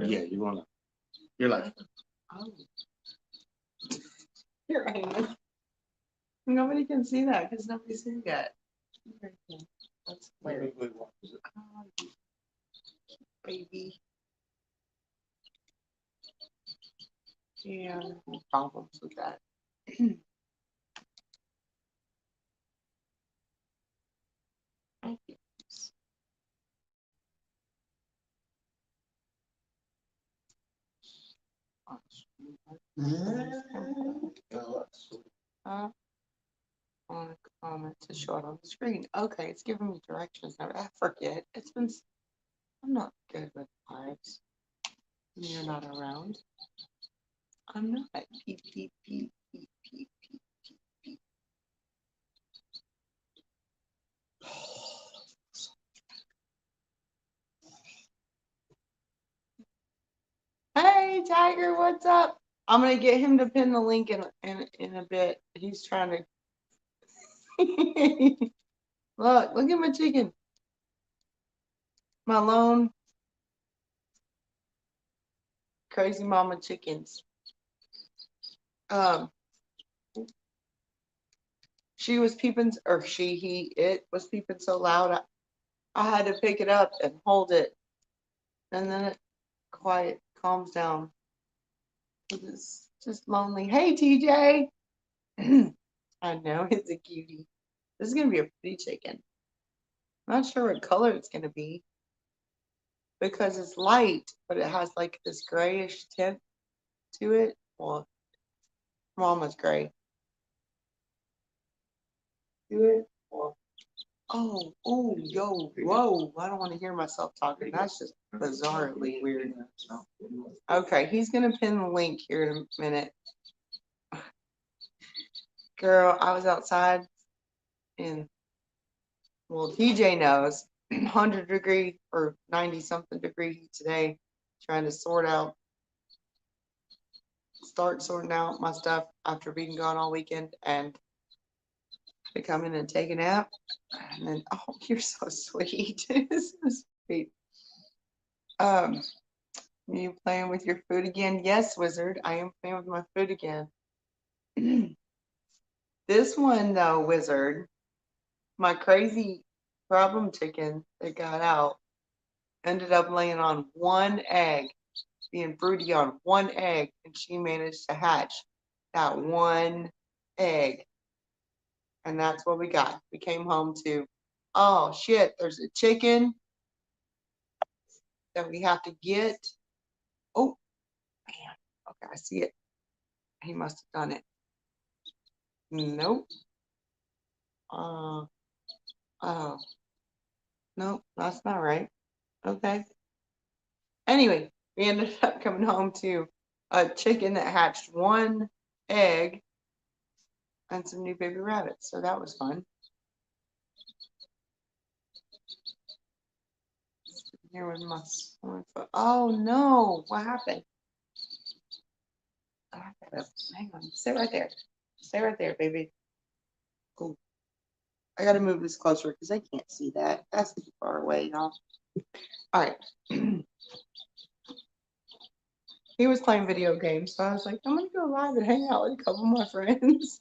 Yeah, you're like, Oh. Here I am. Nobody can see that because nobody's seen that. That's weird. Oh, baby. Yeah, no problems with that. Thank you. Uh, on a comment to show it on the screen. Okay, it's giving me directions now. I forget. I'm not good with lives. When you're not around. I'm not. Peep, peep, peep, peep, peep, peep, peep, peep. Hey, Tiger, what's up? I'm gonna get him to pin the link in a bit. He's trying to look at my chicken. My lone crazy mama chickens. Um, she was peeping, or it was peeping so loud. I had to pick it up and hold it, and then it calms down. It's just lonely. Hey, TJ. I know it's a cutie. This is gonna be a pretty chicken. I'm not sure what color it's gonna be because it's light, but it has like this grayish tint to it. Well, mama's gray. To it. Well, oh, yo, whoa! I don't want to hear myself talking. That's just bizarrely weird. Okay, he's gonna pin the link here in a minute. Girl, I was outside in, well, TJ knows, 100-degree or 90 something degree heat today, trying to start sorting out my stuff after being gone all weekend and to come in and take a nap. And then, oh, you're so sweet. So sweet. Um, you playing with your food again? Yes, Wizard, I am playing with my food again. This one, though, Wizard, my crazy problem chicken that got out ended up laying on one egg, being broody on one egg, and she managed to hatch that one egg. And that's what we got. We came home to, oh shit, there's a chicken that we have to get. Oh, man. Okay, I see it. He must have done it. Nope. Oh, nope, that's not right. Okay. Anyway, we ended up coming home to a chicken that hatched one egg and some new baby rabbits. So that was fun. Here was my oh no, what happened? Hang on, stay right there. Stay right there, baby. Cool. I gotta move this closer because I can't see that. That's too far away, y'all. All right. He was playing video games, so I was like, I'm gonna go live and hang out with a couple of my friends.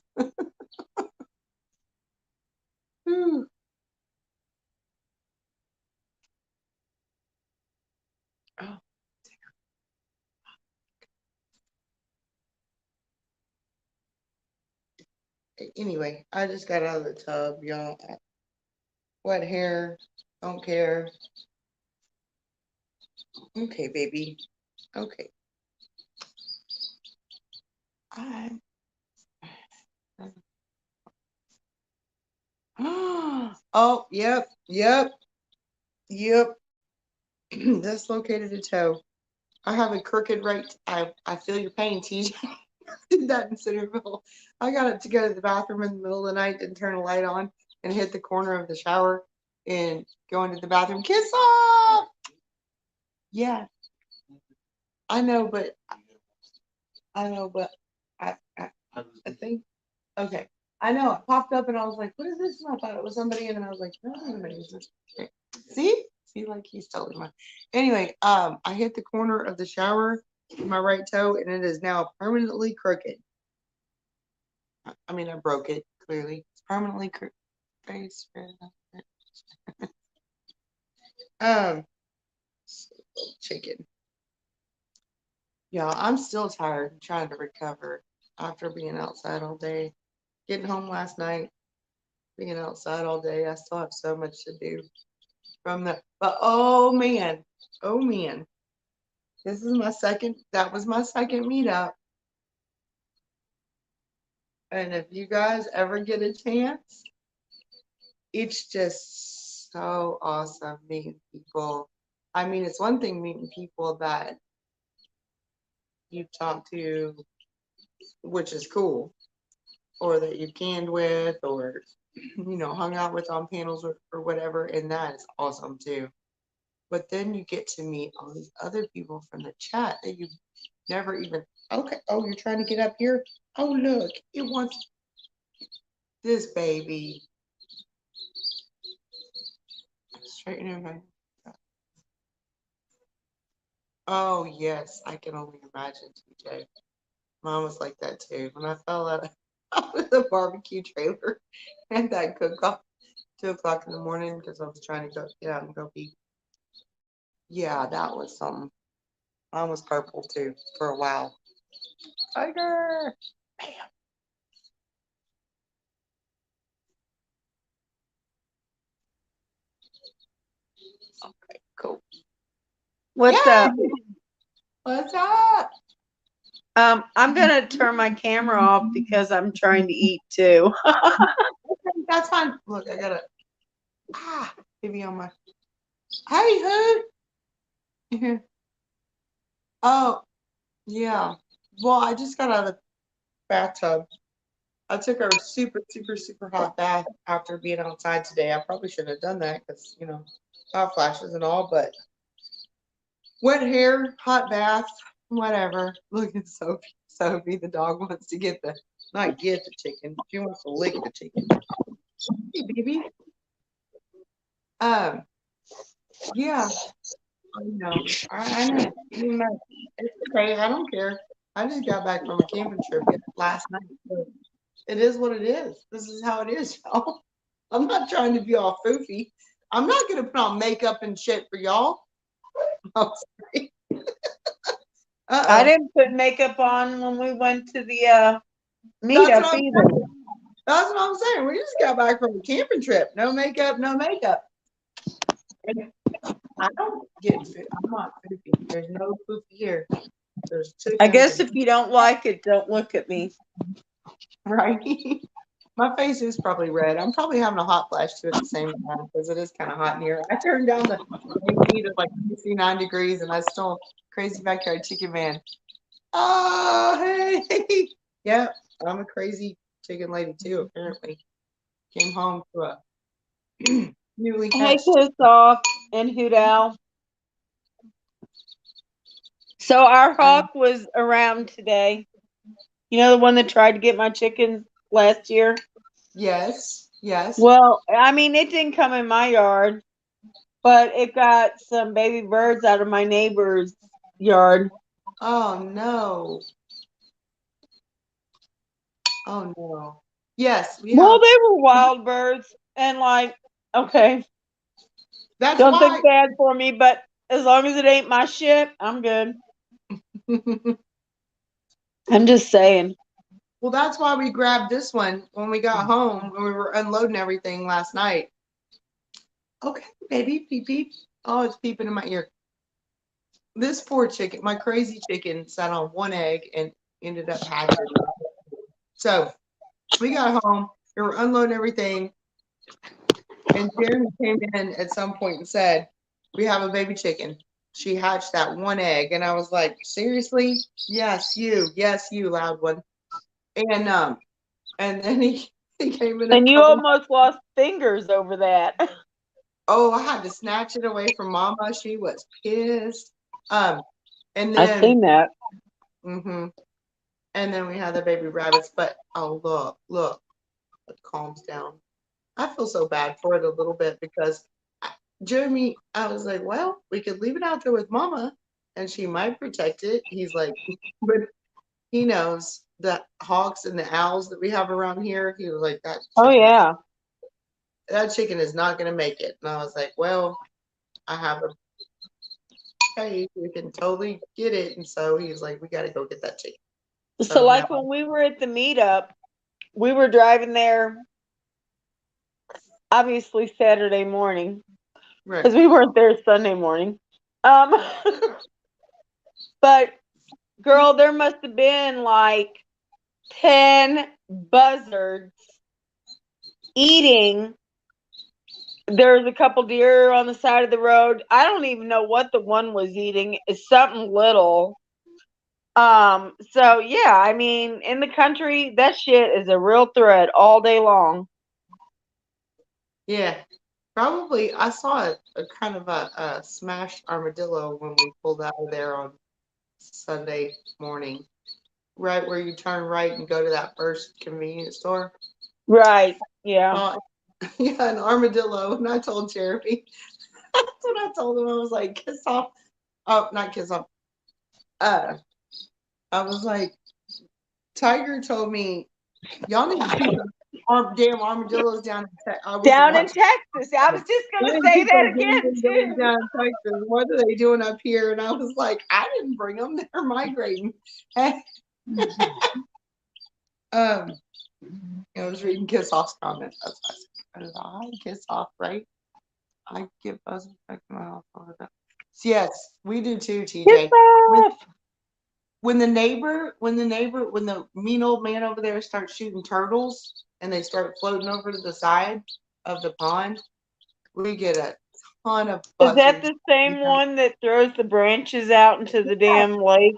Oh, anyway, I just got out of the tub, y'all. Wet hair, don't care. Okay, baby. Okay. I. Oh, yep, yep, yep. Dislocated a toe. I have a crooked right. I feel your pain, TJ. Did that in Centerville. I got it to go to the bathroom in the middle of the night, didn't turn the light on, and hit the corner of the shower and go into the bathroom. Kiss off. Yeah, I know, but I think okay. I know it popped up and I was like, "What is this?" And I thought it was somebody, and then I was like, "No, somebody." Okay. See? See, like he's totally mine. Anyway, I hit the corner of the shower with my right toe, and it is now permanently crooked. I mean, I broke it clearly. It's permanently crooked. Face. Chicken. Yeah, I'm still tired, trying to recover after being outside all day. Getting home last night, being outside all day. I still have so much to do from the. But oh man, this is my second. That was my second meetup. And if you guys ever get a chance, it's just so awesome meeting people. I mean, it's one thing meeting people that you've talked to, which is cool, or that you've canned with, or hung out with on panels or whatever, and that is awesome too. But then you get to meet all these other people from the chat that you've never even. Okay, oh, you're trying to get up here? Oh, look, it wants this baby. Straighten everybody. Oh, yes, I can only imagine, TJ. Mom was like that too. When I fell out of the barbecue trailer and that cook-off 2 o'clock in the morning because I was trying to go get out and go eat. Yeah, that was something. Mine was purple too for a while. Tiger! Bam! Okay, cool. What's Yeah! up? What's up? I'm gonna turn my camera off because I'm trying to eat too. Okay, that's fine. Look, I gotta maybe on my. Hey, who? Oh, yeah. Well, I just got out of the bathtub. I took a super, super, super hot bath after being outside today. I probably shouldn't have done that because, hot flashes and all, but wet hair, hot bath, whatever. Look at Sophie. Sophie, the dog wants to not get the chicken. She wants to lick the chicken. Hey, baby. Yeah. I know. It's okay. I don't care. I just got back from a camping trip last night. So it is what it is. This is how it is, y'all. I'm not trying to be all foofy. I'm not gonna put on makeup and shit for y'all. I'm sorry. I didn't put makeup on when we went to the That's meetup what I'm either. saying. That's what I'm saying. We just got back from a camping trip. No makeup, no makeup. And I don't get food. I'm not foofy. There's no foofy here. There's chickens. I guess if you don't like it, don't look at me. Right. My face is probably red. I'm probably having a hot flash too at the same time because it is kind of hot in here. I turned down the heat of like 69 degrees and I still crazy backyard chicken man. Oh, hey. Yep, I'm a crazy chicken lady too, apparently. Came home to a newly Hey, hatched. Kiss Off and Hoot Owl. So our hawk was around today. You know, the one that tried to get my chickens last year? Yes, yes. Well, I mean, it didn't come in my yard, but it got some baby birds out of my neighbor's yard. Oh, no. Oh, no. Yes, Well, they were wild birds, and okay, That's don't why. think bad for me, but as long as it ain't my shit, I'm good. I'm just saying. Well, that's why we grabbed this one when we got home, when we were unloading everything last night. Okay, baby, peep, peep. Oh, it's peeping in my ear. This poor chicken, my crazy chicken, sat on one egg and ended up hatching. So we got home, we were unloading everything, and Jeremy came in at some point and said, "We have a baby chicken. She hatched that one egg," and I was like, "Seriously? Yes, you, loud one." And then he came in. And you almost lost fingers over that. Oh, I had to snatch it away from Mama. She was pissed. And then I've seen that. Mm-hmm. And then we had the baby rabbits. But oh, look, it calms down. I feel so bad for it a little bit because Jeremy, I was like, well, we could leave it out there with Mama, and she might protect it. He's like, but he knows the hawks and the owls that we have around here. He was like, Oh yeah. that chicken is not going to make it. And I was like, well, I have a cage. We can totally get it. And so he was like, we got to go get that chicken. So like now- when we were at the meetup, we were driving there obviously Saturday morning right. because we weren't there Sunday morning. But girl, there must have been like 10 buzzards eating. There's a couple deer on the side of the road. I don't even know what the one was eating. It's something little. So yeah, I mean, in the country, that shit is a real threat all day long. Yeah. Probably, I saw a kind of a smashed armadillo when we pulled out of there on Sunday morning, right where you turn right and go to that first convenience store. Right. Yeah. Yeah, an armadillo. And I told Jeremy, that's what I told him. I was like, kiss off. Oh, not kiss off. I was like, Tiger told me, y'all need to keep damn armadillos down in Texas. Down in Texas. I was just going to say that again, too. Down in Texas. What are they doing up here? And I was like, I didn't bring them. They're migrating. I was reading Kiss Off's comments. That's what I said. I Kiss Off, right? I give us respect to my house. Yes, we do too, TJ. When the mean old man over there starts shooting turtles and they start floating over to the side of the pond, we get a ton of Is that buzzards. the same one that throws the branches out into the damn lake?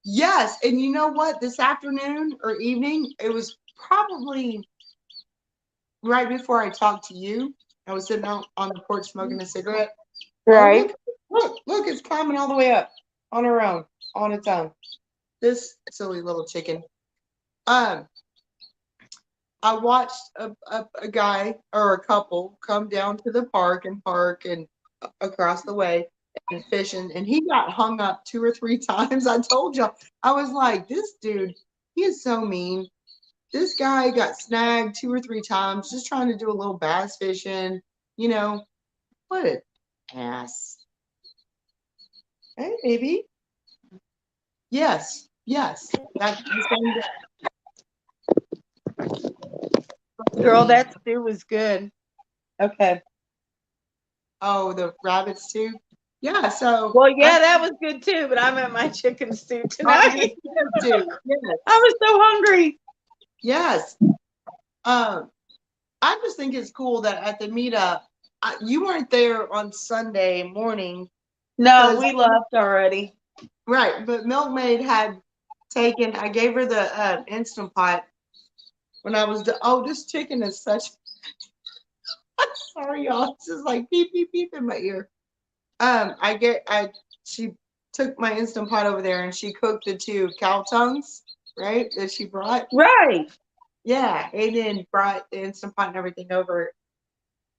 Yes, and you know what? This afternoon or evening, it was probably right before I talked to you. I was sitting out on the porch smoking a cigarette. Right. Oh, look, it's climbing all the way up on her own, on its own. This silly little chicken. I watched a guy or a couple come down to the park and across the way and fishing, and he got hung up 2 or 3 times. I told you, I was like, this dude, he is so mean. This guy got snagged 2 or 3 times just trying to do a little bass fishing. You know, what an ass. Hey, baby. Yes. That's the same. Girl, that stew was good. Okay. Oh, the rabbits too? Yeah, so. Well, yeah, that was good too, but I meant my chicken stew tonight. Yes. I was so hungry. Yes. I just think it's cool that at the meetup, you weren't there on Sunday morning. No, we left already. Right, but Milkmaid had taken, I gave her the Instant Pot when I was, this chicken is such, I'm sorry y'all, it's just like beep, beep, beep in my ear. She took my Instant Pot over there and she cooked the 2 cow tongues, right, that she brought. Right. Yeah, Aiden brought the Instant Pot and everything over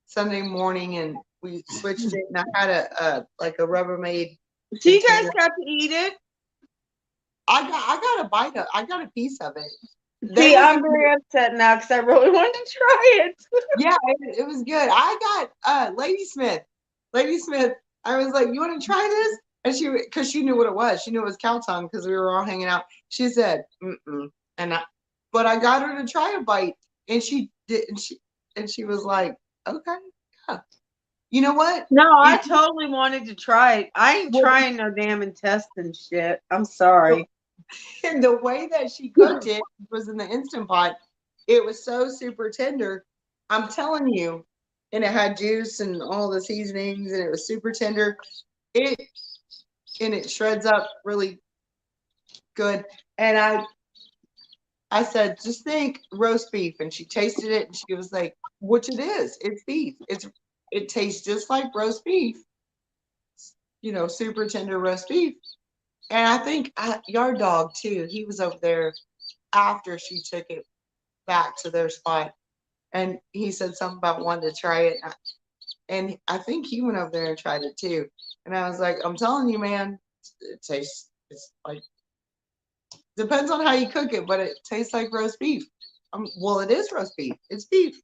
Sunday morning, and we switched it. And I had a Rubbermaid. So you guys got to eat it? I got a bite of. I got a piece of it. See, I'm very upset now because I really wanted to try it. Yeah, it was good. I got Lady Smith. Lady Smith. I was like, "You want to try this?" And because she knew what it was. She knew it was cow tongue because we were all hanging out. She said, "Mm-mm," but I got her to try a bite, and she did. And she was like, "Okay, yeah." You know what? No, I totally wanted to try it. I ain't trying no damn intestine shit. I'm sorry. And the way that she cooked it was in the Instant Pot. It was so super tender. I'm telling you. And it had juice and all the seasonings, and it was super tender. It shreds up really good. And I said, just think roast beef. And she tasted it and she was like, which it is. It's beef. It tastes just like roast beef. Super tender roast beef. And I think Yard Dog too, he was over there after she took it back to their spot. And he said something about wanting to try it. and I think he went over there and tried it too. And I was like, I'm telling you, man, it tastes, it's like, depends on how you cook it, but it tastes like roast beef. Well, it is roast beef. It's beef.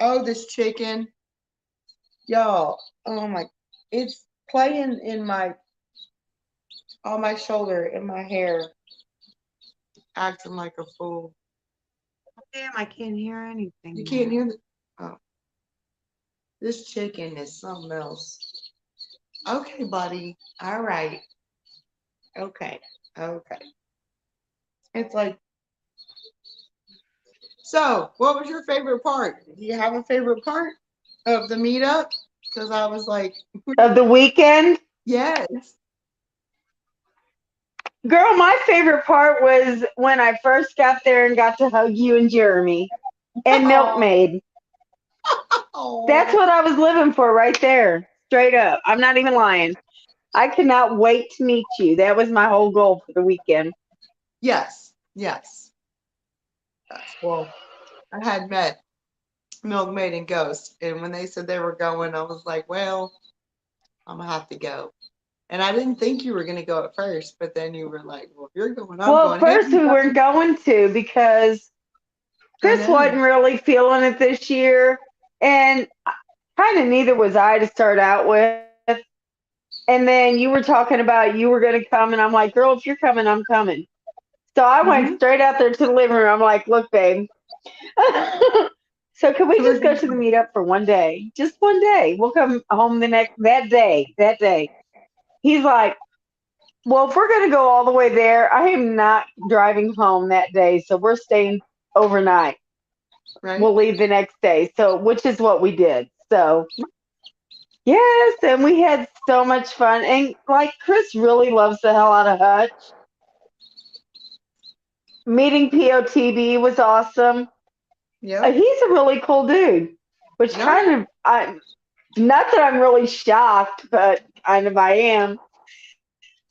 Oh, this chicken, y'all. Oh my, it's playing in my, on my shoulder, in my hair, acting like a fool. Damn, I can't hear anything. You can't hear the, oh, this chicken is something else. Okay, buddy. All right. Okay. Okay. It's like, so what was your favorite part? Do you have a favorite part of the meetup? Because I was like, Of the weekend? yes. Girl, my favorite part was when I first got there and got to hug you and Jeremy and Milkmaid. That's Oh, what I was living for right there. Straight up. I'm not even lying. I could not wait to meet you. That was my whole goal for the weekend. yes. Yes. Yes. Well, I had met Milkmaid and Ghost, and when they said they were going, I was like, well, I'm gonna have to go. And I didn't think you were gonna go at first, but then you were like, well, if you're going, I'm Well, at going. Hey, first we weren't going to because I Chris know. wasn't really feeling it this year. And kind of neither was I to start out with. And then you were talking about you were going to come, and I'm like, girl, if you're coming, I'm coming. So I went Mhm. straight out there to the living room. I'm like, look, babe. So can we just go to the meetup for one day? Just one day. We'll come home that day. That day. He's like, well, if we're going to go all the way there, I am not driving home that day. So we're staying overnight. Right? We'll leave the next day. So, which is what we did. So, yes. And we had so much fun. And like, Chris really loves the hell out of Hutch. Meeting POTB was awesome. Yep. He's a really cool dude, which No. kind of, not that I'm really shocked, but kind of I am.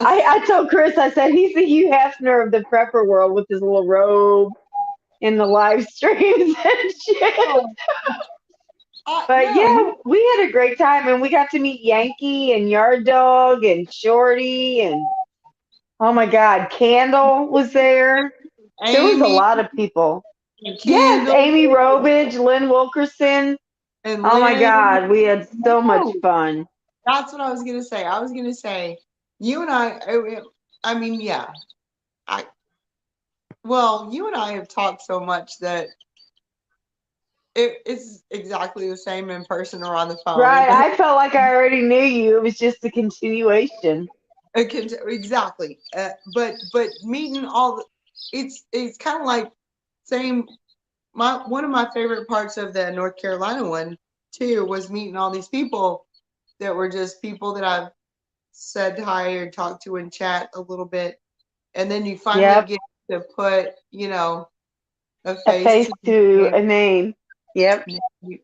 I told Chris, I said, he's the Hugh Hefner of the prepper world with his little robe in the live streams and shit. But No, yeah, we had a great time and we got to meet Yankee and Yard Dog and Shorty and oh my God, Candle was there. There was a Amy lot of people. and Yes, Kendall Amy Robidge, Lynn Wilkerson. and Oh my Lynn. God, we had so much No, fun. that's what I was gonna say. I was gonna say you and I mean, yeah. I well, you and I have talked so much that it's exactly the same in person or on the phone. Right, I felt like I already knew you. It was just a continuation. Exactly. But meeting all the, it's kind of like same. One of my favorite parts of the North Carolina one too was meeting all these people that were just people that I've said hi or talked to in chat a little bit, and then you finally Yep, get to put a a face face to the to name. a name. Yep.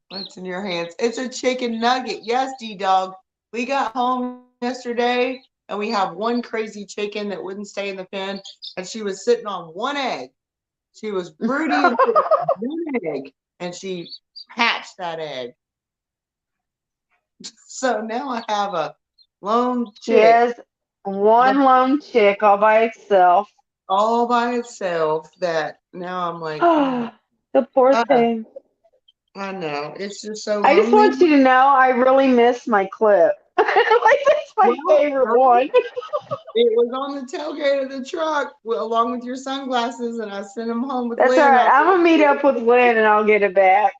What's in your hands? It's a chicken nugget. Yes, D Dog. We got home yesterday and we have one crazy chicken that wouldn't stay in the pen, and she was sitting on one egg. She was broody and sitting on one egg, and she hatched that egg. So now I have a lone She chick has one lone chick all by itself. all by itself that now I'm like, The poor uh, thing. I know. It's just so I just lonely. want you to know I really miss my clip. Like that's my Well, favorite one. it was on the tailgate of the truck along with your sunglasses, and I sent them home with That's all Lynn. right. I'm gonna meet up with Lynn and I'll get it back.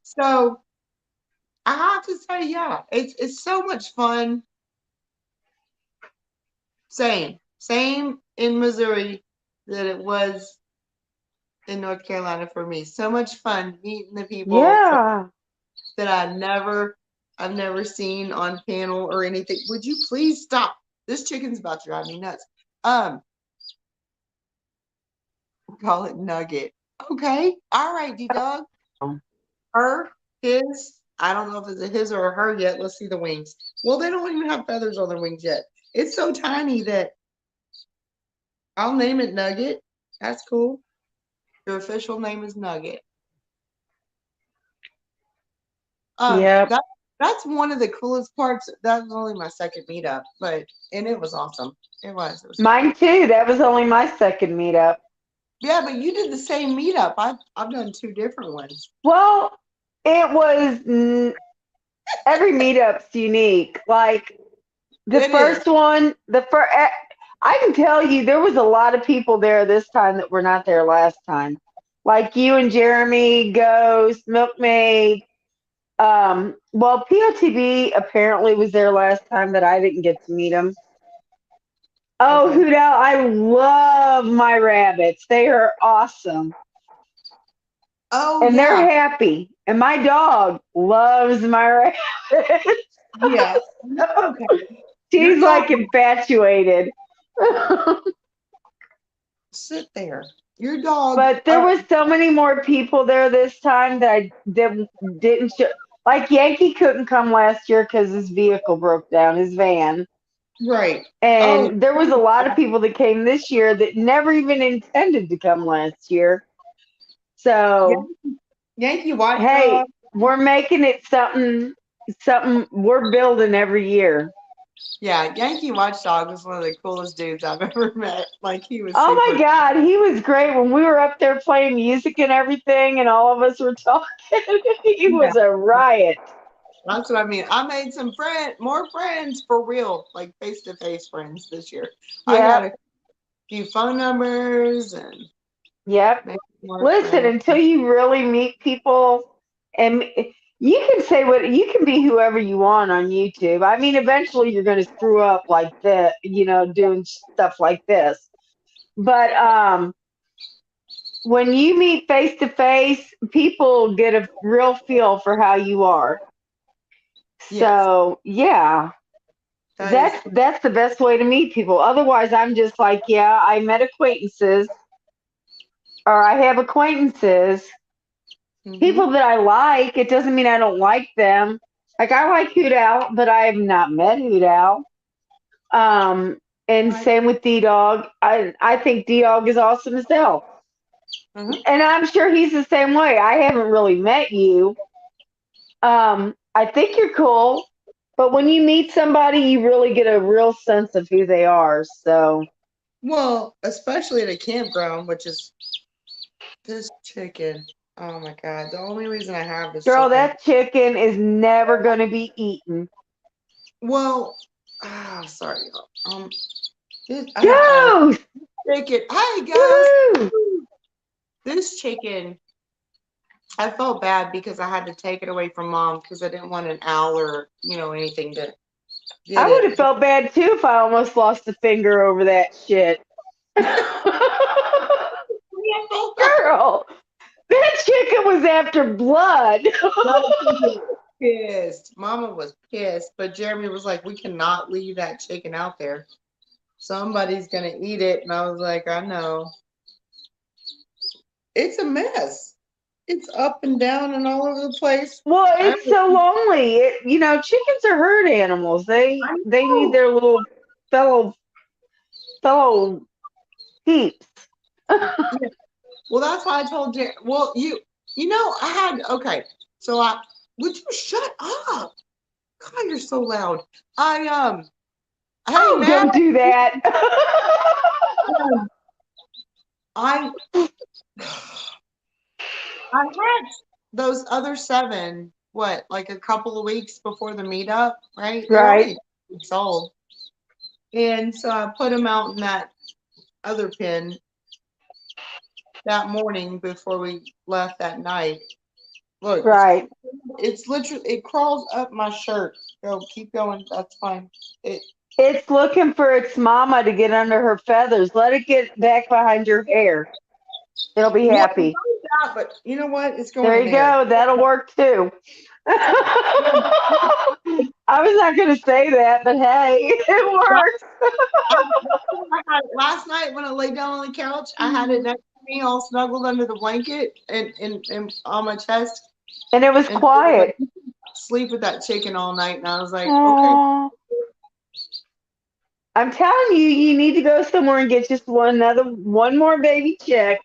So I have to say, yeah, it's so much fun. Same in Missouri that it was in North Carolina for me. So much fun meeting the people Yeah. that I've never seen on panel or anything. Would you please stop? This chicken's about to drive me nuts. Call it Nugget. Okay. All right, D Dog. Her, his. I don't know if it's a his or a her yet. Let's see the wings. Well, they don't even have feathers on their wings yet. It's so tiny that I'll name it Nugget. That's cool. Your official name is Nugget. Yep. That's one of the coolest parts. That was only my second meetup, and it was awesome. It was. It was. Mine too. That was only my second meetup. Yeah, but you did the same meetup. I've done two different ones. Well, it was every meetup's unique. Like the It first is. one, I can tell you there was a lot of people there this time that were not there last time. Like you and Jeremy, Ghost, Milkmaid. Well, POTB apparently was there last time, but I didn't get to meet him. Oh, Okay. Hoot Owl, I love my rabbits. They are awesome. Oh And they're yeah, happy. And my dog loves my rabbits. yeah. Okay. Your She's dog like infatuated. sit there. Your dog. But there was so many more people there this time that I didn't show. Like Yankee couldn't come last year because his vehicle broke down, his van. Right. Oh, And there was a lot of people that came this year that never even intended to come last year. So Yankee Watchdog. hey, we're making it something we're building every year. Yeah, Yankee Watchdog was one of the coolest dudes I've ever met. Like he was Oh super. my God, he was great when we were up there playing music and everything, and all of us were talking. He Yeah, was a riot. that's what I mean. I made more friends for real, like face to face friends this year. I got Yep, a few phone numbers and yep. made more Listen, friends. until you really meet people, and you can say what you can be whoever you want on YouTube. I mean, eventually you're going to screw up like that, doing stuff like this. But when you meet face to face, people get a real feel for how you are. Yes, So yeah, that is. that's the best way to meet people. Otherwise, I'm just like, yeah, I met acquaintances, or I have acquaintances, Mhm. people that I like. It doesn't mean I don't like them. Like I like Hoot Owl, but I have not met Hoot Owl. Um, and Right. same with D Dog. I think D Dog is awesome as hell, Mhm. and I'm sure he's the same way. I haven't really met you. I think you're cool, but when you meet somebody, you really get a real sense of who they are. So, Well, especially at a campground, which is this chicken. Oh my God. The only reason I have this girl, chicken. that chicken is never going to be eaten. Well, sorry. I have all Goose! chicken. Hey guys, Woo! this chicken. I felt bad because I had to take it away from mom because I didn't want an owl or anything to I get would have it. felt bad too if I almost lost a finger over that shit. Girl, that chicken was after blood. Pissed. Mama was pissed, but Jeremy was like, "We cannot leave that chicken out there. Somebody's gonna eat it." And I was like, "I know. It's a mess. It's up and down and all over the place." Well, I, it's so lonely. Chickens are herd animals. I They need know. their little fellow peeps. Yeah. Well, that's why I told Jeremy. Well, I had okay. So would you shut up? God, you're so loud. Hey Oh, Matt, don't do that. I I had those other seven, what, like a couple of weeks before the meetup, right? They're Right, only weeks old. And so I put them out in that other pen that morning before we left that night. Look, right. it's literally, it crawls up my shirt. Go, keep going. That's fine. It, It's looking for its mama to get under her feathers. Let it get back behind your hair. It'll be well, happy. but you know what? It's going There in you there. go. That'll work too. I was not going to say that, but hey, it works. I had it last night when I lay down on the couch. I had it next to me, all snuggled under the blanket and on my chest, And it was and they were like, quiet. sleep with that chicken all night. And I was like, okay. Aw. I'm telling you, you need to go somewhere and get just one more baby chick.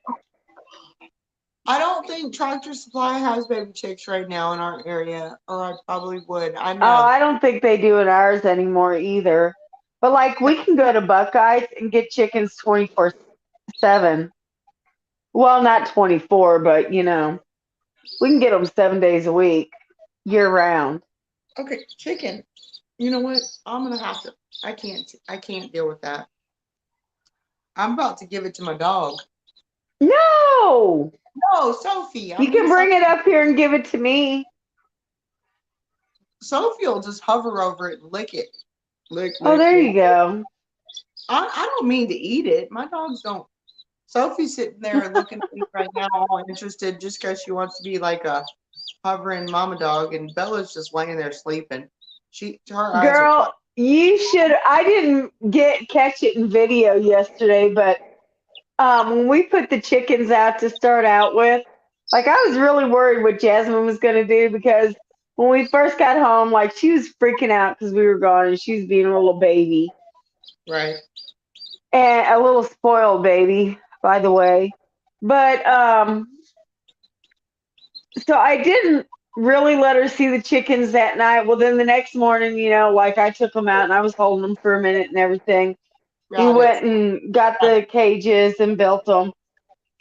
I don't think Tractor Supply has baby chicks right now in our area, or I probably would. I Oh, know. I don't think they do in ours anymore either. But like we can go to Buckeyes and get chickens 24/7. Well, not 24, but we can get them 7 days a week, year round. Okay, chicken. You know what? I'm gonna have to. I can't deal with that. I'm about to give it to my dog. No, No, Sophie. I you can mean, bring it up here and give it to me. Sophie will just hover over it and lick it. Lick, Oh, lick, there lick. you go. I don't mean to eat it. My dogs don't. Sophie's sitting there looking at me right now, all interested, just because she wants to be like a hovering mama dog, and Bella's just laying there sleeping. Her eyes are closed. Girl, you should. I didn't catch it in video yesterday, but when we put the chickens out to start out with, like I was really worried what Jasmine was going to do because when we first got home, like she was freaking out because we were gone and she was being a little baby Right. and a little spoiled baby, by the way. But so I didn't really let her see the chickens that night. Well, then the next morning, like I took them out and I was holding them for a minute and everything. We Rabbits. went and got the cages and built them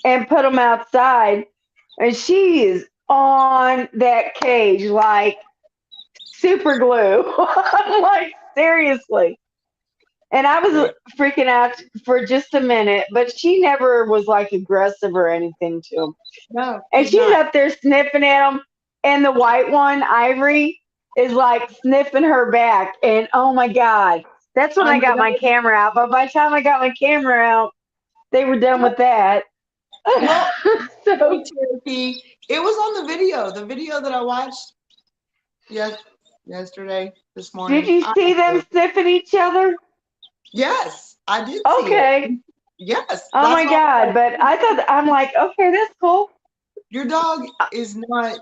and put them outside. And she is on that cage like super glue. I'm like, seriously. And I was freaking out for just a minute, but she never was like aggressive or anything to him. No, And she's not. up there sniffing at him. And the white one, Ivory, is like sniffing her back. And oh my God, that's when I I know got my that. camera out. But by the time I got my camera out, they were done with that. Well, So, Cherokee. It was on the video that I watched yesterday, this morning. did you see them sniffing each other? Yes, I did see Okay. it. Yes, Oh that's my why God. But I'm like, okay, that's cool. your dog is not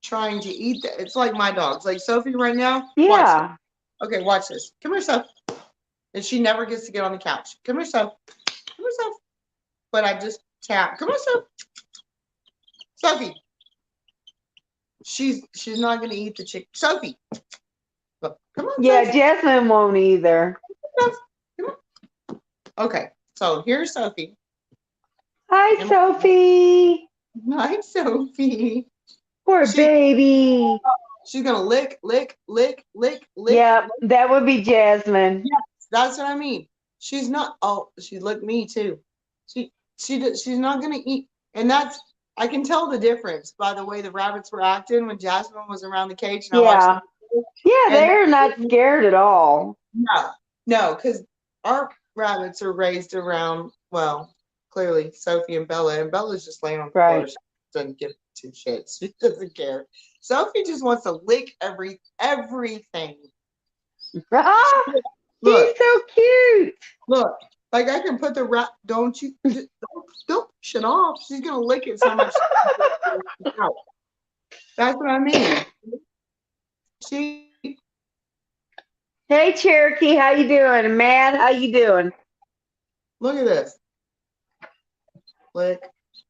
trying to eat that. It's like my dogs. Like Sophie right now. Watch this. Yeah. Okay, watch this. Come here, Soph. And she never gets to get on the couch. Come here, Soph. Come here, Soph. But I just tap. Come on, Soph. Sophie. She's not gonna eat the chicken. Sophie. Look, come on, Yeah, Sophie. Jasmine won't either. Come on. Okay, so here's Sophie. Hi, Sophie. Hi, Sophie. Poor baby. She's gonna lick, lick, lick, lick, lick. Yep, that would be Jasmine. Yes, that's what I mean. She's not. Oh, she licked me too. She's not gonna eat, and that's. I can tell the difference by the way the rabbits were acting when Jasmine was around the cage and I watched Yeah. the video. Yeah, And they're not scared at all. no, because our rabbits are raised around, well, clearly Sophie and Bella's just laying on the floor. Right. She doesn't give two shits. She doesn't care. Sophie just wants to lick everything. Ah, Look, he's so cute. look, like I can put the rat. Don't push it off. She's gonna lick it so much. That's what I mean. She. Hey, Cherokee, how you doing? Matt, how you doing? Look at this. Lick,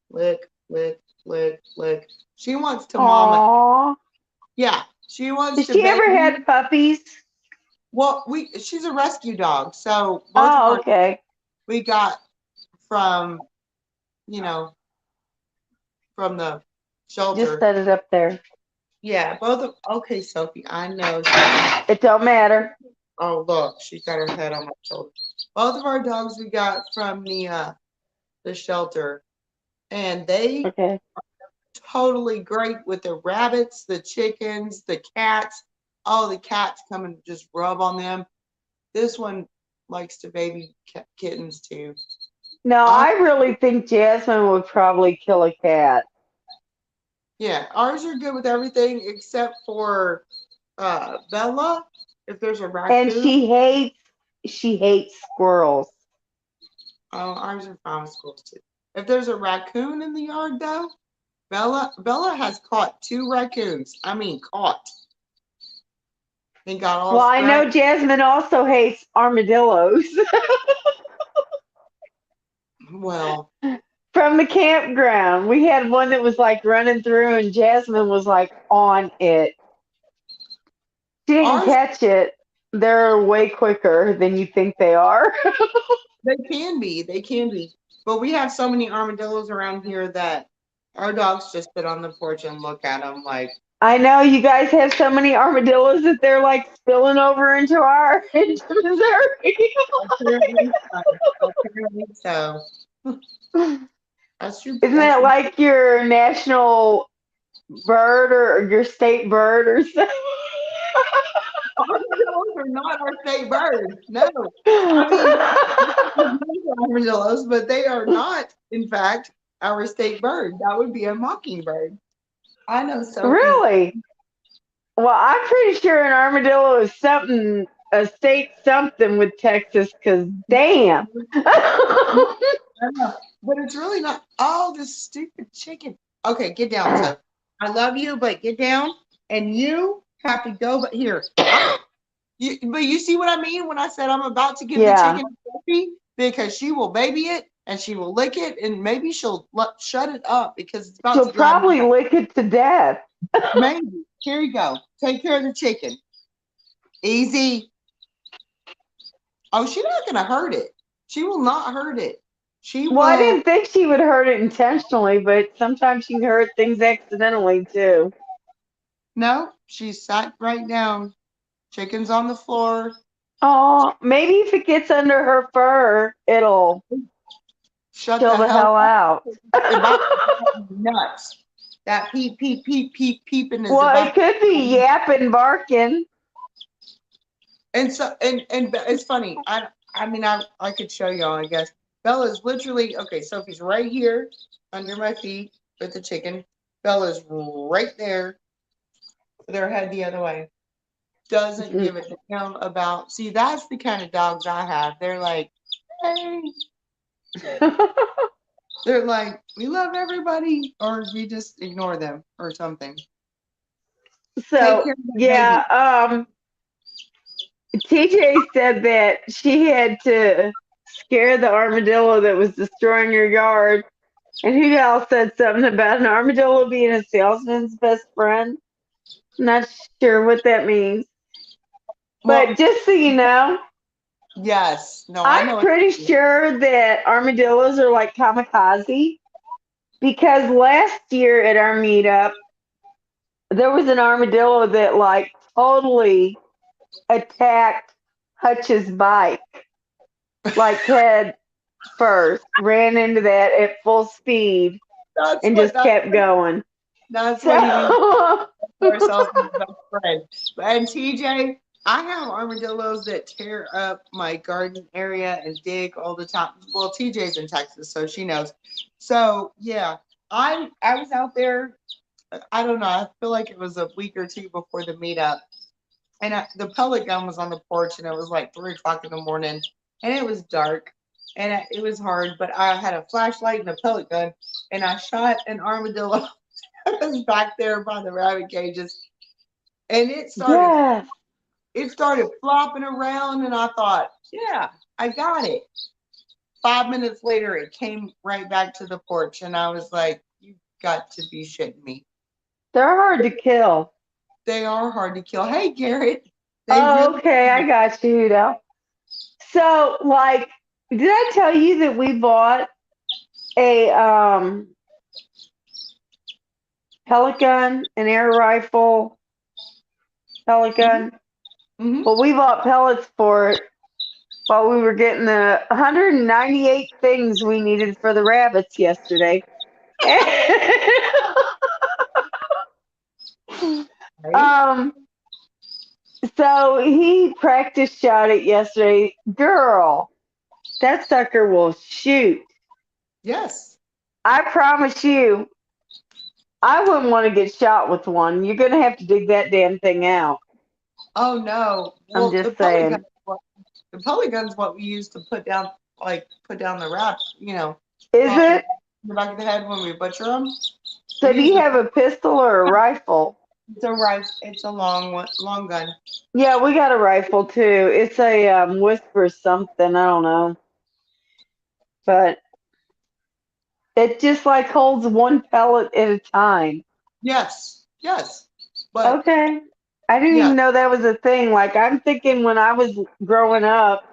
lick, lick, lick, lick. She wants to mama. Aww. Yeah, she wants Has to. she ever had puppies? Well, she's a rescue dog, so both of Oh, our okay. we got from, from the shelter. Just set it up there. Yeah, okay, Sophie, I know. It don't matter. Oh, look, she's got her head on my shoulder. Both of our dogs we got from the shelter, and they Okay. totally great with the rabbits, the chickens, the cats. Oh, the cats come and just rub on them. This one likes to baby kittens too. No, I really think Jasmine would probably kill a cat. Yeah, ours are good with everything except for Bella. If there's a raccoon, And she hates squirrels. oh, ours are fine with squirrels too. If there's a raccoon in the yard, though, Bella has caught 2 raccoons. I mean, caught. And got all. Well, I know Jasmine also hates armadillos. Well, From from the campground. We had one that was like running through, and Jasmine was like on it. She didn't Ours, catch it. They're way quicker than you think they are. they can be. They can be. But we have so many armadillos around here that our dogs just sit on the porch and look at them like, I know you guys have so many armadillos that they're like spilling over into our into Missouri. apparently so. Apparently so. That's your, Isn't that's that your like your national bird or your state bird or something? armadillos are not our state bird. No. I mean, armadillos, but they are not, in fact, our state bird. That would be a mockingbird. I know Sophie. Really? Well, I'm pretty sure an armadillo is something, a state something with Texas, because damn. I know, but it's really not. Oh, this stupid chicken. Okay, get down, so I love you, but get down, and you have to go. But here, but you see what I mean when I said I'm about to give the Yeah. chicken to Sophie because she will baby it and she will lick it, and maybe she'll shut it up because it's about She'll to drive me probably nuts. lick it to death. Maybe. Here you go. Take care of the chicken. Easy. Oh, she's not gonna hurt it. She will not hurt it. She Well, I will. didn't think she would hurt it intentionally, but sometimes she can hurt things accidentally too. No, she sat right down. Chicken's on the floor. Oh, maybe if it gets under her fur, it'll Shut chill the the hell hell up. out. It's about to drive me nuts. That peep, peep, peep, peep, peeping is Well, it about. could be yapping, barking. And so, and it's funny. I mean, I could show y'all. I guess Bella's literally okay. Sophie's right here under my feet with the chicken. Bella's right there with her head the other way. Doesn't give a damn about. See, that's the kind of dogs I have. They're like, hey. They're like, we love everybody, or we just ignore them, or something. Take So care of that yeah, baby. TJ said that she had to scare the armadillo that was destroying her yard. And who else said something about an armadillo being a salesman's best friend? Not sure what that means. Well, But just so you know, yes, no, I know. I'm pretty sure that armadillos are like kamikaze because last year at our meetup, there was an armadillo that like totally attacked Hutch's bike, like head first, ran into that at full speed That's and what just kept going. that's what he means. So, Ourselves as best friend. And TJ, I have armadillos that tear up my garden area and dig all the time. Well, TJ's in Texas, so she knows. So yeah, I was out there. I don't know. I feel like it was a week or two before the meetup, and the pellet gun was on the porch, and it was like 3 o'clock in the morning, and it was dark, and it was hard. But I had a flashlight and a pellet gun, and I shot an armadillo. I was back there by the rabbit cages, and yeah. it started flopping around, and I thought, yeah, I got it. 5 minutes later, it came right back to the porch, and I was like, you got to be shitting me. They're hard to kill. They are hard to kill. Hey, Garrett. Oh, okay, I got you, Hudo. So, like, did I tell you that we bought a pellet gun, an air rifle pellet gun? Mm-hmm. Well, we bought pellets for it while we were getting the 198 things we needed for the rabbits yesterday. um, so he practice shot it yesterday. Girl, that sucker will shoot. Yes. I promise you, I wouldn't want to get shot with one. You're gonna have to dig that damn thing out. Oh no. I'm just saying. The pellet gun's what we use to put down the wraps. Is it? In the back of the head when we butcher them. So do you have a pistol or a rifle? It's a rifle. It's a long gun. Yeah, we got a rifle too. It's a Whisper something. I don't know. But It just like holds one pellet at a time. Yes, yes. But Okay. I didn't yeah, even know that was a thing. Like I'm thinking when I was growing up,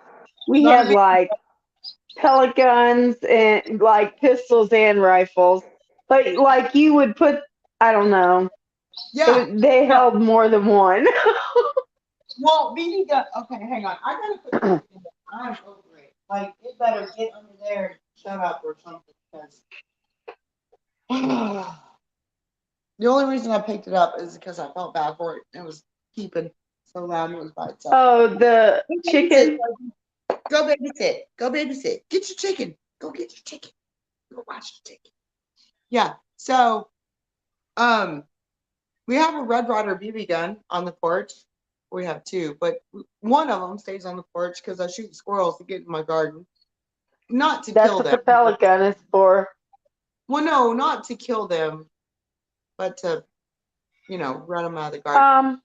we not a had big, like pellet guns and like pistols and rifles. But like you would put, I don't know, yeah. they No. held more than one. Well, BB gun. Okay, hang on. I gotta put this in there. I'm over it. Like, it better get under there and shut up or something. Because the only reason I picked it up is because I felt bad for it. It was keeping so loud and it was by itself. Oh, the Go babysit. chicken. Go babysit. Go babysit. Get your chicken. Go get your chicken. Go watch the chicken. Yeah. So, we have a Red Ryder BB gun on the porch. We have two, but one of them stays on the porch because I shoot squirrels to get in my garden. Not to That's kill what them. the pellet gun is for. Well, no, not to kill them, but to, run them out of the garden.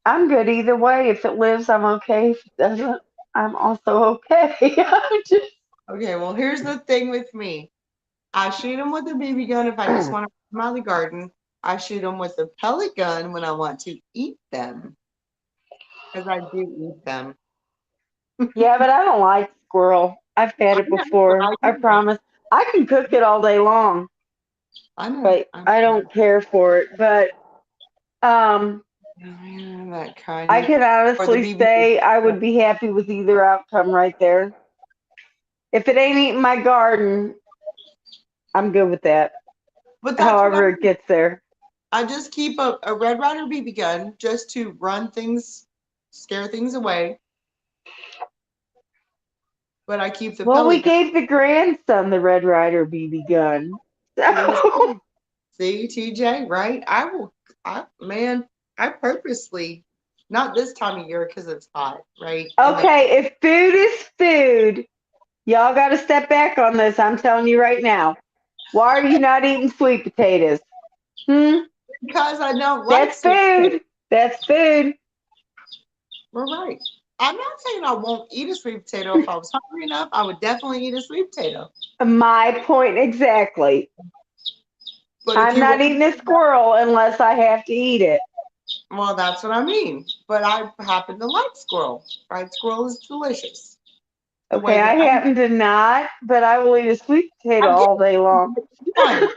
I'm good either way. If it lives, I'm okay. If it doesn't, I'm also okay. I'm just Okay, well, here's the thing with me. I shoot them with a BB gun if I just want to run them out of the garden. I shoot them with a pellet gun when I want to eat them. Because I do eat them. yeah, but I don't like squirrel. I've had I it know, but before. I I do them. promise. I can cook it all day long, I know. but I don't care for it. But um, That I kind. can Or the honestly BB. say I would be happy with either outcome right there. If it ain't eating my garden, I'm good with that. But that's what However it gets there. I just keep a Red Ryder BB gun just to run things, scare things away. But I keep the Well, we pellet gun. gave the grandson the Red Ryder BB gun. So, See, TJ, right? Man, I purposely, not this time of year because it's hot, right? okay, if food is food, y'all got to step back on this. I'm telling you right now. Why are you not eating sweet potatoes? Hmm? Because I don't like That's sweet potatoes. food. That's food. We're right. I'm not saying I won't eat a sweet potato. If I was hungry enough, I would definitely eat a sweet potato. My point exactly. But if I'm you not want, eating a squirrel unless I have to eat it. well, that's what I mean. But I happen to like squirrel. Fried squirrel is delicious. The way Okay, that I happen to not, but I will eat a sweet potato I get all day long. one.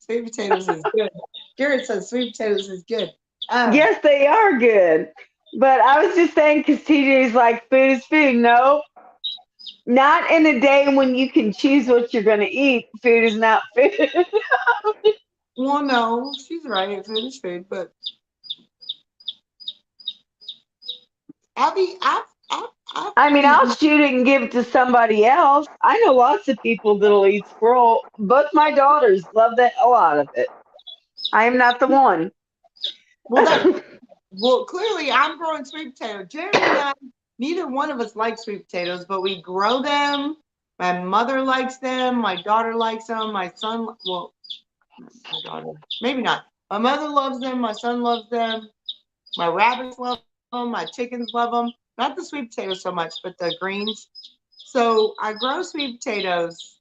Sweet potatoes is good. Garrett says sweet potatoes is good. Yes, they are good. But I was just saying because TJ's like, food is food. No, not in a day when you can choose what you're going to eat. Food is not food. Well, no, she's right. Food is food, but I I've mean, I'll eaten. shoot it and give it to somebody else. I know lots of people that'll eat squirrel. Both my daughters love the hell out of it. I am not the one. Well, clearly I'm growing sweet potatoes. Jeremy and I, neither one of us like sweet potatoes, but we grow them. My mother likes them. My daughter likes them. My son, well, my daughter, maybe not. My mother loves them. My son loves them. My rabbits love them. My chickens love them. Not the sweet potatoes so much, but the greens. So I grow sweet potatoes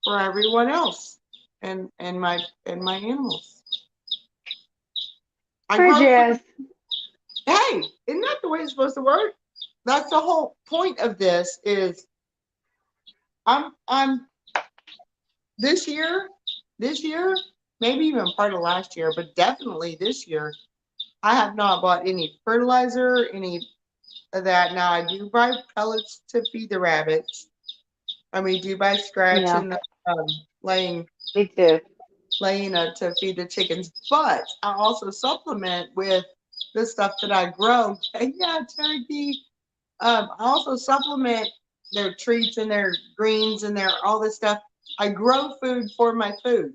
for everyone else and my animals. I Hi, grow Jazz. food. Hey, isn't that the way it's supposed to work? That's the whole point of this is I'm this year, maybe even part of last year, but definitely this year, I have not bought any fertilizer, any of that. Now I do buy pellets to feed the rabbits. I mean, do buy scratch Yeah, and laying me too. to feed the chickens, but I also supplement with the stuff that I grow. Yeah, turkey. I also supplement their treats and their greens and their all this stuff. I grow food for my food.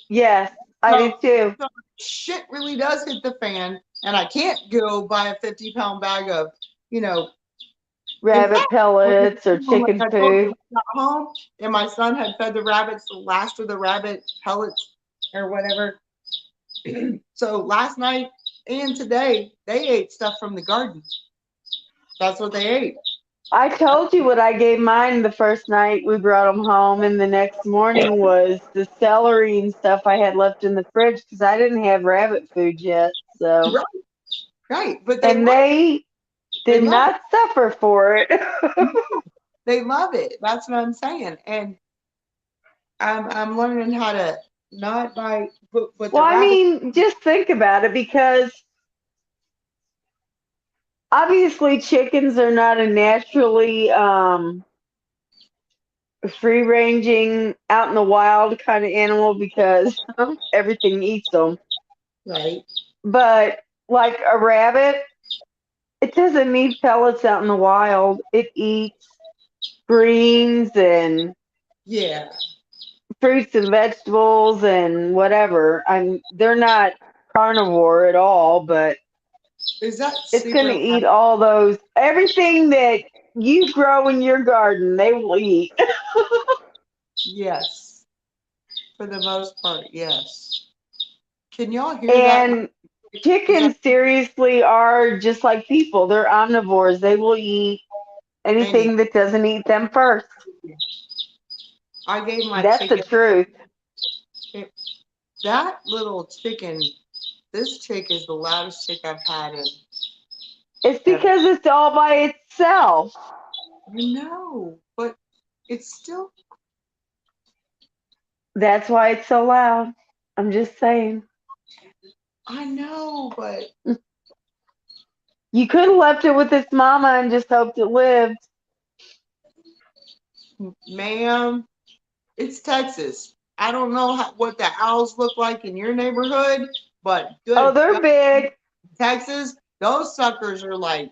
Yes, I do So, too. so shit really does hit the fan, and I can't go buy a 50-pound bag of, you know. In Rabbit fact, when we pellets or got home, like chicken I told you, food. when we got home, and my son had fed the rabbits the last of the rabbit pellets or whatever. So last night and today, they ate stuff from the garden. That's what they ate. I told you what I gave mine the first night we brought them home, and the next morning was the celery and stuff I had left in the fridge because I didn't have rabbit food yet. So, Right, right. But and they they did love not suffer for it. it. They love it. That's what I'm saying. And I'm learning how to not buy but Well, the I rabbit. mean, just think about it because obviously chickens are not a naturally free ranging out in the wild kind of animal because everything eats them. Right. But like a rabbit, it doesn't need pellets out in the wild. It eats greens and Yeah. fruits and vegetables and whatever. They're not carnivore at all, but Is that it's going to super eat all those everything that you grow in your garden. They will eat. Yes. For the most part, yes. Can y'all hear that? And Is that chickens seriously are just like people. They're omnivores. They will eat any? anything that doesn't eat them first. I gave my That's the chicken truth. that little chicken. This chick is the loudest chick I've had in It's ever. because it's all by itself. I know, but it's still. That's why it's so loud. I'm just saying. I know, but You could have left it with its mama and just hoped it lived. ma'am, it's Texas. I don't know what the owls look like in your neighborhood, but Oh, good they're God, big. Texas, those suckers are like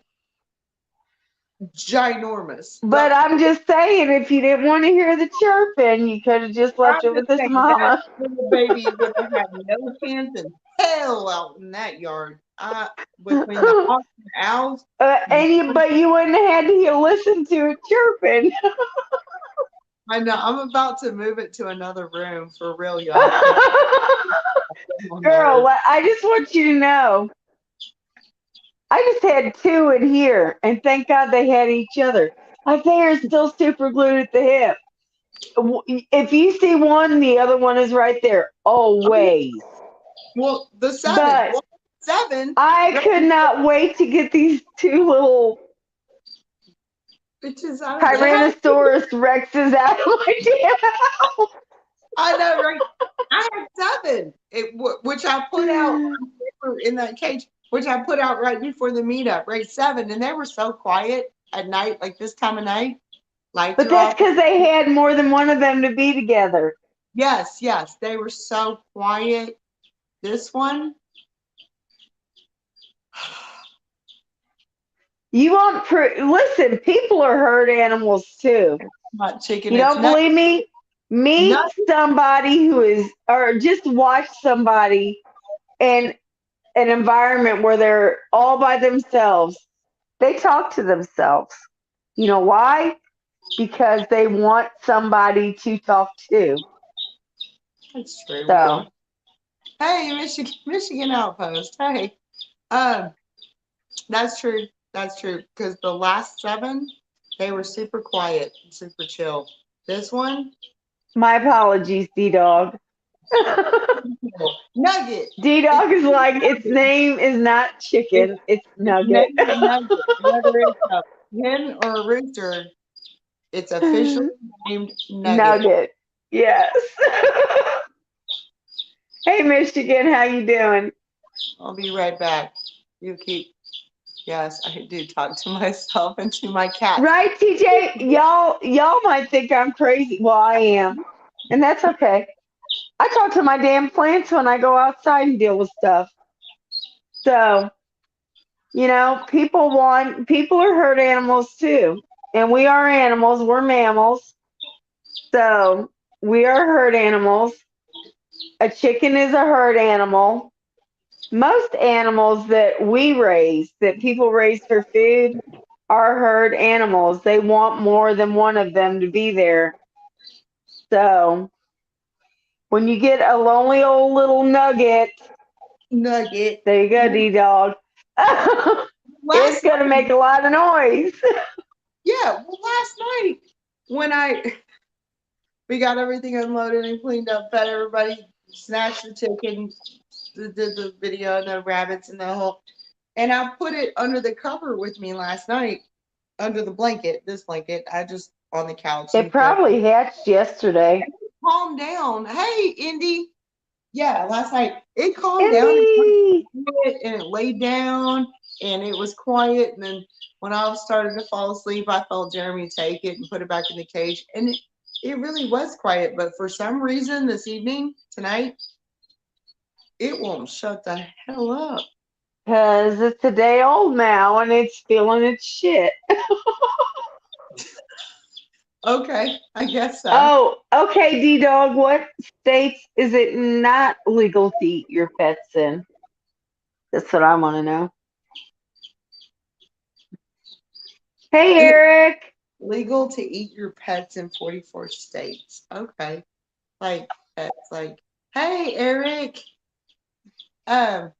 ginormous. But I'm just saying, if you didn't want to hear the chirping, you could have just I'm left it just with its saying that mama. little baby would have had no chance in hell out in that yard. Between the hawks and the owls, But you wouldn't have had to listen to it chirping. I know I'm about to move it to another room for real, y'all. 'Cause oh my Girl, word. I just want you to know, I just had two in here, and thank God they had each other. They are still super glued at the hip. If you see one, the other one is right there, always. Well, the seven, But well, seven, I could not wait to get these two little bitches out of the house. Tyrannosaurus Rexes out of my damn house. I know, right? I had seven, which I put out in that cage, which I put out right before the meetup, right? Seven, and they were so quiet at night, like this time of night. Lights But are that's off. because they had more than one of them to be together. Yes, yes, they were so quiet. This one, You want listen, people are herd animals too. not chicken. You It's don't believe me? Meet nut. somebody who is, or just watch somebody in an environment where they're all by themselves. They talk to themselves. You know why? Because they want somebody to talk to. That's true. We So, don't. Hey, Michigan Outpost. Hey, um, that's true. That's true. Because the last seven, they were super quiet, super chill. This one, my apologies, D Dog. Nugget. D It's Dog is like, its Nugget. name is not It's, chicken, it's it's Nugget. named Nugget. Whether it's a hen or a rooster, it's officially named Nugget. Nugget. Yes. Hey Michigan, how you doing? I'll be right back. You keep. Yes, I do talk to myself and to my cats. Right, TJ? Y'all might think I'm crazy. Well, I am. And that's okay. I talk to my damn plants when I go outside and deal with stuff. So, people are herd animals too. And we are animals, we're mammals. So, we are herd animals. A chicken is a herd animal. Most animals that we raise, that people raise for food, are herd animals. They want more than one of them to be there. So when you get a lonely old little nugget, Nugget. there you go, D Dog. It's Last gonna make a lot of noise. Yeah, well, last night when we got everything unloaded and cleaned up, fed everybody, snatched the chicken, did the video and the rabbits and the whole, and I put it under the cover with me last night, under the blanket, this blanket. I just on the couch It and probably hatched yesterday. calmed down. Hey, Indy. Yeah, last night it calmed down Indy! and it laid down and it was quiet. And then when I was starting to fall asleep, I felt Jeremy take it and put it back in the cage. And it really was quiet. But for some reason this evening, tonight, it won't shut the hell up. Because it's a day old now and it's feeling its shit. Okay, I guess so. Oh, okay, D-Dog. What states is it not legal to eat your pets in? That's what I want to know. Hey, It- Eric. Legal to eat your pets in 44 states. Okay. Like that's like, hey Eric. Um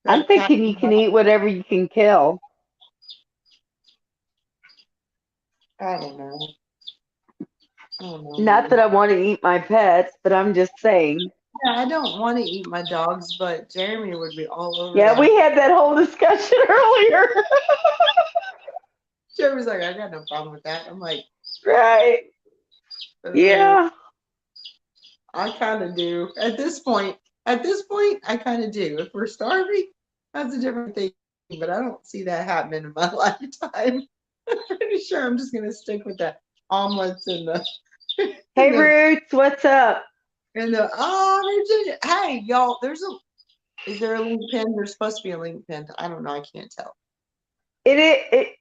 I'm thinking you can eat whatever you can kill. I don't know. I don't know. Not that I want to eat my pets, but I'm just saying. Yeah, I don't want to eat my dogs, but Jeremy would be all over Yeah, that. we had that whole discussion earlier. Jeremy's like, I got no problem with that. I'm like, Right. Yeah. I kind of do. At this point, I kind of do. If we're starving, that's a different thing. But I don't see that happening in my lifetime. I'm pretty sure I'm just gonna stick with the omelets and the Hey, the, Roots, what's up? and the Virginia. Hey, y'all, is there a link pin? There's supposed to be a link pin. I don't know. I can't tell.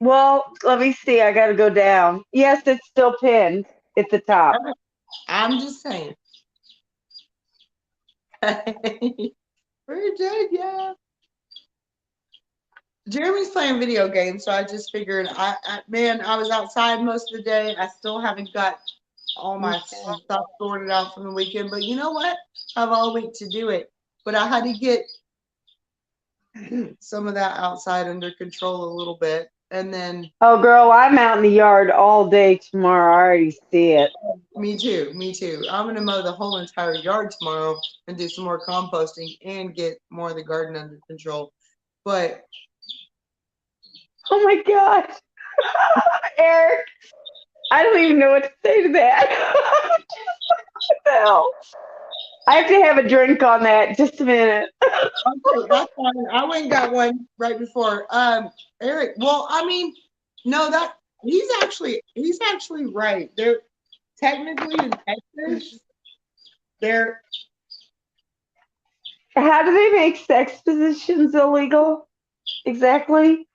Well, let me see. I got to go down. Yes, it's still pinned at the top. I'm just saying. Hey, Virginia. Jeremy's playing video games, so I just figured, I was outside most of the day. I still haven't got all my stuff sorted out from the weekend, but you know what? I have all week to do it. But I had to get some of that outside under control a little bit, and then Oh, girl, I'm out in the yard all day tomorrow. I already see it. me too. I'm gonna mow the whole entire yard tomorrow and do some more composting and get more of the garden under control. But Oh my God. Eric, I don't even know what to say to that. What the hell? I have to have a drink on that. Just a minute. okay, that's fine. I went and got one right before. Eric, well, I mean, no, that he's actually right. They're technically in Texas. They're How do they make sex positions illegal? Exactly.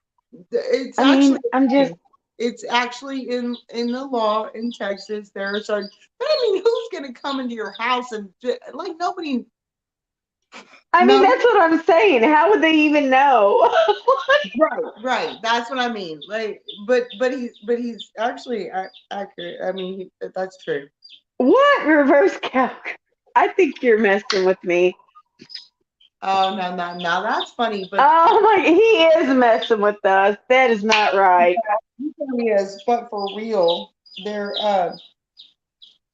it's I mean, actually it's actually in the law in Texas. There are certain, but I mean, who's gonna come into your house and like nobody? I mean, No, that's what I'm saying. How would they even know? right. That's what I mean. Like, but he's actually accurate. I mean, that's true. What reverse calc? I think you're messing with me. Oh no, now that's funny, but Oh my, he is messing with us. That is not right. he really is. But for real, there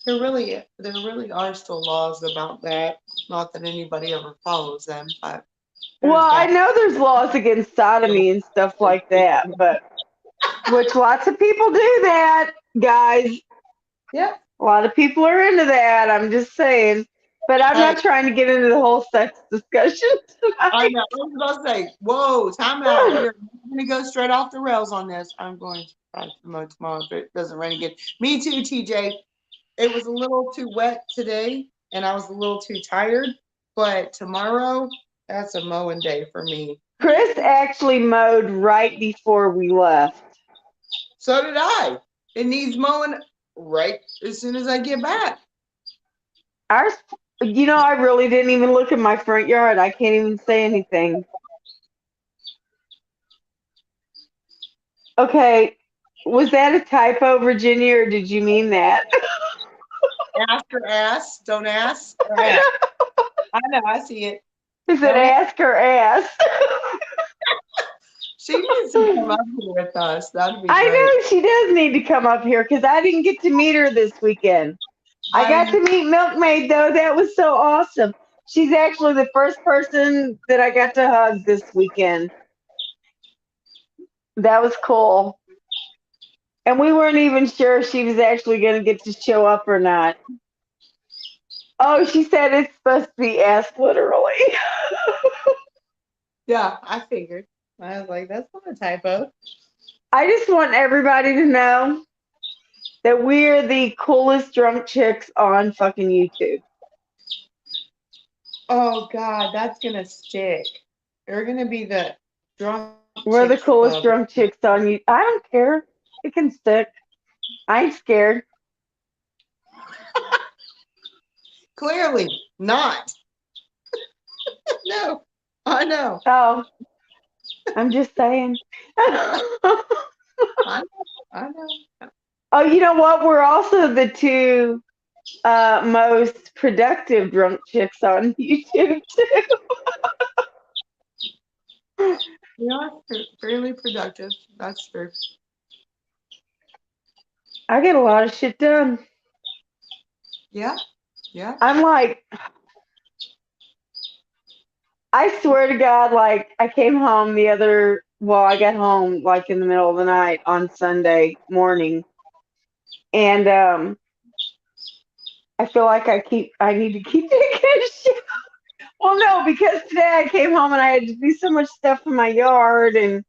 really are still laws about that. Not that anybody ever follows them, but Well, I know there's laws against sodomy and stuff like that, but which lots of people do that, guys. yeah. A lot of people are into that. I'm just saying. But I'm not trying to get into the whole sex discussion I tonight. know. I was about to say, whoa, time out. We're going to go straight off the rails on this. I'm going to try to mow tomorrow if it doesn't rain again. Me too, TJ. It was a little too wet today, and I was a little too tired. But tomorrow, that's a mowing day for me. Chris actually mowed right before we left. So did I. It needs mowing right as soon as I get back. Ours, I really didn't even look at my front yard. I can't even say anything. Okay, was that a typo, Virginia, or did you mean that? Ask or ass. Don't ask or ask. I know. I see it. Is it ask or ass? She needs to come up here with us. That'd be I great. know she does need to come up here because I didn't get to meet her this weekend. I got to meet Milkmaid though. That was so awesome. She's actually the first person that I got to hug this weekend. That was cool. And we weren't even sure if she was actually going to get to show up or not. Oh, she said it's supposed to be asked literally. Yeah, I figured. I was like, that's not a typo. I just want everybody to know that we're the coolest drunk chicks on fucking YouTube. Oh God, that's gonna stick. You're gonna be the drunk. We're the chicks coolest club. drunk chicks on YouTube. I don't care. It can stick. I ain't scared. Clearly not. No, I know. Oh, I'm just saying. I know. Oh, you know what? We're also the two most productive drunk chicks on YouTube too. We are fairly productive. That's true. I get a lot of shit done. Yeah, yeah. I'm like, I swear to God, like I came home I got home like in the middle of the night on Sunday morning, and I feel like I need to keep taking a shit. Well, no, because today I came home and I had to do so much stuff in my yard and.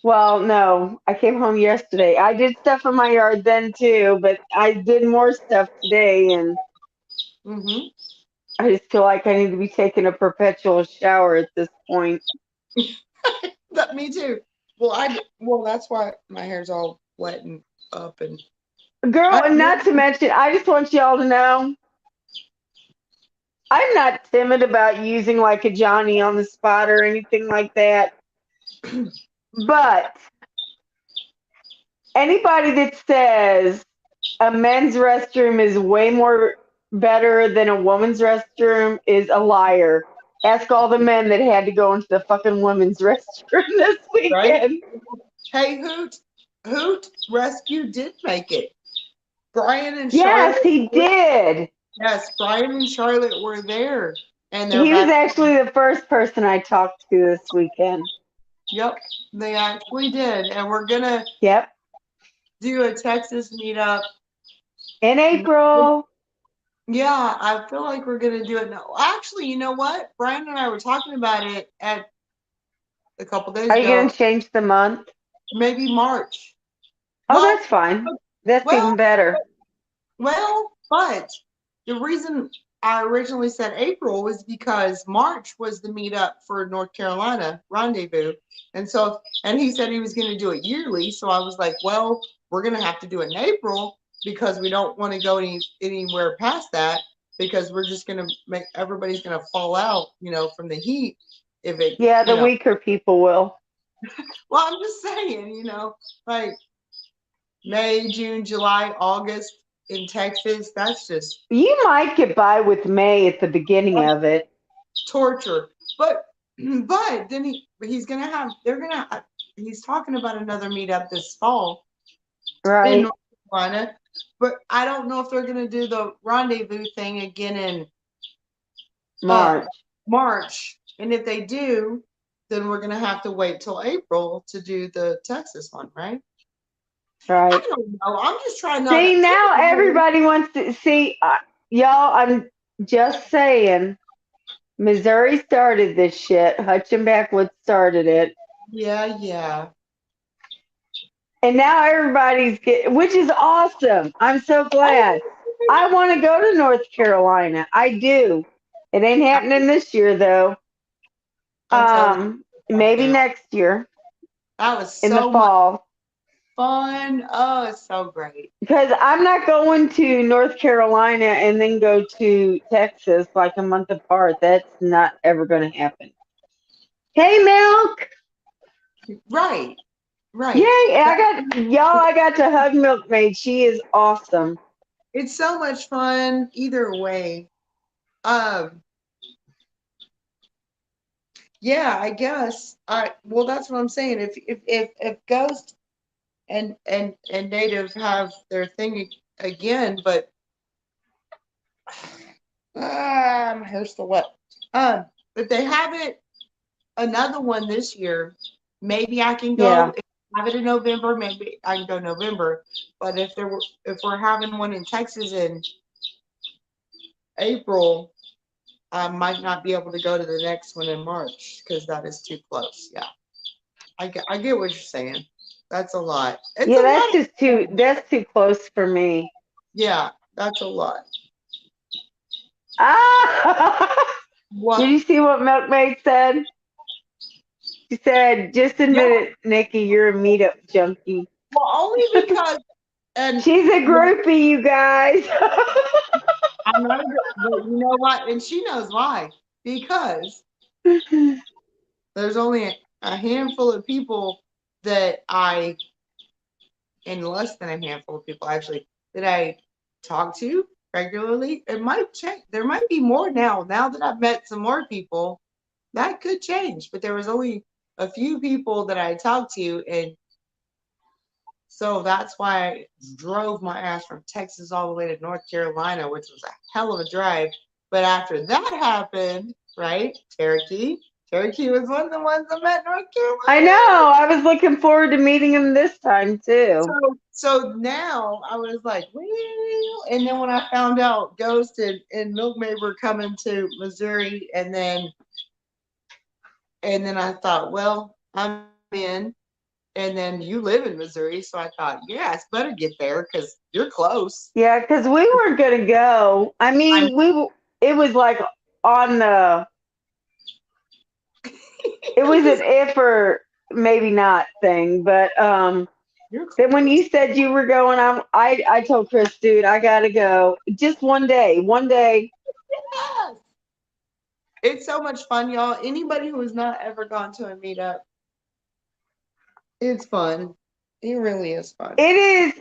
Well, no, I came home yesterday. I did stuff in my yard then too, but I did more stuff today, and Mm-hmm. I just feel like I need to be taking a perpetual shower at this point. Me too. Well, that's why my hair's all wet and up and. Girl, and not to mention, I just want y'all to know I'm not timid about using like a Johnny on the spot or anything like that. But anybody that says a men's restroom is way more better than a woman's restroom is a liar. Ask all the men that had to go into the fucking women's restroom this weekend. Hey, Hoot Rescue did make it. Brian and Yes, Charlotte. he did. Yes, Brian and Charlotte were there, and they're He was back. actually the first person I talked to this weekend. Yep, they actually did, and we're gonna Yep. do a Texas meetup. In April. Yeah, I feel like we're gonna do it now. Actually, you know what? Brian and I were talking about it at a couple days Are you ago. going to change the month? Maybe March. Oh, Well, that's fine. That's well, even better. Well, but the reason I originally said April was because March was the meetup for North Carolina rendezvous. And he said he was going to do it yearly. So I was like, well, we're going to have to do it in April because we don't want to go anywhere past that because we're just going to everybody's going to fall out, from the heat. Yeah, the weaker people will. Well, I'm just saying, like May, June, July, August in Texas, that's just You might get by with May at the beginning of it. torture. But then he's talking about another meetup this fall in Right. North Carolina. But I don't know if they're gonna do the rendezvous thing again in March. And if they do, then we're gonna have to wait till April to do the Texas one, right? Right. I don't know. I'm just trying not See, to. now everybody wants to see. Y'all, I'm just saying. Missouri started this shit. Hutch and Backwoods started it. Yeah. And now everybody's which is awesome. I'm so glad. I want to go to North Carolina. I do. It ain't happening this year though. Maybe next year. That was in the fall. Fun. Oh, it's so great. Because I'm not going to North Carolina and then go to Texas like a month apart. That's not ever going to happen. Hey, Milk. Right. Yay! I got to hug Milkmaid. She is awesome. It's so much fun either way. Yeah, I guess. Well, that's what I'm saying. If Ghost and Native have their thing again, but my hair's still wet. If they have it another one this year, maybe I can go. Yeah. If they have it in November, maybe I can go November. But if we're having one in Texas in April, I might not be able to go to the next one in March because that is too close. Yeah, I get what you're saying. That's a lot. It's Yeah, a lot. that's too close for me. Yeah, that's a lot. Ah! Did What? you see what Milkmaid said? She said, just Yeah. admit it, Nikki, you're a meetup junkie. Well, only because and She's a groupie, you guys. I'm not. But you know what? And she knows why. Because there's only a handful of people that and less than a handful of people actually, that I talk to regularly. It might change. There might be more now. Now that I've met some more people, that could change. But there was only a few people that I talked to, and so that's why I drove my ass from Texas all the way to North Carolina, which was a hell of a drive. But after that happened, right, Cherokee was one of the ones I met in North I Carolina. know. I was looking forward to meeting him this time too. So now I was like, well, and then when I found out Ghost and Milkmaid were coming to Missouri, and then I thought, well, I'm in, and then you live in Missouri, so I thought, yeah, it's better get there because you're close. Yeah, because we weren't gonna go. I I'm mean, it was like on the. It was an if or maybe not thing, but you're then when close. you said you were going, I told Chris, dude, I gotta go. Just one day, one day. Yes. It's so much fun, y'all. Anybody who has not ever gone to a meetup, it's fun. It really is fun. It is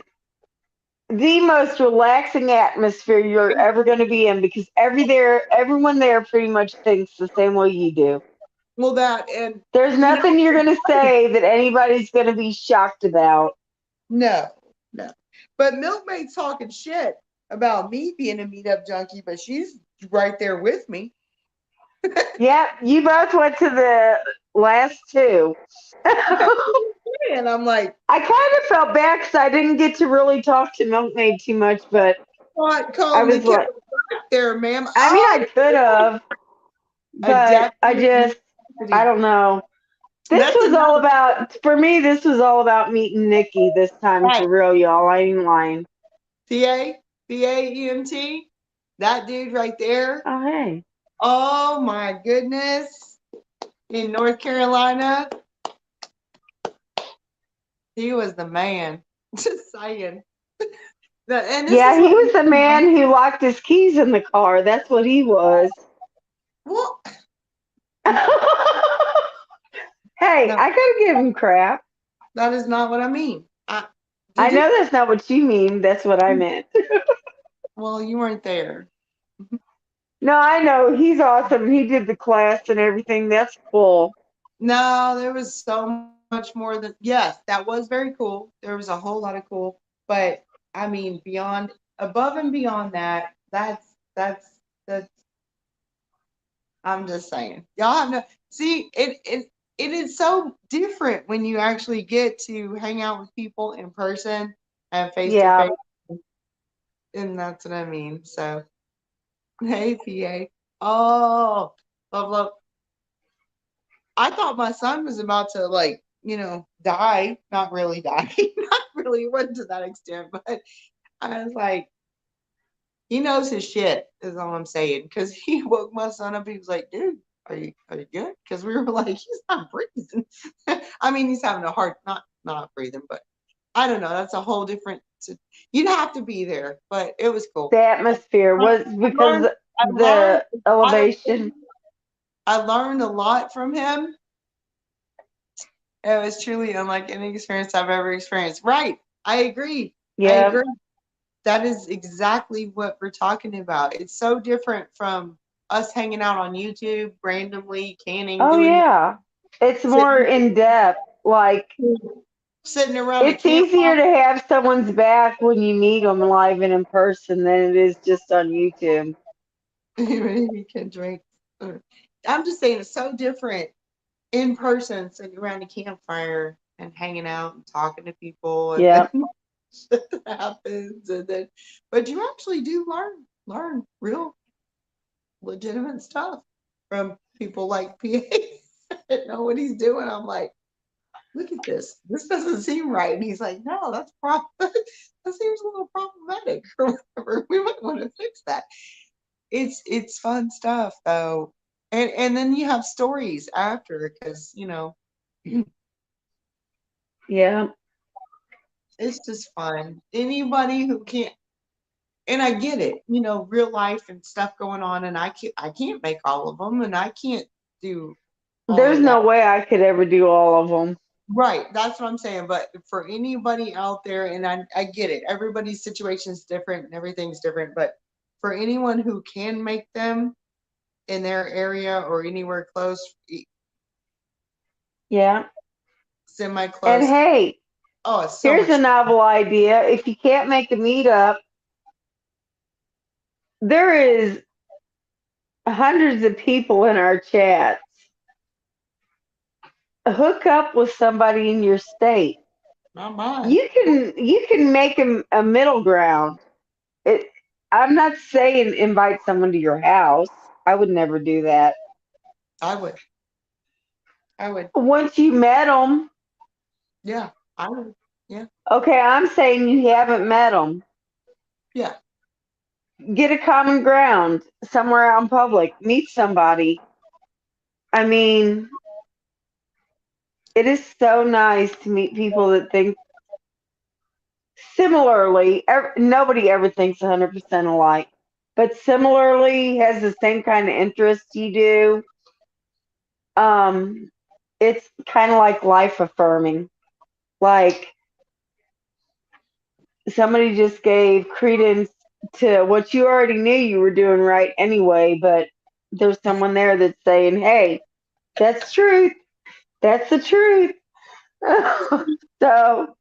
the most relaxing atmosphere you're ever going to be in because everyone there pretty much thinks the same way you do. Well, that and There's you know, nothing you're going to say that anybody's going to be shocked about. no, no. But Milkmaid's talking shit about me being a meetup junkie, but she's right there with me. Yeah, you both went to the last two. And I'm like, I kind of felt bad because I didn't get to really talk to Milkmaid too much, but what I calm the was cat like, there, ma'am? I mean, Oh, I could have, a but definite I necessity. don't know. This That's was all another about, for me, this was all about meeting Nikki this time right. for real, y'all. I ain't lying. PAEMT, that dude right there. Oh, hey. Oh my goodness. In North Carolina, he was the man. Just saying. And this Yeah, is he what was the man who locked his keys in the car. That's what he was. well, Hey, no, I gotta give him crap. that is not what I mean. I Did you? know that's not what you mean. That's what I meant. Well, you weren't there. No, I know. He's awesome. He did the class and everything. That's cool. No, there was so much more than, yes, that was very cool. There was a whole lot of cool, but I mean, beyond, above and beyond that, that's, I'm just saying. Y'all have no, see, it is so different when you actually get to hang out with people in person and face to Yeah. face. And that's what I mean. So, hey, PA. Oh, love, love. I thought my son was about to, like, die. Not really die. Not really. It wasn't to that extent, but I was like, he knows his shit, is all I'm saying. Because he woke my son up. He was like, dude, are you good? Because we were like, he's not breathing. I mean, he's having a hard, not breathing, but I don't know. That's a whole different, you'd have to be there, but it was cool. The atmosphere was because I learned the a lot of elevation. things. I learned a lot from him. It was truly unlike any experience I've ever experienced. Right. I agree. I Yeah. agree. That is exactly what we're talking about. It's so different from us hanging out on YouTube randomly, canning, Oh doing yeah. It's more in depth. Like sitting around a it's easier campfire. to have someone's back when you meet them live and in person than it is just on YouTube. You can drink. I'm just saying it's so different in person, sitting around a campfire and hanging out and talking to people, and Yeah. then shit happens, and then but you actually do learn real legitimate stuff from people like PA that know what he's doing. I'm like, look at this. This doesn't seem right. And he's like, no, that seems a little problematic or whatever. We might want to fix that. It's fun stuff though. And then you have stories after because Yeah. it's just fun. Anybody who can't, and I get it, real life and stuff going on, and I can't make all of them, and I can't do all There's of that. no way I could ever do all of them. Right, that's what I'm saying. But for anybody out there, and I get it, everybody's situation is different and everything's different. But for anyone who can make them in their area or anywhere close, Yeah. And semi-close, hey, oh, it's so here's much a fun. novel idea. If you can't make a meetup, there is hundreds of people in our chats. Hook up with somebody in your state. Not mine. You can make a middle ground. It, I'm not saying invite someone to your house. I would never do that. I would. I would. Once you met them, Yeah, I would. Yeah. okay, I'm saying you haven't met them. Yeah. Get a common ground somewhere out in public. Meet somebody. I mean, it is so nice to meet people that think similarly. Nobody ever thinks 100% alike, but similarly has the same kind of interest you do. Um, it's kind of like life affirming. Like somebody just gave credence to what you already knew you were doing right anyway, but there's someone there that's saying, "Hey, that's truth. That's the truth." So,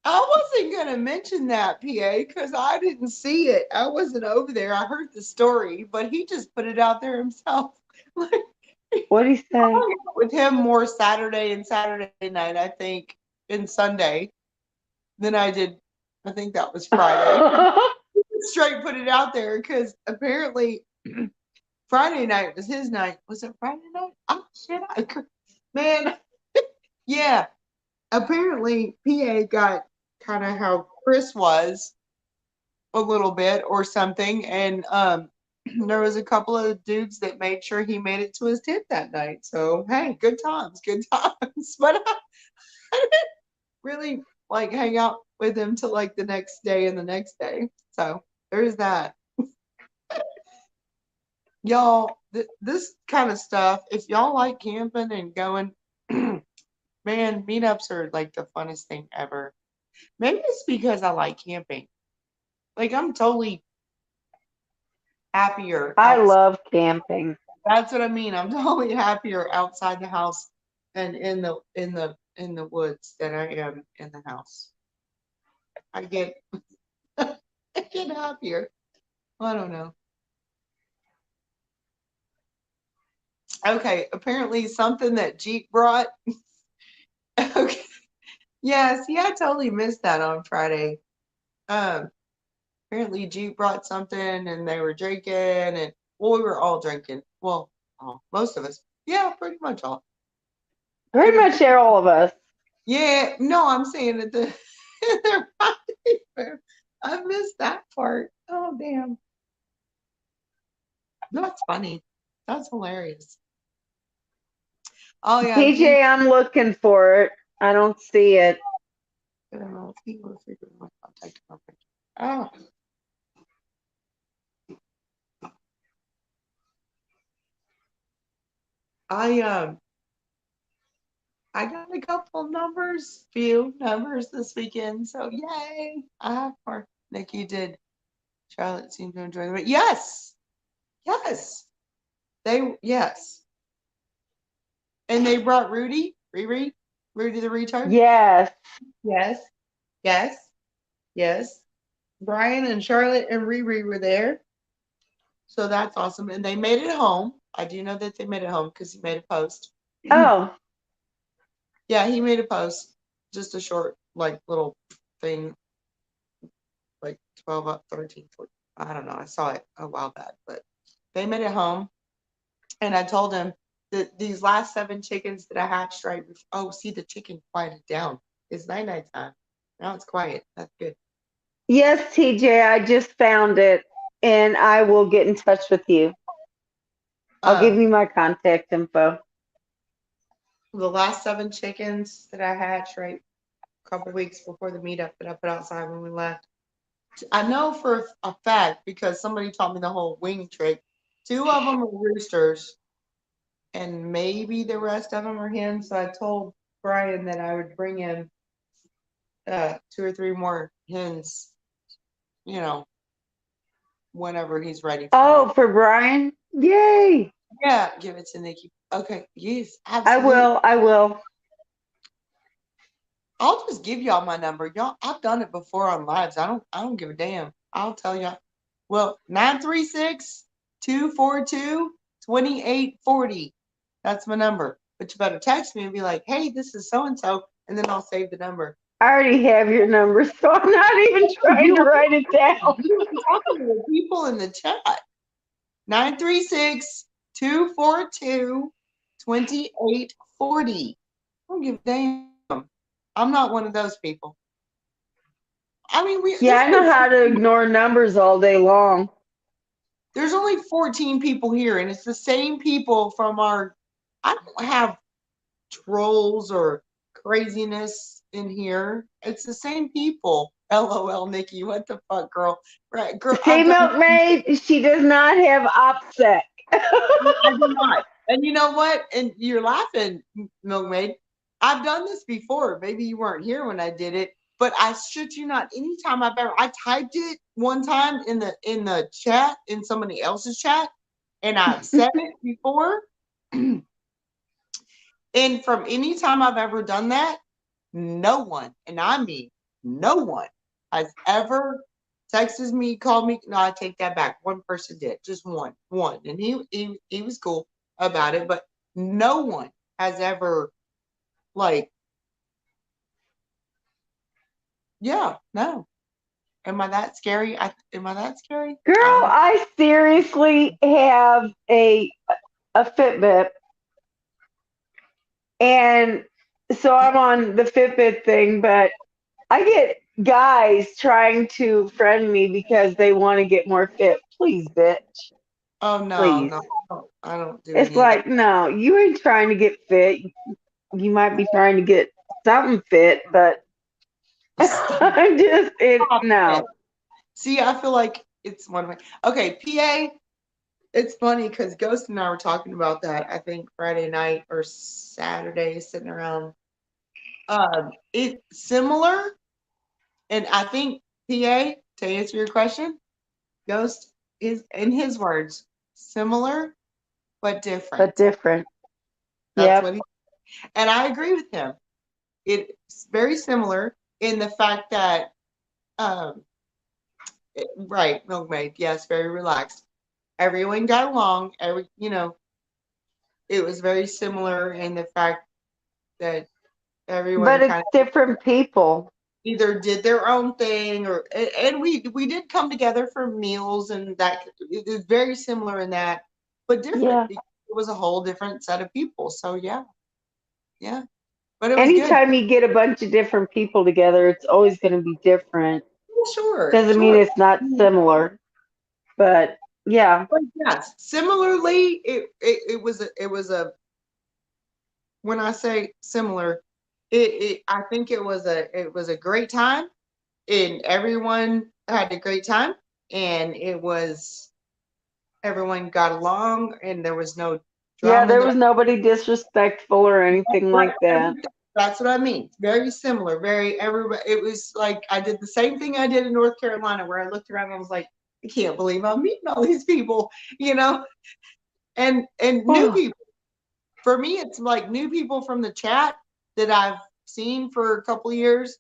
I wasn't gonna mention that, PA, because I didn't see it. I wasn't over there. I heard the story, but he just put it out there himself. Like what do you I say? hung out with him more Saturday and Saturday night, I think, and Sunday than I did. I think that was Friday. He just straight put it out there because apparently Friday night was his night. Was it Friday night? Oh shit! Man, yeah. Apparently, PA got kind of how Chris was a little bit or something, and there was a couple of dudes that made sure he made it to his tent that night. So hey, good times, good times. But I didn't really like hang out with him till like the next day and the next day. So there's that. Y'all, this kind of stuff, if y'all like camping and going, man, meetups are like the funnest thing ever. Maybe it's because I like camping. Like I'm totally happier I outside. love camping. That's what I mean. I'm totally happier outside the house and in the woods than I am in the house. I get I get happier. I don't know. Okay, apparently something that Jeep brought. Okay. Yeah, see, I totally missed that on Friday. Um, apparently Jeep brought something and they were drinking and well, we were all drinking. Well, most of us. Yeah, pretty much all. Pretty much all of us. Yeah, no, I'm saying that their party. I missed that part. Oh damn. That's funny. That's hilarious. Oh yeah, PJ, I'm looking for it. I don't see it. I don't know if he will figure out how to take my picture. Oh, I I got a couple numbers, few numbers this weekend, so yay! Or Nikki did. Charlotte seemed to enjoy it. Yes, yes. Yes. And they brought Rudy the retard. Yes. Yes. Yes. Yes. Brian and Charlotte and Riri were there. So that's awesome. And they made it home. I do know that they made it home because he made a post. Oh, Yeah, he made a post. Just a short, like, little thing. Like 12 up, 13, 14. I don't know. I saw it a while back. But they made it home. And I told him that these last 7 chickens that I hatched right before. Oh, see, the chicken quieted down. It's night time. Now it's quiet. That's good. yes, TJ, I just found it and I will get in touch with you. I'll give you my contact info. The last 7 chickens that I hatched right a couple weeks before the meetup that I put outside when we left. I know for a fact because somebody taught me the whole wing trick. 2 of them are roosters, and maybe the rest of them are hens. So I told Brian that I would bring in 2 or 3 more hens, you know, whenever he's ready. Oh, for Brian? Yay! Yeah, give it to Nikki. Okay, yes, I absolutely. I will. I'll just give y'all my number. Y'all, I've done it before on lives. I don't give a damn. I'll tell y'all. Well, 936-242-2840. That's my number. But you better text me and be like, hey, this is so and so, and then I'll save the number. I already have your number, so I'm not even trying to write it down. You were talking to the people in the chat. 936-242-2840. I don't give a damn. I'm not one of those people. I mean, Yeah, I know how to ignore numbers all day long. There's only 14 people here, and it's the same people from our. I don't have trolls or craziness in here. It's the same people. LOL, Nikki. What the fuck, girl? Right, girl. Say, Milkmaid, she does not have OPSEC. I do not. And you know what? And you're laughing, Milkmaid. I've done this before. Maybe you weren't here when I did it, but I shit you not. Anytime I typed it one time in the chat, in somebody else's chat, and I've said it before. And from any time I've ever done that, no one, and I mean no one, has ever texted me, called me. No, I take that back. One person did, just one, and he was cool about it, but no one has ever, like, yeah, no. Am I that scary? Am I that scary? Girl, I seriously have a Fitbit, and so I'm on the Fitbit thing, but I get guys trying to friend me because they want to get more fit. Please, bitch. Oh no, Please. no, I don't do It's any like, of that. no, you ain't trying to get fit. You might be trying to get something fit, but I'm just no. See, I feel like it's one way. Okay, PA. It's funny because Ghost and I were talking about that. I think Friday night or Saturday, sitting around. It's similar, and I think PA, to answer your question, Ghost is, in his words, similar but different. But different. That's what he. And I agree with him. It's very similar in the fact that, right, Milkmaid, yes, very relaxed. Everyone got along. It was very similar in the fact that everyone But it's kind of different people. either did their own thing, or and we did come together for meals, and that it was very similar in that, but different. Yeah. It was a whole different set of people. So yeah. But it was Anytime you get a bunch of different people together, it's always going to be different. good. Sure. Doesn't mean it's not similar, but yeah. But yes, similarly, it was a. When I say similar, I think it was a great time, and everyone had a great time, and everyone got along, and there was no drama. Yeah, there was nobody disrespectful or anything like that. That's what I mean. Very similar. Everybody. It was like I did the same thing I did in North Carolina, where I looked around and I was like, I can't believe I'm meeting all these people. and new people. For me, it's like new people from the chat that I've seen for a couple of years,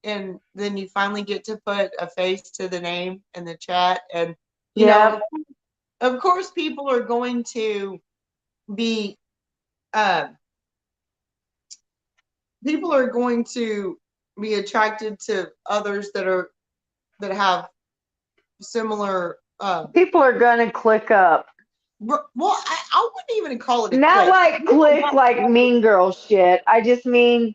and then you finally get to put a face to the name in the chat, and you Yep. know, of course, people are going to be people are going to be attracted to others that have similar People are gonna click up. well, I wouldn't even call it a Not click. like click like mean girl shit. I just mean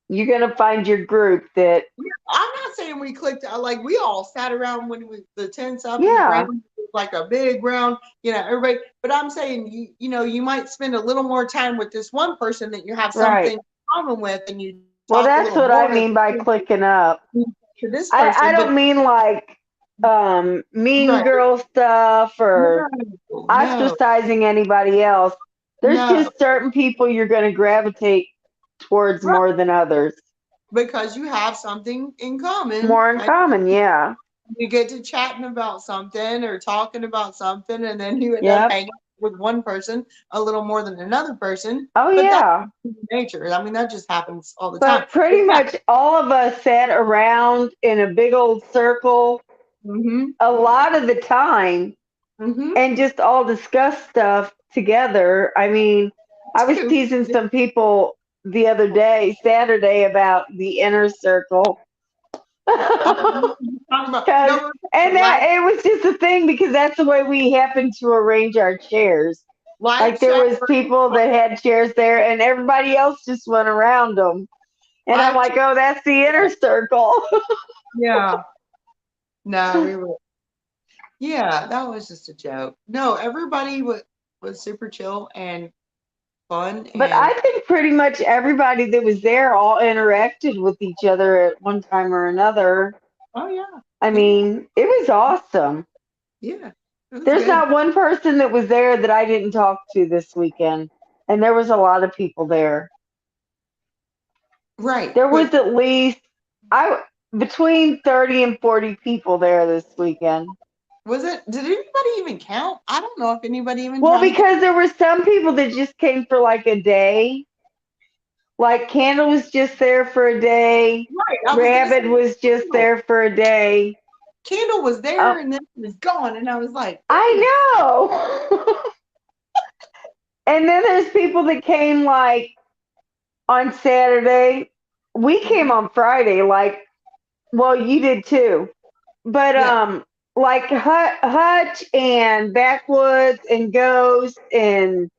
you're gonna find your group that I'm not saying we clicked like we all sat around when the tents up in the Yeah. ground, like a big round, everybody. But I'm saying you might spend a little more time with this one person that you have Right. something in common with, and you Well, talk a that's little what more I mean by clicking up. to this person. I don't mean like mean Right. girl stuff or No, ostracizing anybody else. There's No. just certain people you're going to gravitate towards Right. more than others. Because you have something in common. More in Like, common, yeah. you get to chatting about something or talking about something, and then you end Yep. up hanging with one person a little more than another person. Oh, But yeah. that's nature. I mean, that just happens all the time. But pretty Yeah. much all of us sat around in a big old circle Mm-hmm. a lot of the time Mm-hmm. and just all discuss stuff together. I mean, I was teasing some people the other day, Saturday, about the inner circle. And that it was just a thing because that's the way we happened to arrange our chairs. Like there was people that had chairs there, and everybody else just went around them. And I'm like, oh, that's the inner circle. Yeah. No, we were. Yeah, that was just a joke. No, everybody was super chill and fun. But And I think pretty much everybody that was there all interacted with each other at one time or another. oh yeah, I mean, it was awesome. yeah, it was There's good. not one person that was there that I didn't talk to this weekend. And there was a lot of people there. Right. There was at least between 30 and 40 people there this weekend. Was it? Did anybody even count? I don't know if anybody even. Well, because there were some people that just came for like a day. Like Candle was just there for a day. Right. Rabbit was just there for a day. Candle was there and then it was gone, and I was like, I know. And then there's people that came like on Saturday. We came on Friday, like, well, you did too. But like Hutch and Backwoods and Ghost and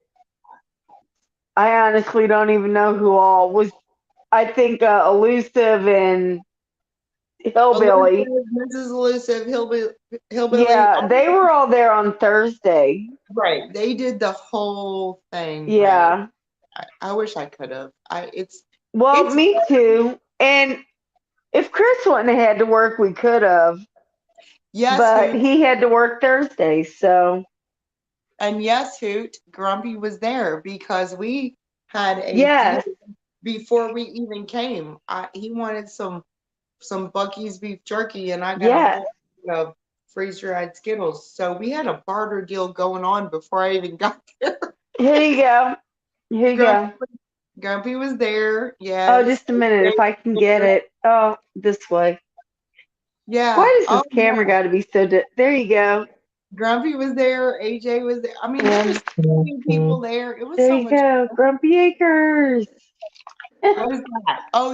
I honestly don't even know who all was. I think Elusive and Hillbilly. Mrs. Elusive, Hillbilly. Yeah, they were all there on Thursday. Right. They did the whole thing. Yeah. Right. I wish I could have. Me too. And if Chris wouldn't have had to work, we could have. Yes, but Hoot. he had to work Thursday, so. And yes, Hoot, Grumpy was there because we had a Yes. before we even came. He wanted some Bucky's beef jerky, and I got a whole of freeze-dried Skittles. So we had a barter deal going on before I even got there. Here you go. Here you go. Grumpy was there. Yes. Oh, just a minute, if I can get it. Oh, this way. Yeah. Why does this camera got to be so? There you go. Grumpy was there. AJ was there. I mean, there was so many people there. It was there so you much go. fun. Grumpy Acres. What is that? Oh,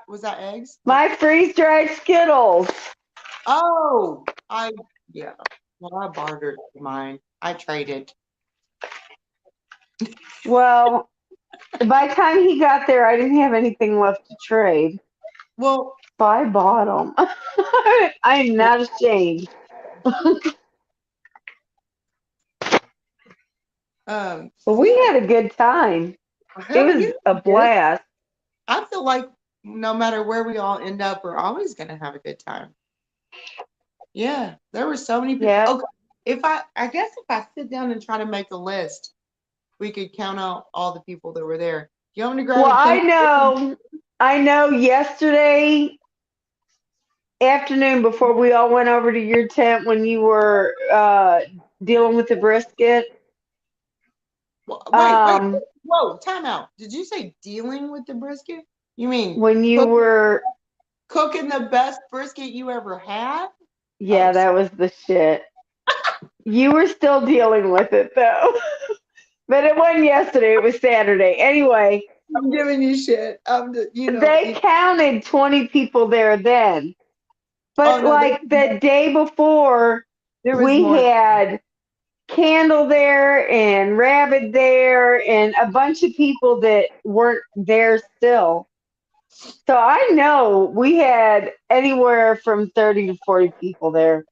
was that eggs? My freeze-dried Skittles. Oh, yeah. Well, I bartered mine. I traded. Well, by the time he got there, I didn't have anything left to trade. Well, so I bought them. I'm not ashamed. But we had a good time. It was a blast. I feel like no matter where we all end up, we're always going to have a good time. Yeah, there were so many people. Yeah. Okay, I guess if I sit down and try to make a list, we could count out all the people that were there. Do you want me to grab? Well, I know. Yesterday afternoon, before we all went over to your tent when you were dealing with the brisket, Wait. Whoa, time out. Did you say dealing with the brisket? You mean when you were, cooking the best brisket you ever had? yeah, that was the shit. You were still dealing with it though. But it wasn't yesterday, it was Saturday. Anyway, I'm giving you shit. they counted 20 people there then. But Oh, no, like the day before, there was we more. had Candle there and Rabbit there and a bunch of people that weren't there still. So I know we had anywhere from 30 to 40 people there.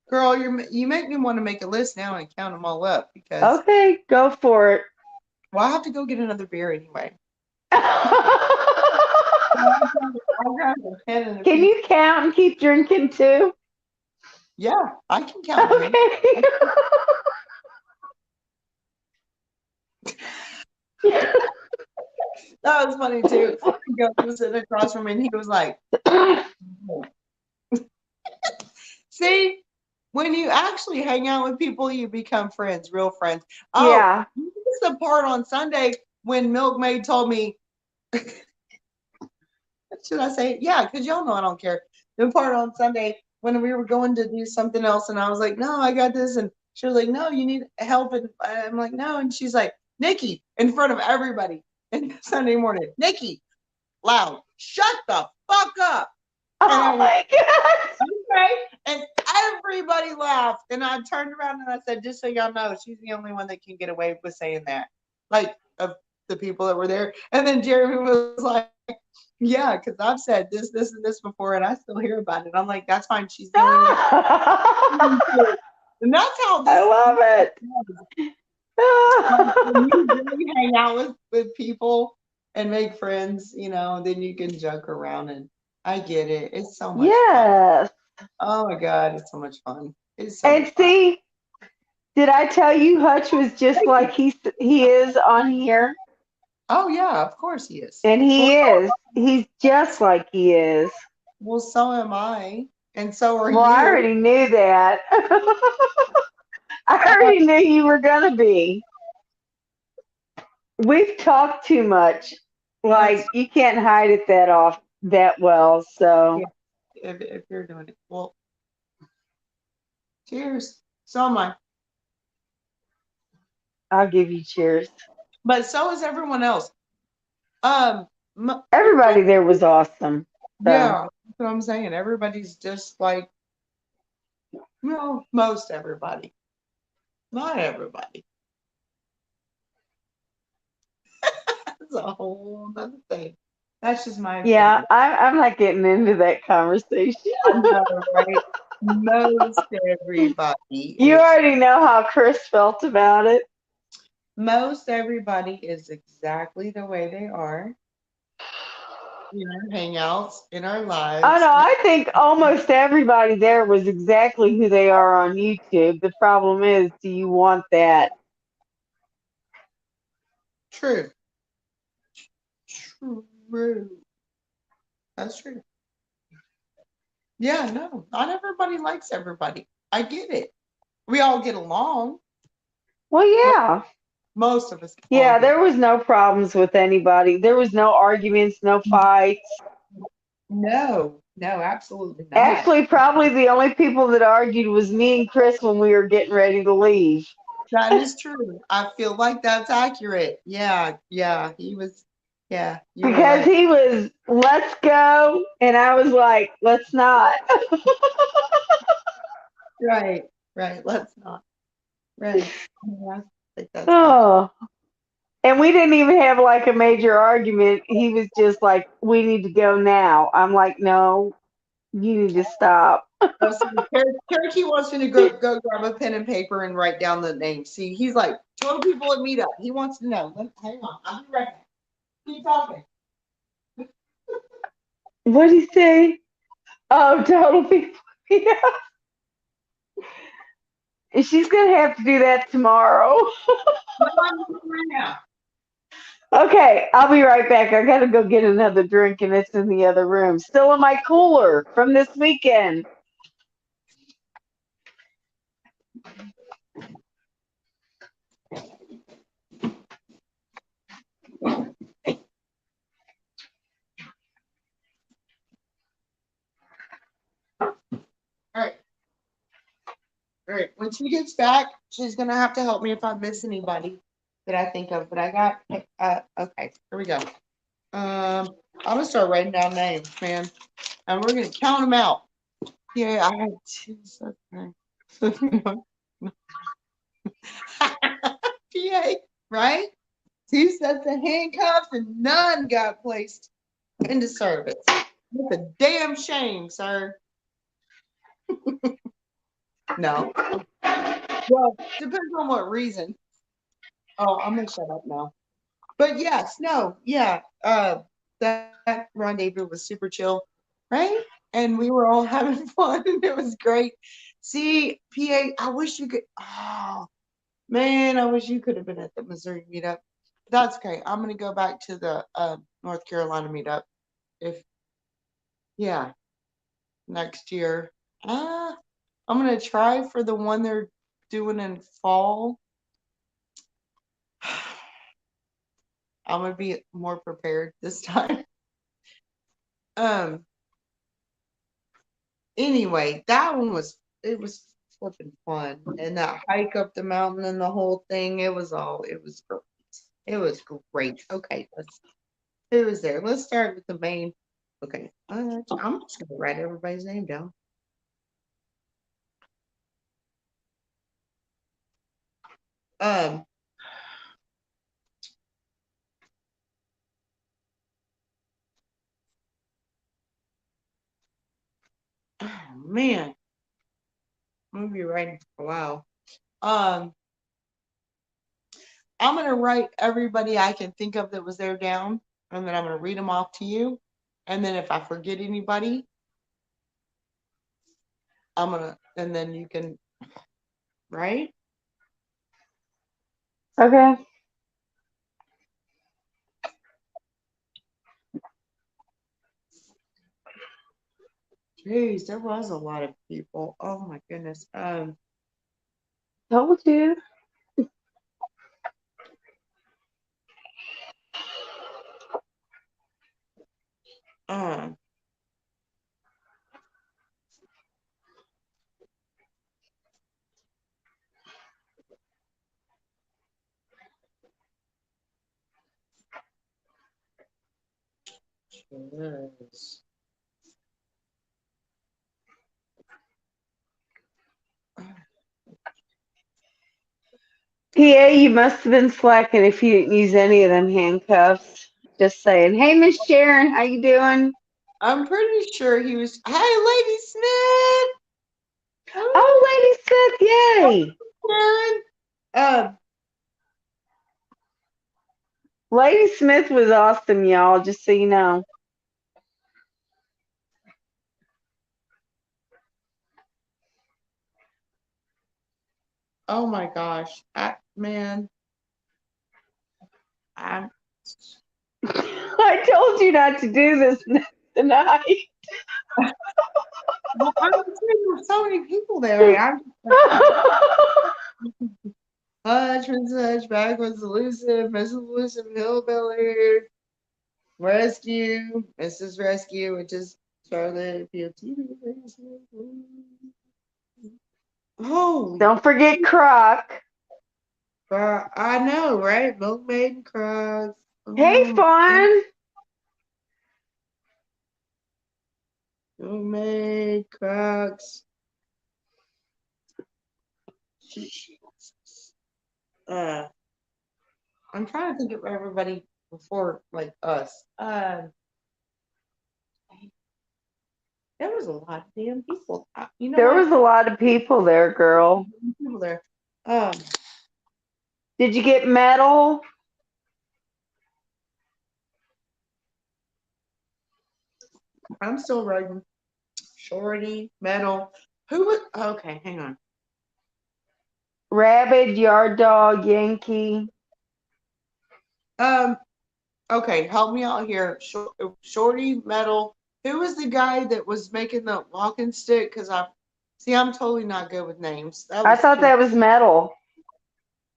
Girl, you make me want to make a list now and count them all up because Okay, go for it. well, I have to go get another beer anyway. Can I'll grab a pen and a piece. you count and keep drinking too? Yeah, I can count. Okay. That was funny too. Go was sitting across from me and he was like, see, when you actually hang out with people, you become friends, real friends. Oh, Yeah. this is the part on Sunday when Milkmaid told me, should I say it? Yeah, because y'all know I don't care. The part on Sunday when we were going to do something else, and I was like, no, I got this. And she was like, no, you need help. And I'm like, no. And she's like, Nikki, in front of everybody. And Sunday morning, Nikki, loud, shut the fuck up. Oh my God. Okay. And everybody laughed. And I turned around and I said, just so y'all know, she's the only one that can get away with saying that. Like, of the people that were there. And then Jeremy was like, yeah, because I've said this, this, and this before, and I still hear about it. I'm like, that's fine. She's the only one. And that's how this I love it. when you really hang out with people and make friends, then you can joke around, and I get it. It's so much fun. Yes. Oh my God, it's so much fun. It's so And much fun. see, did I tell you Hutch was just like he is on here? Oh yeah, of course he is. And he is. He's just like he is. Well, so am I, and so are Well, I you. already knew that. I already knew you were gonna be. We've talked too much. Like you can't hide it that well. So Yeah. If you're doing it, well, cheers. So am I. I'll give you cheers. But so is everyone else. Everybody there was awesome. So. Yeah, that's what I'm saying. Everybody's just like, most everybody. Not everybody. That's a whole other thing. That's just my opinion. Yeah, I'm not getting into that conversation. I know, right? Most everybody. You already know how Chris felt about it. Most everybody is exactly the way they are in our hangouts, in our lives. Oh no, I think almost everybody there was exactly who they are on YouTube. The problem is, do you want that? True. True. That's true. Yeah, no, not everybody likes everybody. I get it. We all get along. Well, yeah. Most of us. Yeah, there was no problems with anybody. There was no arguments, no fights. No, absolutely not. Actually, probably the only people that argued was me and Chris when we were getting ready to leave. That is true. I feel like that's accurate. Yeah, he was. Yeah, because he was, let's go, and I was like, let's not. Right. Let's not. Right. Oh. And we didn't even have like a major argument. He was just like, we need to go now. I'm like, no, you need to stop. Turkey wants me to go grab a pen and paper and write down the names. See, he's like, total people at meetup. He wants to know. Hang on, I'll be right back. Keep talking. What did he say? Oh, total people. Yeah. And she's going to have to do that tomorrow. Okay, I'll be right back. I got to go get another drink, and it's in the other room. Still in my cooler from this weekend. Alright. Alright, when she gets back, she's gonna have to help me if I miss anybody that I think of, but I got, okay, here we go. I'm gonna start writing down names, man, and we're gonna count them out. Yeah, I had two sets. PA, right? Two sets of handcuffs and none got placed into service. It's a damn shame, sir. No. Well, depends on what reason. Oh, I'm gonna shut up now. But yes, no, yeah. That rendezvous was super chill, right? And we were all having fun and it was great. See, PA, I wish you could. Oh, man, I wish you could have been at the Missouri meetup. That's okay. I'm gonna go back to the North Carolina meetup. If yeah, next year. I'm gonna try for the one they're doing in fall. I'm gonna be more prepared this time. Anyway, that one was flipping fun. And that hike up the mountain and the whole thing, it was great. It was great. Okay, who was there? Let's start with the main. Okay, I'm just gonna write everybody's name down. Oh, man, I'm gonna be writing for a while. I'm gonna write everybody I can think of that was there down, and then I'm gonna read them off to you. And then if I forget anybody, and then you can, right? Okay. Jeez, there was a lot of people. Oh my goodness. Told you. Um, jeez. PA, you must have been slacking if you didn't use any of them handcuffs. Just saying. Hey, Miss Sharon, how you doing? I'm pretty sure he was. Hey, Lady Smith. Oh, Lady Smith, yay! Sharon. Lady Smith was awesome, y'all, just so you know. Oh my gosh, man. I'm. I told you not to do this tonight. Well, I'm there's so many people there. I'm Hutchman, Hutch, backwards, elusive, Mrs. Elusive, Hillbilly, Rescue, Mrs. Rescue, which is Charlotte, POT. Holy, Don't forget Croc. I know, right? Milkmaid and Crocs. Hey, Fawn. Milkmaid, Crocs. I'm trying to think of everybody before, like us. There was a lot of damn people. You know There what? was a lot of people there, girl. People there. Did you get metal? I'm still writing. Shorty, Metal. Who was? Okay, hang on. Rabbit, Yard Dog, Yankee. Okay, help me out here. Shorty, Metal. Who was the guy that was making the walking stick? Because I'm totally not good with names. I thought that was metal.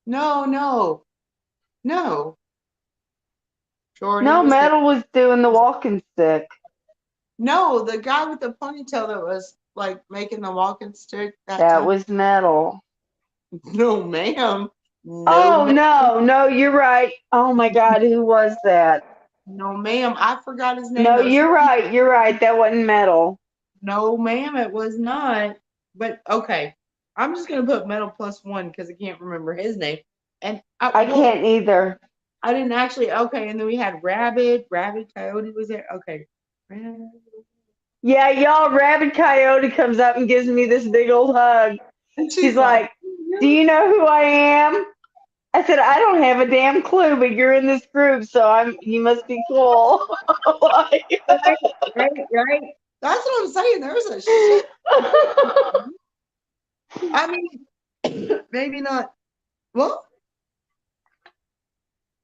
No. Jordan No, was there. Metal was doing the walking stick. No, the guy with the ponytail that was like making the walking stick that That time. was Metal. No, ma'am. No, Oh, ma'am. no, you're right. Oh my God, who was that? No, ma'am. I forgot his name. No, That was you're right. You're right. That wasn't Metal. no, ma'am. It was not. But okay, I'm just gonna put Metal plus one because I can't remember his name. And I can't either. I didn't actually. Okay, and then we had Rabbit. Rabbit Coyote was there. Okay. Rabbit. Yeah, y'all, Rabbit Coyote comes up and gives me this big old hug. And He's like, "Do you know who I am?" I said, "I don't have a damn clue, but you're in this group, so you must be cool." Like- right. That's what I'm saying. There's a shit. I mean, maybe not. Well,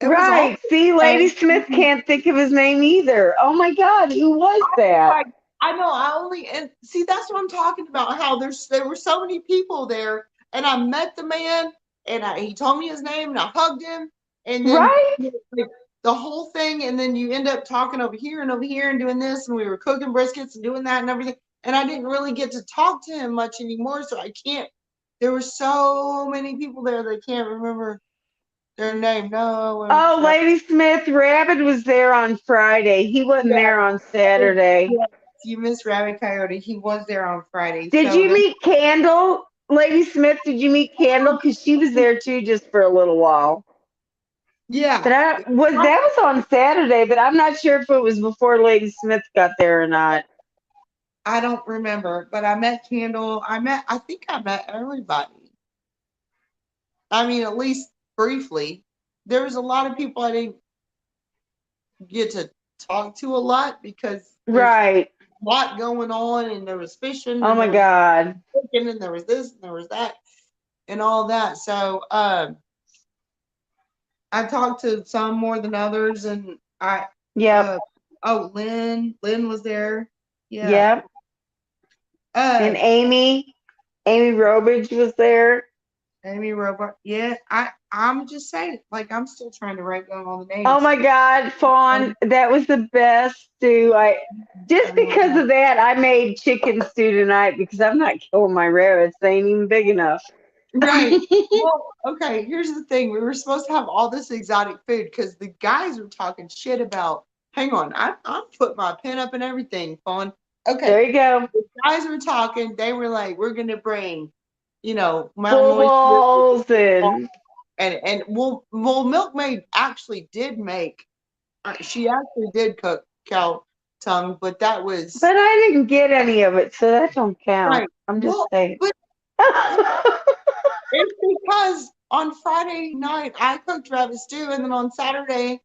it was all. Right. See, Lady Smith can't think of his name either. Oh my God, who was that? I know. I only and see that's what I'm talking about. How there were so many people there, and I met the man, and he told me his name, and I hugged him, and then Right? like, the whole thing, and then you end up talking over here and doing this, and we were cooking briskets and doing that and everything, and I didn't really get to talk to him much anymore, so I can't. There were so many people there that I can't remember their name. No. Oh, Lady Smith, Rabbit was there on Friday. He wasn't there on Saturday. Yes, you missed Rabbit Coyote. He was there on Friday. Did So you meet Candle? Lady Smith, did you meet Candle? Because she was there too just for a little while. yeah, But that was on Saturday, but I'm not sure if it was before Lady Smith got there or not. I don't remember, but I met Candle. I think I met everybody. I mean, at least briefly. There was a lot of people I didn't get to talk to a lot because there's Right. a lot going on, and there was fishing, Oh and my there was God. cooking, and there was this, and there was that, and all that. So I talked to some more than others, and Yep. Lynn was there. Yeah. Yep. And Amy Robridge was there. Amy Robart. Yeah, I'm just saying, like I'm still trying to write down all the names. Oh my God, Fawn, that was the best stew. Just because of that, I made chicken stew tonight because I'm not killing my rabbits. They ain't even big enough. Right. Well, okay, here's the thing. We were supposed to have all this exotic food because the guys were talking shit about. Hang on, I'm put my pen up and everything, Fawn. Okay. There you go. The guys were talking. They were like, "We're gonna bring, Bull Mountain balls Oyster." and And Milkmaid actually did make. She actually did cook cow tongue, but that was but I didn't get any of it, so that don't count. right. I'm just Well, saying. but it's because on Friday night I cooked rabbit stew, and then on Saturday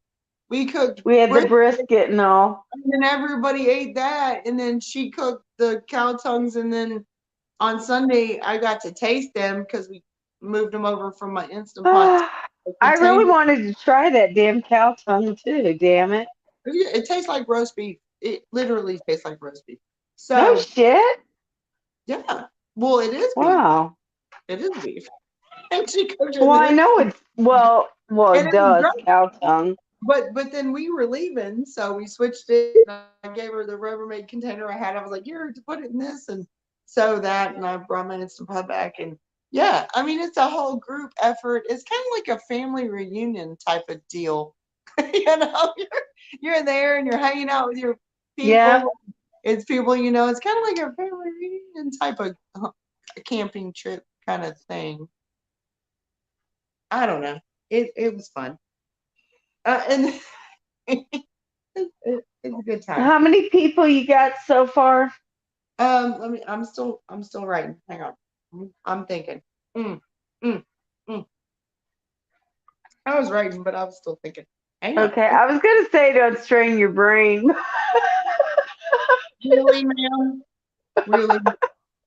we cooked We had the brisket, brisket and all. and then everybody ate that, and then she cooked the cow tongues, and then on Sunday I got to taste them because we moved them over from my Instant Pot to a I really container. wanted to try that damn cow tongue too, damn it. It tastes like roast beef. It literally tastes like roast beef. No So shit. yeah, well it is beef. Wow. It is beef. And she cooked it. Well, I know it's well And it it was does, great. cow tongue. But then we were leaving, so we switched it. And I gave her the Rubbermaid container I had. I was like, "Here, to put it in this," and so that, and I brought my Instant Pot back, and yeah, I mean it's a whole group effort. It's kind of like a family reunion type of deal, You're there and you're hanging out with your people. Yeah. It's people, it's kind of like a family reunion type of camping trip kind of thing. I don't know. It was fun. And it's a good time. How many people you got so far? I'm still writing. Hang on. I'm thinking. Mm. I was writing, but I was still thinking. Hang on. Okay, I was gonna say don't strain your brain. Really, ma'am? Really?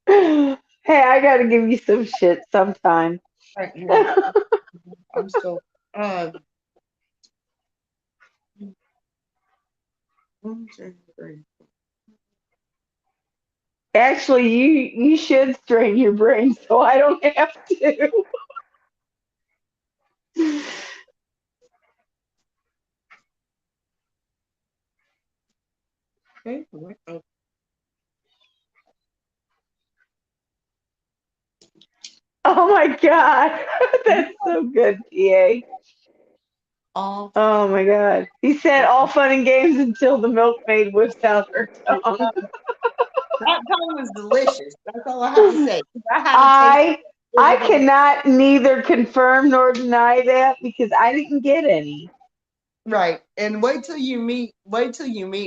Hey, I gotta give you some shit sometime. All right, hang on. I'm still. 1, 2, 3. Actually, you should strain your brain so I don't have to. Okay. Oh, Oh my God. That's so good, PA. all Oh my God. He said all fun and games until the milkmaid whips out her tongue. that tongue was delicious. That's all I have to say. I had to taste I I it. cannot neither confirm nor deny that because I didn't get any. Right. And wait till you meet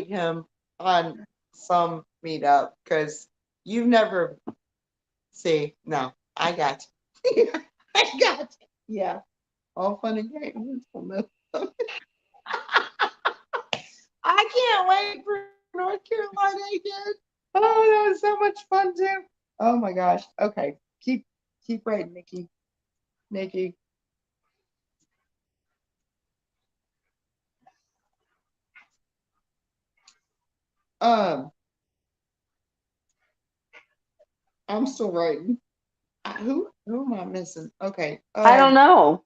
him on some meetup because you've never see. No, I got you. I got you. Yeah. All fun and games. I can't wait for North Carolina again. Oh, that was so much fun too. Oh my gosh. Okay. Keep writing, Nikki. Nikki. Um, I'm still writing. Who am I missing? Okay. I don't know.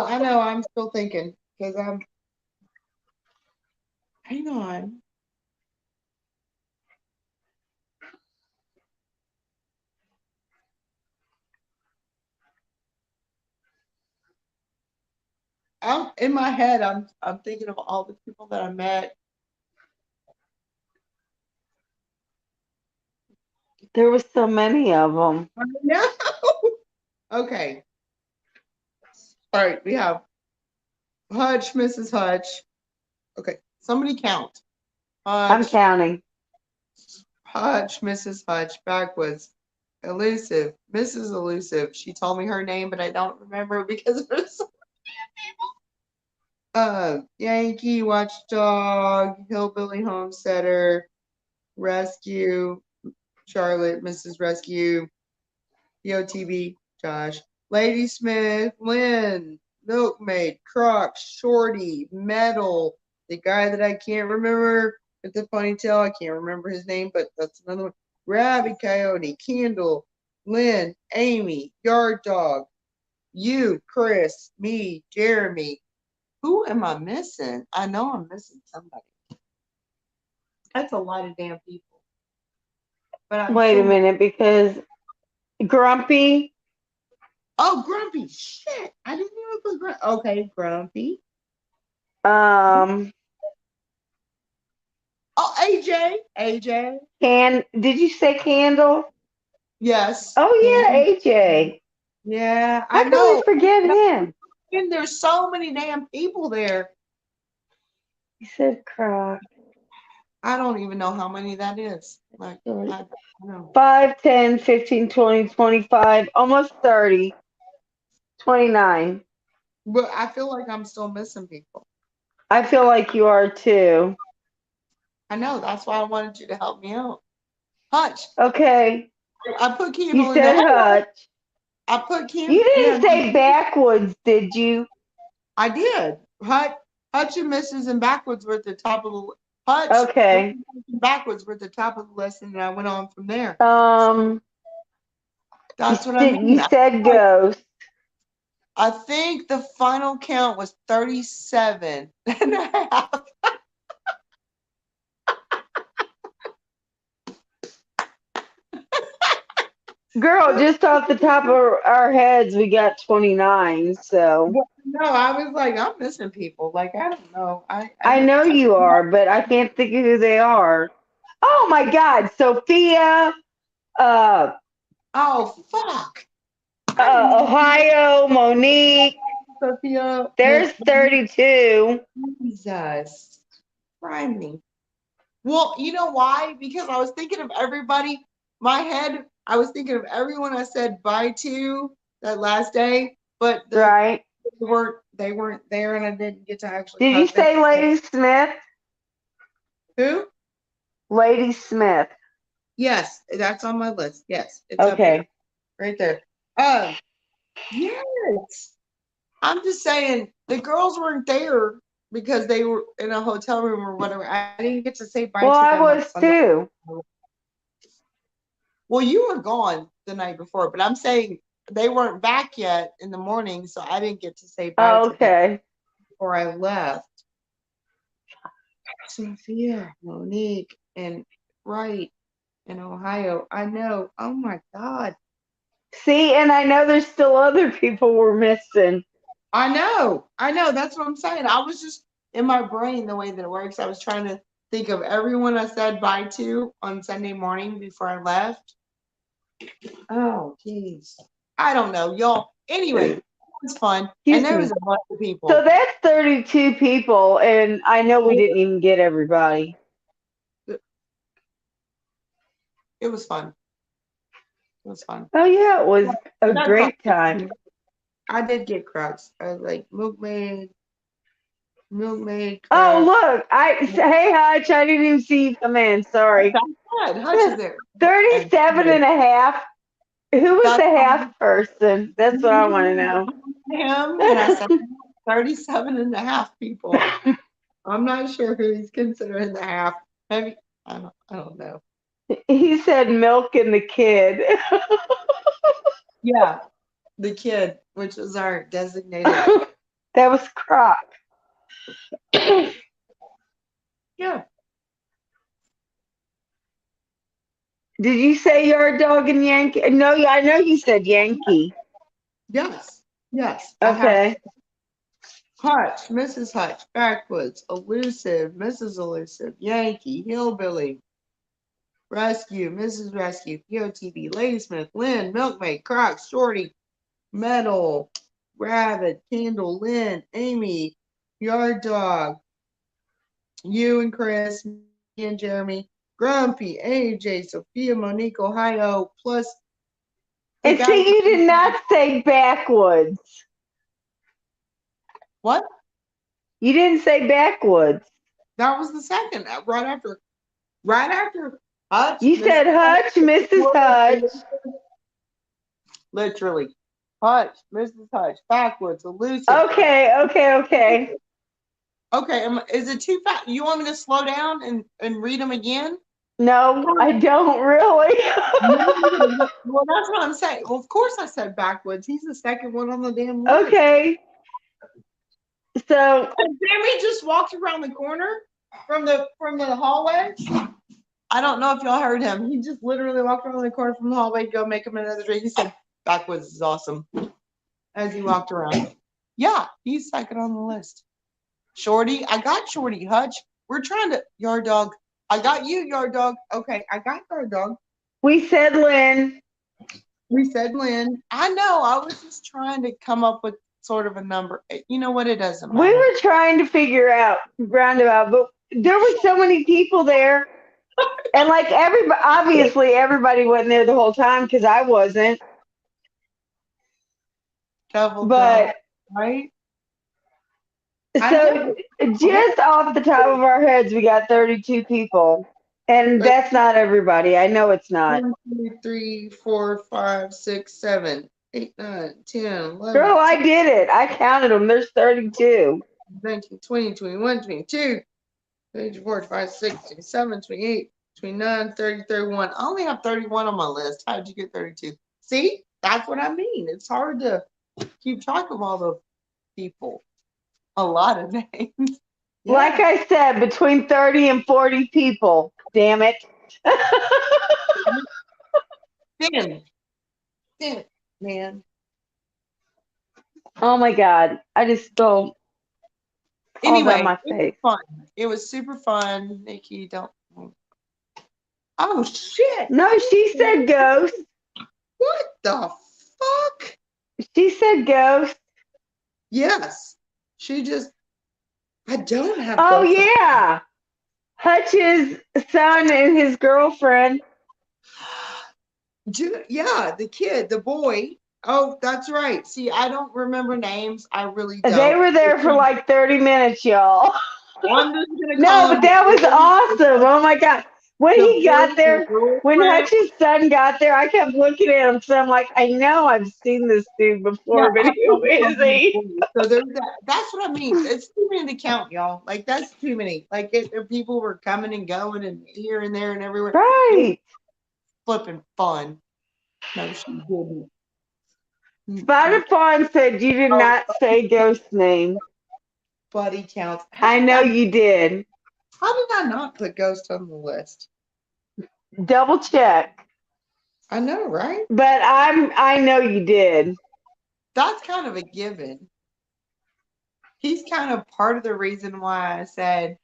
I know. I'm still thinking because I'm. Hang on. I'm in my head. I'm thinking of all the people that I met. There was so many of them. No. Okay. All right. We have Hutch, Mrs. Hutch. Okay. Somebody count. I'm Hutch, counting. Hutch, Mrs. Hutch, Backwoods, Elusive, Mrs. Elusive. She told me her name, but I don't remember because there's so Yankee, Watchdog, Hillbilly Homesteader, Rescue, Charlotte, Mrs. Rescue, DOTB, Josh, Lady Smith, Lynn, Milkmaid, Croc, Shorty, Metal, the guy that I can't remember with the ponytail, I can't remember his name, but that's another one. Rabbit Coyote, Candle, Lynn, Amy, Yard Dog, you, Chris, me, Jeremy. Who am I missing? I know I'm missing somebody. That's a lot of damn people. But I'm Wait a sure. minute, because Grumpy, Oh, Grumpy. Shit. I didn't even put Grumpy. Okay, Grumpy. um, Oh, AJ. AJ. did you say Candle? Yes. Oh yeah, Candy. AJ. Yeah, I How can we know. forget him? And there's so many damn people there. He said Croc. I don't even know how many that is. Like, I don't know. 5, 10, 15, 20, 25, almost 30, 29. But I feel like I'm still missing people. I feel like you are too. I know. That's why I wanted you to help me out. Hutch. Okay, I put you Kendall in said there. Hutch. I put You Kendall. didn't Yeah, say Backwoods, did you? I did. Hutch and Mrs. and Backwards were at the top of the Hutch Okay. and Backwards were at the top of the list, and I went on from there. That's what I mean. You said Ghost. I think the final count was 37 and a half. Girl, just off the top of our heads, we got 29. So No, I was like, I'm missing people. Like, I don't know. I know you are, but I can't think of who they are. Oh my God, Sophia, uh, Oh, fuck. I didn't even Ohio, Monique. Sophia. There's 32. Jesus. Criminy. Well, you know why? Because I was thinking of everybody. My head, I was thinking of everyone I said bye to that last day, but Right? they weren't there, and I didn't get to actually Did you hug them. say Lady Smith? Who? Lady Smith. Yes, that's on my list. Yes, it's up Okay. there, right there. Yes. I'm just saying the girls weren't there because they were in a hotel room or whatever. I didn't get to say bye Well, to I them on was Sunday. too. Well, you were gone the night before, but I'm saying they weren't back yet in the morning, so I didn't get to say bye to them Okay. before I left. Sophia, Monique, and Wright in Ohio. I know. Oh my God. See, and I know there's still other people we're missing. I know. I know. That's what I'm saying. I was just in my brain the way that it works. I was trying to think of everyone I said bye to on Sunday morning before I left. Oh, jeez. I don't know, y'all. Anyway, it was fun. And there was a bunch of people. So that's 32 people, and I know we didn't even get everybody. It was fun. It was fun. Oh yeah, it was a That's great fun. time. I did get cracks. I was like milkmaid. Oh look, hey Hutch, I didn't even see you come in. Sorry. Hutch is there. 37 and a half. Who was the half person? That's what I want to know. Him, and I said 37 and a half people. I'm not sure who he's considering the half. Maybe I don't know. He said Milk and the kid. Yeah, the kid, which is our designated. That was Croc. Yeah. Did you say Yard Dog and Yankee? No, I know you said Yankee. Yes. Okay. Hutch, Mrs. Hutch, Backwoods, Elusive, Mrs. Elusive, Yankee, Hillbilly, Rescue, Mrs. Rescue, POTB, Ladysmith, Lynn, Milkmaid, Crocs, Shorty, Metal, Rabbit, Candle, Lynn, Amy, Yard Dog, you and Chris, me and Jeremy, Grumpy, AJ, Sophia, Monique, Ohio, plus. And see, you did not say Backwoods. What? You didn't say Backwoods. That was the second, right after Hutch. You said Hutch, Mrs. Hutch. Literally. Hutch, Mrs. Hutch, Backwoods, Elusive. Okay. Okay, is it too fast? You want me to slow down and read them again? No, I don't really. Well, that's what I'm saying. Well, of course I said Backwoods. He's the second one on the damn list. Okay. So Jeremy just walked around the corner from the hallway. I don't know if y'all heard him. He just literally walked around the corner from the hallway to go make him another drink. He said, Backwoods is awesome. As he walked around. Yeah, he's second on the list. Shorty, I got Shorty. Hutch, we're trying to. Yard Dog. I got you, Yard Dog. Okay, I got Yard Dog. we said Lynn. I know. I was just trying to come up with sort of a number. You know what? It doesn't matter. We were trying to figure out roundabout, but there were so many people there. And like everybody wasn't there the whole time because I wasn't. Double But down, right? So just off the top of our heads, we got 32 people. And that's not everybody. I know it's not. 1, 2, 3, 4, 5, 6, 7, 8, 9, 10, 11. Girl, I did it. I counted them. There's 32. 19, 20, 21, 22, 24, 25, 26, 27, 28, 29, 30, 31. I only have 31 on my list. How did you get 32? See, that's what I mean. It's hard to keep track of all the people. A lot of names. Yeah. Like I said, between 30 and 40 people. Damn it. Damn it, man. Oh my God. I just don't. Anyway, my face. It was fun. It was super fun. Nikki, don't. Oh, shit. No, she said ghost. What the fuck? She said ghost. Yes. She just. I don't have. Oh, yeah. Hutch's son and his girlfriend. Yeah, the kid, the boy. Oh, that's right. See, I don't remember names. I really don't. They were there for like 30 minutes, y'all. No, but that was awesome. Oh my God. When he got there, when Hutch's son got there, I kept looking at him because I'm like, I know I've seen this dude before, but who is he? So there's that. That's what I mean. It's too many to count, y'all. Like, that's too many. Like, people were coming and going and here and there and everywhere. Right. Flipping fun. No, she didn't. Spider Fawn said you did not say ghost name. Buddy counts. I know you did. How did I not put Ghost on the list? Double check. I know, right? But I know you did. That's kind of a given. He's kind of part of the reason why I said,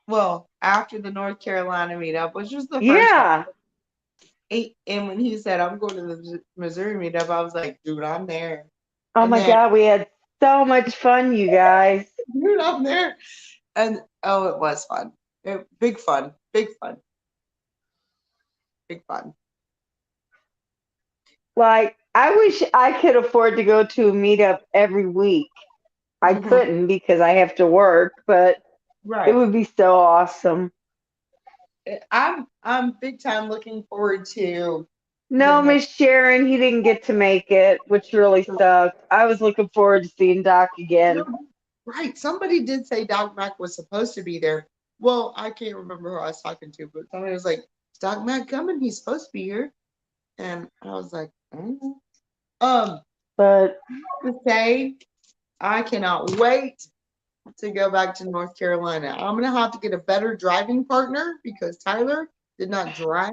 well, after the North Carolina meetup, which was the first Yeah. one, and when he said, I'm going to the Missouri meetup, I was like, dude, I'm there. Oh And my then, God, we had so much fun, you guys. dude, I'm there. And oh, it was fun. Big fun. Big fun. Big fun. Like, I wish I could afford to go to a meetup every week. I Mhm. couldn't because I have to work, but it Right. would be so awesome. I'm big time looking forward to No, the next. Miss Sharon, he didn't get to make it, which really sucked. I was looking forward to seeing Doc again. Right. Somebody did say Doc Mac was supposed to be there. Well, I can't remember who I was talking to, but somebody was like, "Is Doc Mac coming? He's supposed to be here." And I was like, "Mm." But To say, I cannot wait to go back to North Carolina. I'm gonna have to get a better driving partner because Tyler did not drive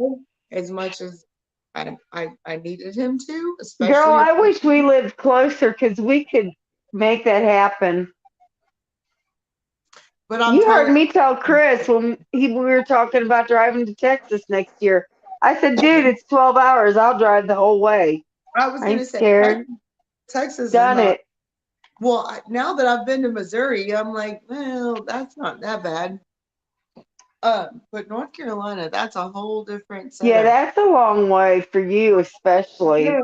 as much as I needed him to, girl, especially. I wish we lived closer because we could make that happen. But I'm You heard telling me tell Chris when we were talking about driving to Texas next year. I said, dude, it's 12 hours. I'll drive the whole way. I was I gonna ain't say scared. Texas is Done not. it. Well, now that I've been to Missouri, I'm like, well, that's not that bad. But North Carolina, that's a whole different set Yeah, of. that's a long way for you, especially.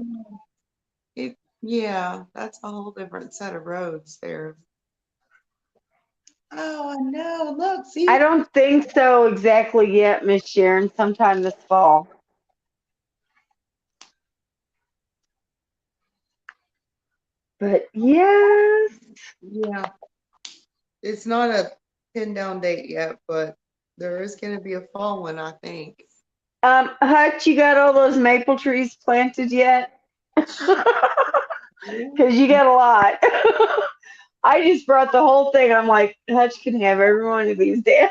Yeah, yeah, that's a whole different set of roads there. Oh no! Look, I see, don't think so exactly yet, Miss Sharon. Sometime this fall. But yes. yeah, it's not a pin down date yet, but there is going to be a fall one, I think. Hutch, you got all those maple trees planted yet? Because you got a lot. I just brought the whole thing. I'm like, Hutch can have every one of these, Dad.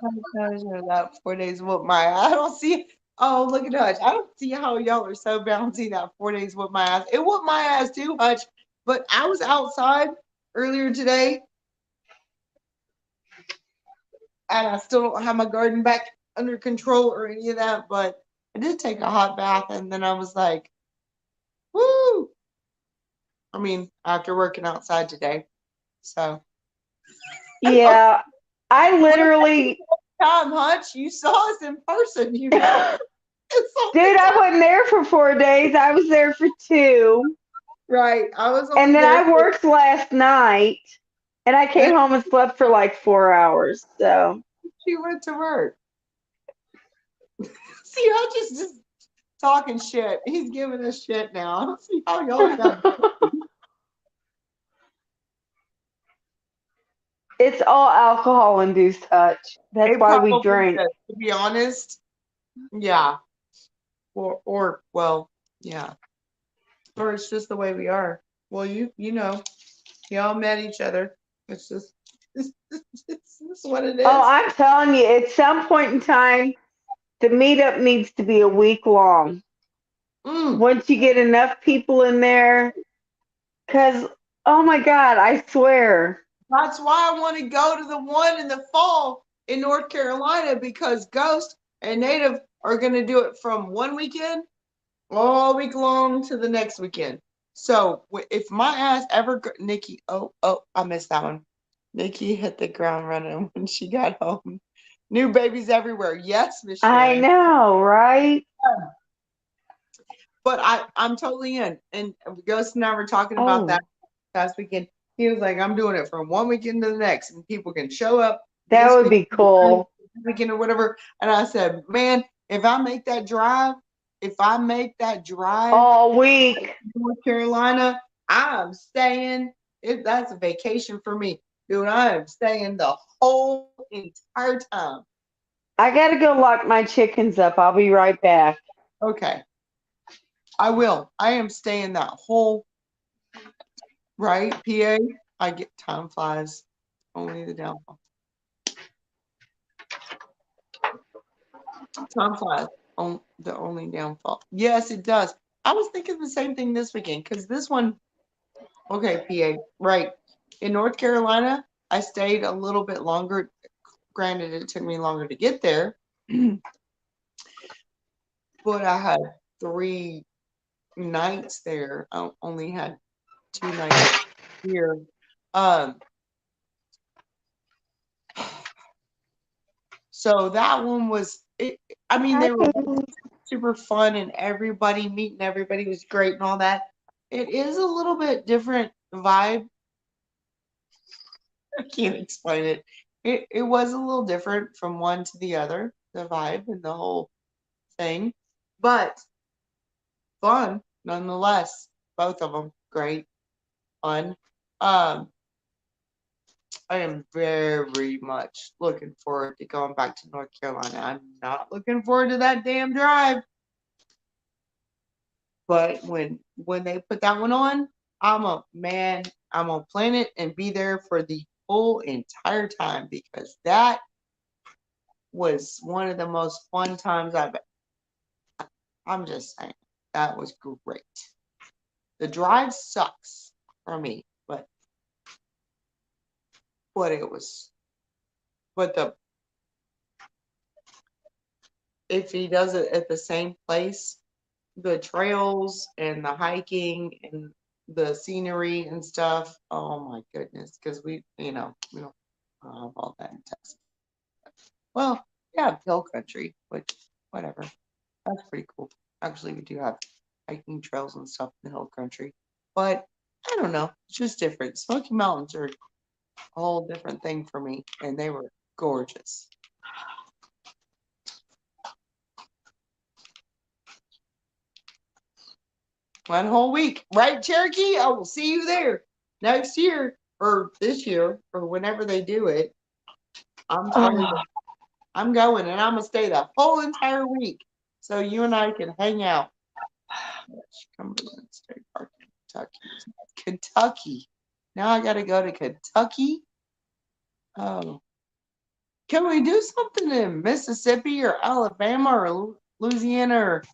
That 4 days whoop my ass. I don't see. Oh, look at Hutch. I don't see how y'all are so bouncy that 4 days whoop my ass. It whooped my ass too, Hutch. But I was outside earlier today, and I still don't have my garden back under control or any of that. But I did take a hot bath, and then I was like, "Woo!" I mean, after working outside today, so. Yeah, I literally, Time, Hutch, you saw us in person. You know, dude, it's all I wasn't there for 4 days. I was there for 2. right. I was And only then there I for. worked last night and I came home and slept for like 4 hours. So, She went to work. See, Hutch is just talking shit. He's giving us shit now. I don't see how y'all got. it's all alcohol induced, Hutch. That's It why we probably drink. is, to be honest. Yeah. Or well, yeah. Or it's just the way we are. Well, you know, y'all met each other. It's just it's just what it Oh, is. I'm telling you, at some point in time, the meetup needs to be a week long. Mm. Once you get enough people in there, because, oh my God, I swear. That's why I want to go to the one in the fall in North Carolina because Ghost and Native are going to do it from one weekend all week long to the next weekend. So if my ass ever, Nikki, I missed that one. Nikki hit the ground running when she got home. New babies everywhere. Yes, Miss I Sharon. know, right? But I'm totally in. And Ghost and I were talking about Oh, that past weekend. He was like, I'm doing it from one weekend to the next, and people can show up that this would be cool. weekend or whatever. And I said, man, if I make that drive All week. to North Carolina, I'm staying. That's a vacation for me, dude. I am staying the whole entire time. I gotta go lock my chickens up. I'll be right back. Okay, I will. I am staying that whole right, PA. I get time flies. Only the downfall. Time flies. The only downfall. Yes, it does. I was thinking the same thing this weekend because this one, okay, PA, right. In North Carolina, I stayed a little bit longer. Granted, it took me longer to get there, but I had 3 nights there. I only had 2 nights here. So that one was, I mean, they were super fun and everybody meeting everybody was great and all that. It is a little bit different vibe. I can't explain it. It was a little different from one to the other, the vibe and the whole thing, but fun nonetheless. Both of them great, fun. I am very much looking forward to going back to North Carolina. I'm not looking forward to that damn drive. But when they put that one on, I'm gonna plan it and be there for the whole entire time because that was one of the most fun times I'm just saying that was great. The drive sucks for me, but it was if he does it at the same place, the trails and the hiking and the scenery and stuff. Oh my goodness. Because we don't have all that in Texas. Well, yeah, hill country, which whatever. That's pretty cool. Actually, we do have hiking trails and stuff in the hill country. But I don't know. It's just different. Smoky Mountains are a whole different thing for me. And they were gorgeous. One whole week, right, Cherokee? I will see you there next year or this year or whenever they do it. I'm going and I'm gonna stay the whole entire week so you and I can hang out. Cumberland State Park, Kentucky. Now I gotta go to Kentucky. Oh, can we do something in Mississippi or Alabama or Louisiana or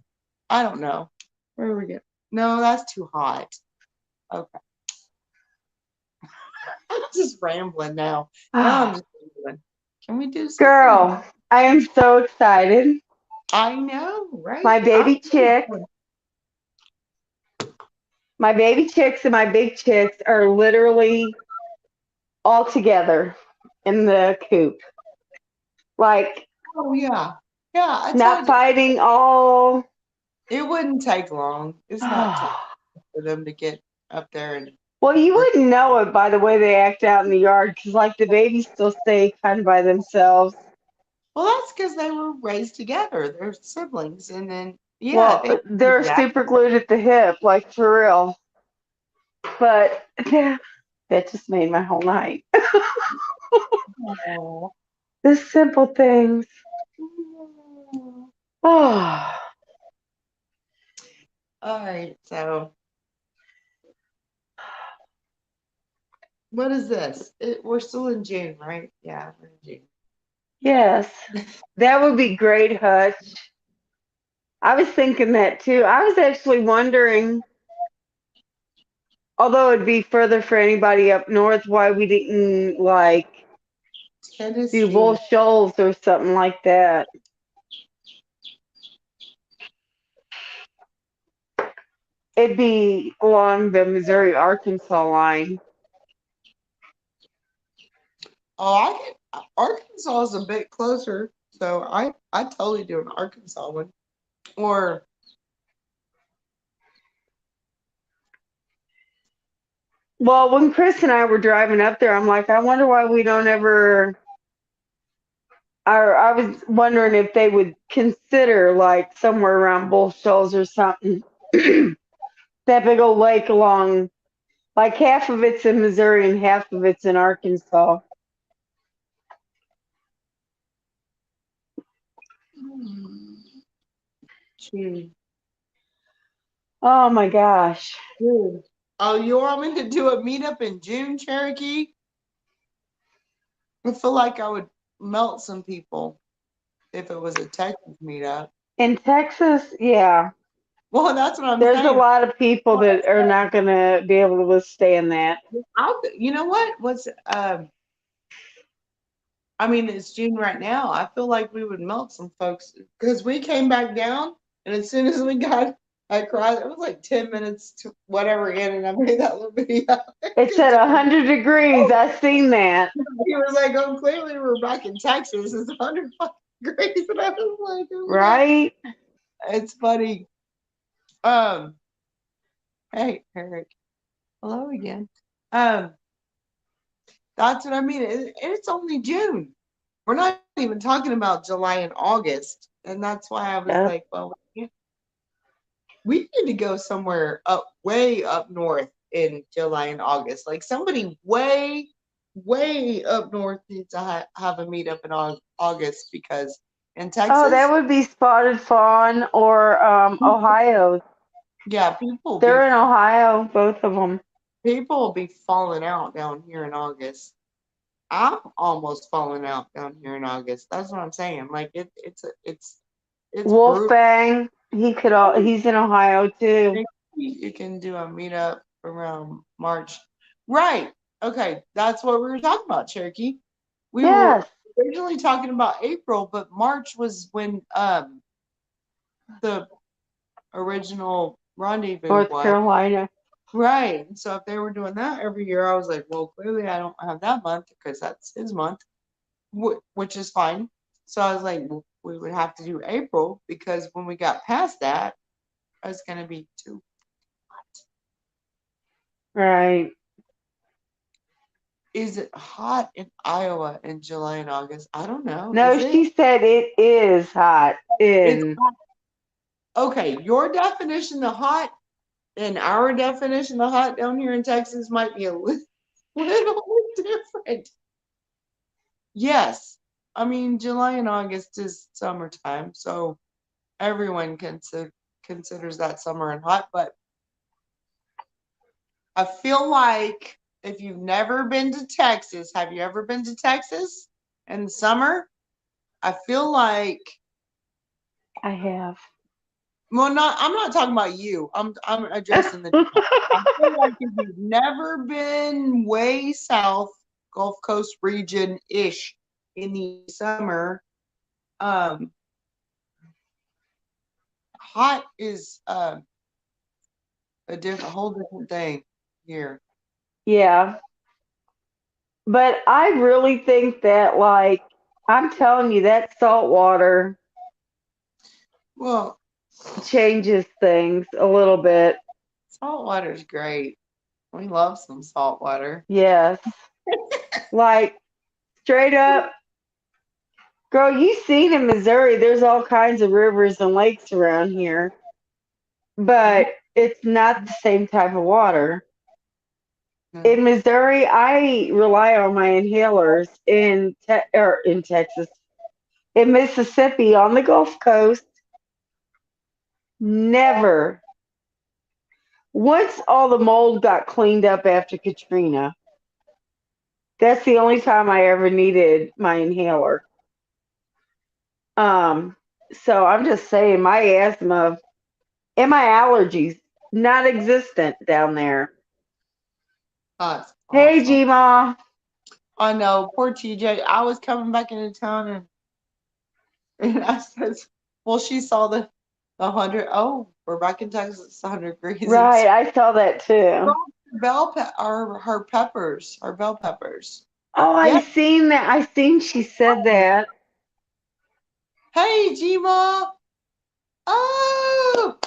I don't know. Where are we going? No, that's too hot. Okay. I'm just rambling now. Now I'm just rambling. Can we do something? Girl, I am so excited. I know, right? My baby chicks and my big chicks are literally all together in the coop. Like, Oh yeah. Yeah, I not told you. fighting all. It wouldn't take long. It's not too long for them to get up there and Well, you wouldn't know it by the way they act out in the yard because, like, the babies still stay kind of by themselves. well, that's because they were raised together. They're siblings, and then Well, they're super glued at the hip, like for real. But yeah, that just made my whole night. Aww. The simple things. Oh. All right, so what is this? We're still in June, right? Yeah, we're in June. Yes, that would be great, Hutch. I was thinking that too. I was actually wondering, although it'd be further for anybody up north, why we didn't like Tennessee. do Bull Shoals or something like that. It'd be along the Missouri-Arkansas line. Oh, Arkansas is a bit closer, so I totally do an Arkansas one. Or well, when Chris and I were driving up there, I'm like, I wonder why we don't ever. I was wondering if they would consider like somewhere around Bull Shoals or something. That big old lake along, like half of it's in Missouri and half of it's in Arkansas. June. Oh my gosh. Oh, you want me to do a meetup in June, Cherokee? I feel like I would melt some people if it was a Texas meetup. In Texas, yeah, Well, that's what I'm there's a saying. lot of people that are not going to be able to withstand that. You know what? I mean, it's June right now. I feel like we would melt some folks because we came back down, and as soon as we got across, it was like 10 minutes to whatever in, and I made that little video. It's at 100 degrees. I've seen that. He was like, "Oh, clearly we're back in Texas. It's 100 degrees," and I was like, "Oh, my God." Right? It's funny. Um, hey, Eric, hello again. Um, that's what I mean. It's only June. We're not even talking about July and August, and that's why I was Yep. like, well, we need to go somewhere way up north in July and August. Like somebody way, way up north needs to have a meetup in August because in Texas, Oh, that would be Spotted Fawn or Ohio. yeah, people They're in Ohio, both of them. people will be falling out down here in August. I'm almost falling out down here in August. That's what I'm saying. Like it's brutal. Wolfgang, he's in Ohio too. You can do a meetup around March. Right. Okay. That's what we were talking about, Cherokee. We Yes. were originally talking about April, but March was when the original rendezvous North was. Carolina. Right. So if they were doing that every year, I was like, well, clearly I don't have that month because that's his month, which is fine. So I was like, well, we would have to do April because when we got past that, it was going to be too. Right. Is it hot in Iowa in July and August? I don't know. No, Is it? she said it is hot It's in. hot. Okay, your definition of hot and our definition of hot down here in Texas might be a little different. Yes, I mean July and August is summertime, so everyone considers that summer and hot. But I feel like if you've never been to Texas, have you ever been to Texas in the summer? I feel like. I have. Well, I'm not talking about you. I'm addressing the. I feel like if you've never been way south, Gulf Coast region ish in the summer, hot is a whole different thing here. Yeah. But I really think that, like, I'm telling you, that salt water Well, changes things a little bit. salt water's great. We love some salt water. Yes. Like, straight up, girl, you seen in Missouri, there's all kinds of rivers and lakes around here, but it's not the same type of water. In Missouri, I rely on my inhalers in Texas, in Mississippi, on the Gulf Coast. Never. Once all the mold got cleaned up after Katrina, that's the only time I ever needed my inhaler. So I'm just saying my asthma and my allergies not existent down there. That's Hey, awesome. G-Ma. I know, poor TJ. I was coming back into town and I said, well, she saw the 100. Oh, we're back in Texas. It's 100 degrees. Right, I saw that too. Her peppers, our bell peppers. Oh, I Yeah. seen that. I seen she said that. Hey, Gma. Oh,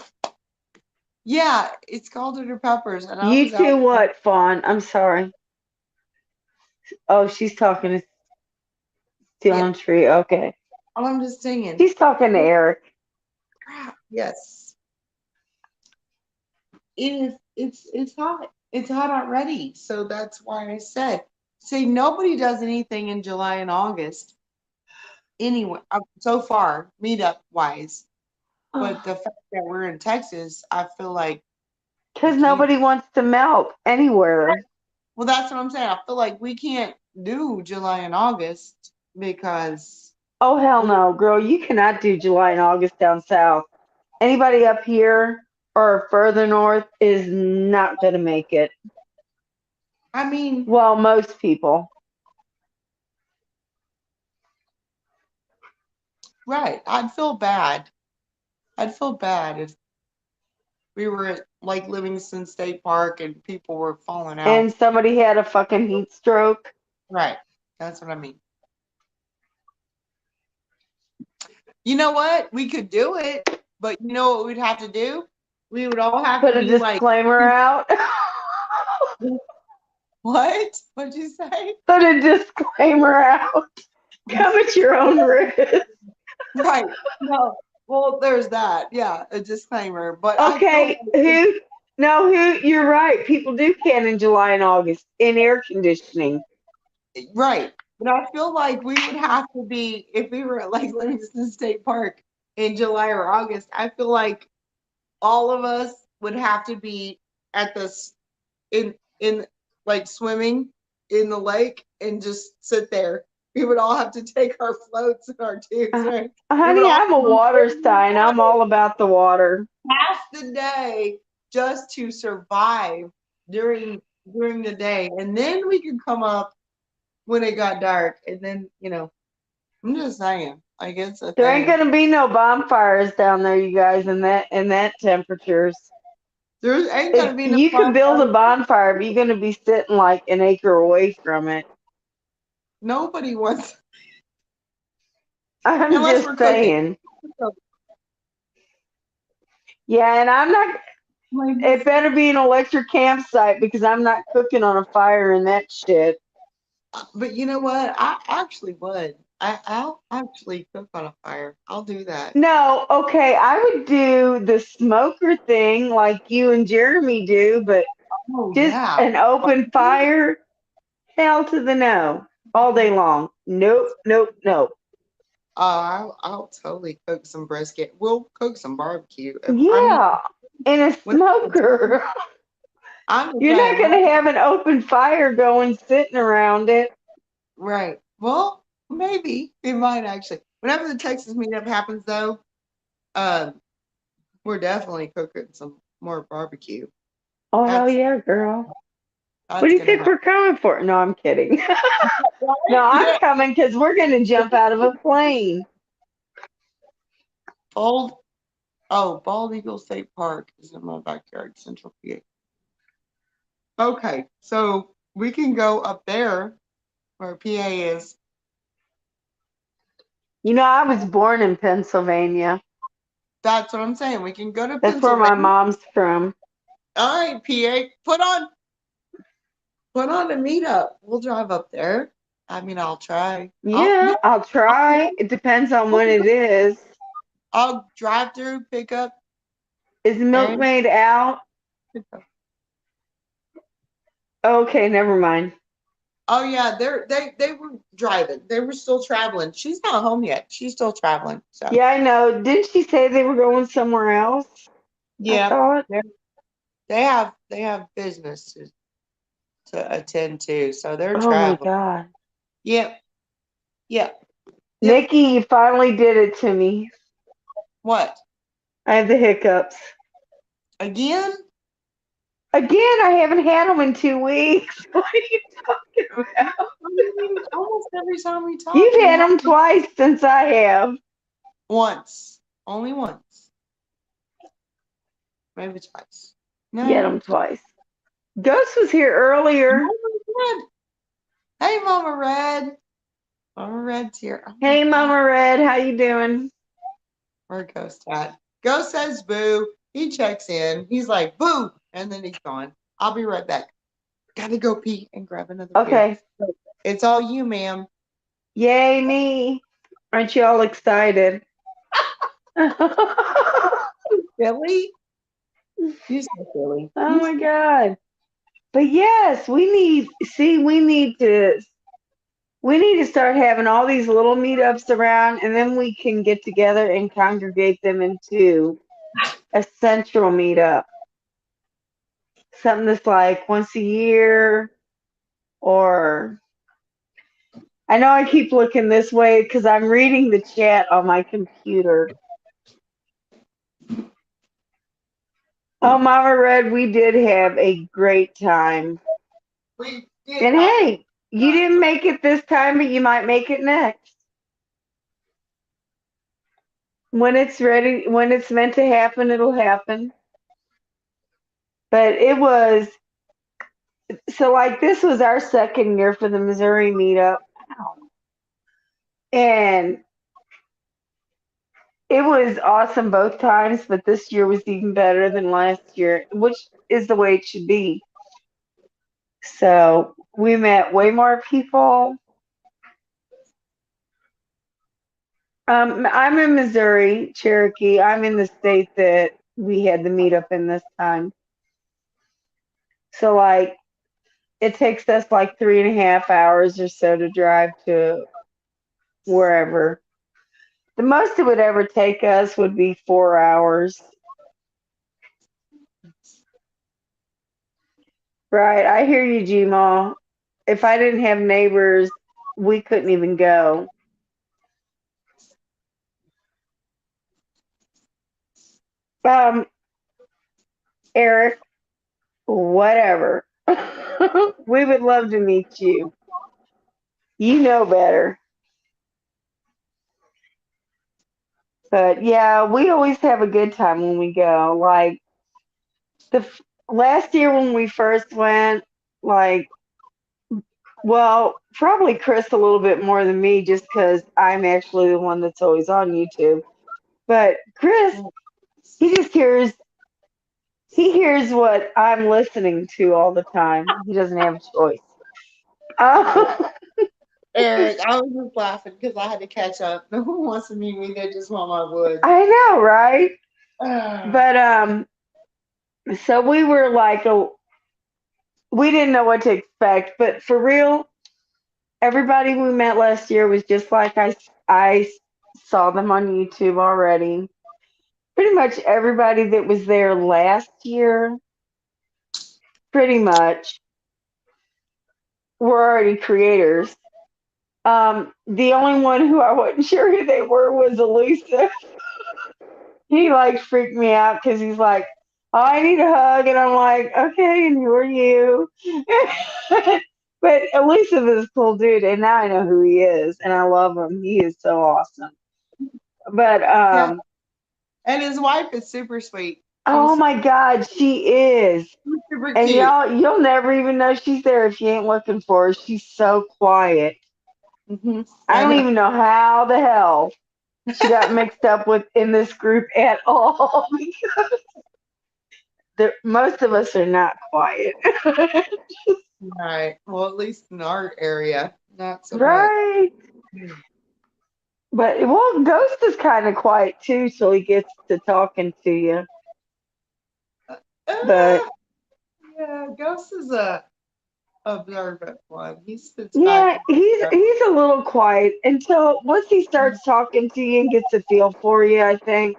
yeah, it's called her peppers. And I You was too out. what, Fawn? I'm sorry. Oh, she's talking to Stealing Tree. Okay. Oh, I'm just singing. She's talking to Eric. Yes. It's hot. It's hot already. So that's why I said, see, nobody does anything in July and August. Anyway, so far, meetup wise. But the fact that we're in Texas, I feel like. Because nobody wants to melt anywhere. Well, that's what I'm saying. I feel like we can't do July and August because Oh hell no, girl! You cannot do July and August down south. Anybody up here or further north is not going to make it. I mean, Well, most people. right. I'd feel bad. I'd feel bad if we were at like Livingston State Park and people were falling out. And somebody had a fucking heat stroke. Right. That's what I mean. You know what? We could do it, but you know what we'd have to do? We would all have Put to a be like, disclaimer out. what? What'd you say? Put a disclaimer out. Come at your own risk. Right. No. Well, there's that. Yeah, a disclaimer. But Okay, you're right. People do can in July and August in air conditioning. right. But I feel like we would have to be if we were at like Livingston State Park in July or August. I feel like all of us would have to be at this in like swimming in the lake and just sit there. We would all have to take our floats and our tubes, right? Honey, I'm a water sign. I'm all about the water. Half the day just to survive during the day, and then we could come up when it got dark, and then I'm just saying, like it's a There ain't thing. gonna be no bonfires down there, you guys, in that temperatures. There ain't gonna be no You can build bonfire. a bonfire, but you're gonna be sitting like an acre away from it. Nobody wants I'm unless just we're saying. Yeah, and I'm not. cooking. It better be an electric campsite because I'm not cooking on a fire and that shit. But you know what? I actually would. I'll actually cook on a fire. I'll do that. No, okay, I would do the smoker thing like you and Jeremy do, but Oh just yeah. an open fire, hell to the no, all day long. Nope, nope, nope. I'll totally cook some brisket. We'll cook some barbecue. Yeah, in a When- smoker. I'm just You're not saying, going to have an open fire going sitting around it. right. Well, maybe it might actually. Whenever the Texas meetup happens, though, we're definitely cooking some more barbecue. Oh, hell That's yeah, girl. that's What do you gonna think happen. we're coming for? No, I'm kidding. No, I'm coming because we're going to jump out of a plane. Bald Eagle State Park is in my backyard, Central PA. Okay, so we can go up there where PA is. You know, I was born in Pennsylvania. That's what I'm saying. We can go to That's where my Pennsylvania. mom's from. All right, PA, put on a meetup. We'll drive up there. I mean, I'll try. Yeah, I'll try. It depends on when it is. I'll drive through, pick up. Is the milkmaid out? Okay, never mind. Oh yeah, they were driving. They were still traveling. She's not home yet. She's still traveling. So Yeah, I know. Didn't she say they were going somewhere else? I yeah, thought. they have business to attend to. So they're Oh my traveling. God. Yep. Yep. Nikki, you finally did it to me. What? I have the hiccups. Again? Again, I haven't had them in 2 weeks. What are you talking about? I mean, almost every time we talk, You've you had have them twice since I have. once. Only once. Maybe twice. No. You had them twice. Ghost was here earlier. Hey, Mama Red. Mama Red's here. Oh, Hey, Mama Red, how you doing? where Ghost at? Ghost says boo. He checks in. He's like, boo. And then he's gone. I'll be right back. Gotta go pee and grab another beer. Okay. It's all you, ma'am. Yay, me. Aren't you all excited? Billy? You're so silly. Oh my God. But yes, we need to start having all these little meetups around, and then we can get together and congregate them into a central meetup. Something that's like once a year or I know I keep looking this way because I'm reading the chat on my computer. Oh, Mama Red, we did have a great time. We did And have hey, you didn't make it this time, but you might make it next. When it's ready, when it's meant to happen, it'll happen. But it was so like this was our second year for the Missouri meetup. And it was awesome both times, but this year was even better than last year, which is the way it should be. So we met way more people. I'm in Missouri, Cherokee. I'm in the state that we had the meetup in this time. So like it takes us like 3.5 hours or so to drive to wherever. The most it would ever take us would be 4 hours. Right, I hear you, Gma. If I didn't have neighbors, we couldn't even go. Um, Eric, whatever. We would love to meet you. You know better. But yeah, we always have a good time when we go. Like last year when we first went, like, well, probably Chris a little bit more than me just because I'm actually the one that's always on YouTube. But Chris, he just hears what I'm listening to all the time. He doesn't have a choice. Uh, Eric, I was just laughing because I had to catch up. No one wants to meet me. They just want my wood. I know, right? Ah, But so we were like we didn't know what to expect, but for real, everybody we met last year was just like I saw them on YouTube already. Pretty much everybody that was there last year, pretty much, were already creators. The only one who I wasn't sure who they were was Elisa. He like freaked me out because he's like, "Oh, I need a hug," and I'm like, "Okay, and who are you?" But Elisa is a cool dude, and now I know who he is, and I love him. He is so awesome. But yeah. And his wife is super sweet. oh She's my God, she is. super And cute. you'll never even know she's there if you ain't looking for her. She's so quiet. Mm-hmm. I I don't know. even know how the hell she got mixed up with in this group at all. Most of us are not quiet. Right. Well, at least in our area, not so much. Right. But well, Ghost is kind of quiet too, so he gets to talking to you. But Yeah, Ghost is a observant one. He spits back. yeah, he's a little quiet until once he starts talking to you and gets a feel for you. I think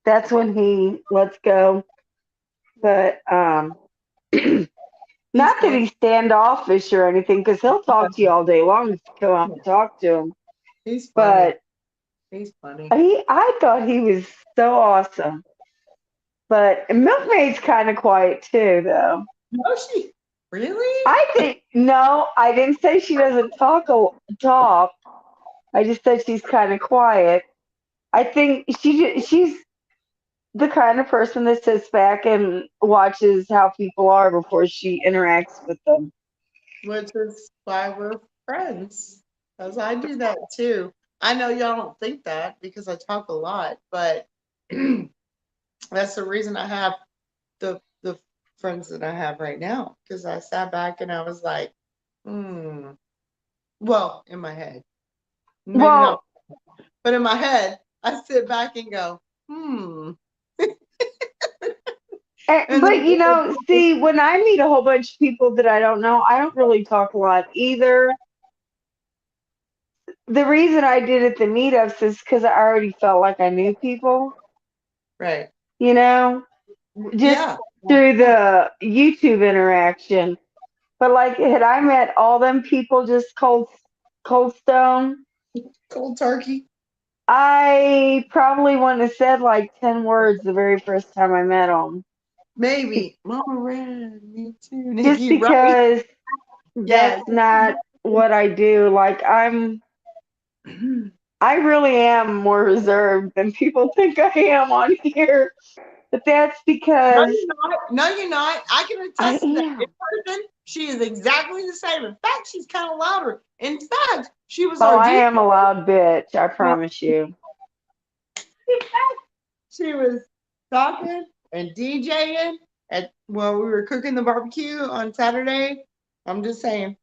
that's when he lets go. But He's not that funny. he's standoffish or anything, because he'll talk to you all day long if you come out and talk to him. He's funny. But He's funny. I thought he was so awesome. But Milkmaid's kind of quiet too, though. No, she really? I think no, I didn't say she doesn't talk. I just said she's kind of quiet. I think she's the kind of person that sits back and watches how people are before she interacts with them. Which is why we're friends. Because I do that too. I know y'all don't think that because I talk a lot, but that's the reason I have the friends that I have right now. Because I sat back and I was like, hmm. Well, in my head. Maybe not. Well, But in my head, I sit back and go, hmm. And but you then know, see, when I meet a whole bunch of people that I don't know, I don't really talk a lot either. The reason I did at the meetups is because I already felt like I knew people, right. you know, just Yeah. through the YouTube interaction. But like, had I met all them people just cold? Cold Stone. Cold turkey. I probably wouldn't have said like 10 words the very first time I met him. Maybe. Mama ran. Me too. Just Nikki, right? because Yes. that's not what I do. Like, I really am more reserved than people think I am on here. But that's No, because you're not. No, you're not. I can I attest to that. In am. person, she is exactly the same. In fact, she's kind of louder. In fact, she was Oh, our I DJ. am a loud bitch. I promise you. She was talking and DJing at well, we were cooking the barbecue on Saturday. I'm just saying,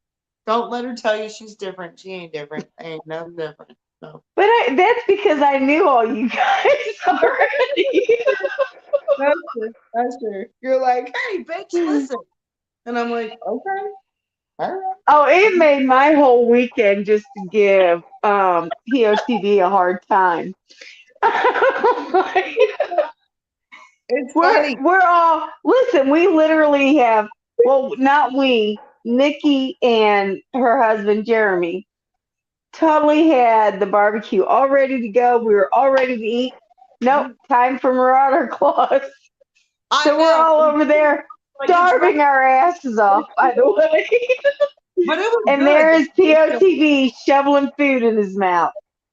don't let her tell you she's different. She ain't different. Ain't nothing different. No. But that's because I knew all you guys already. That's true. That's true. You're like, hey, bitch, listen. And I'm like, okay, all right. Oh, it made my whole weekend just to give POTV a hard time. It's we're funny. we're all listen. We literally have well, not we. Nikki and her husband Jeremy totally had the barbecue all ready to go. We were all ready to eat. Nope, time for Marauder Claus. I So we're know. all over there Like it's right, starving our asses off, by the way. but it was And good. there's POTV shoveling food in his mouth.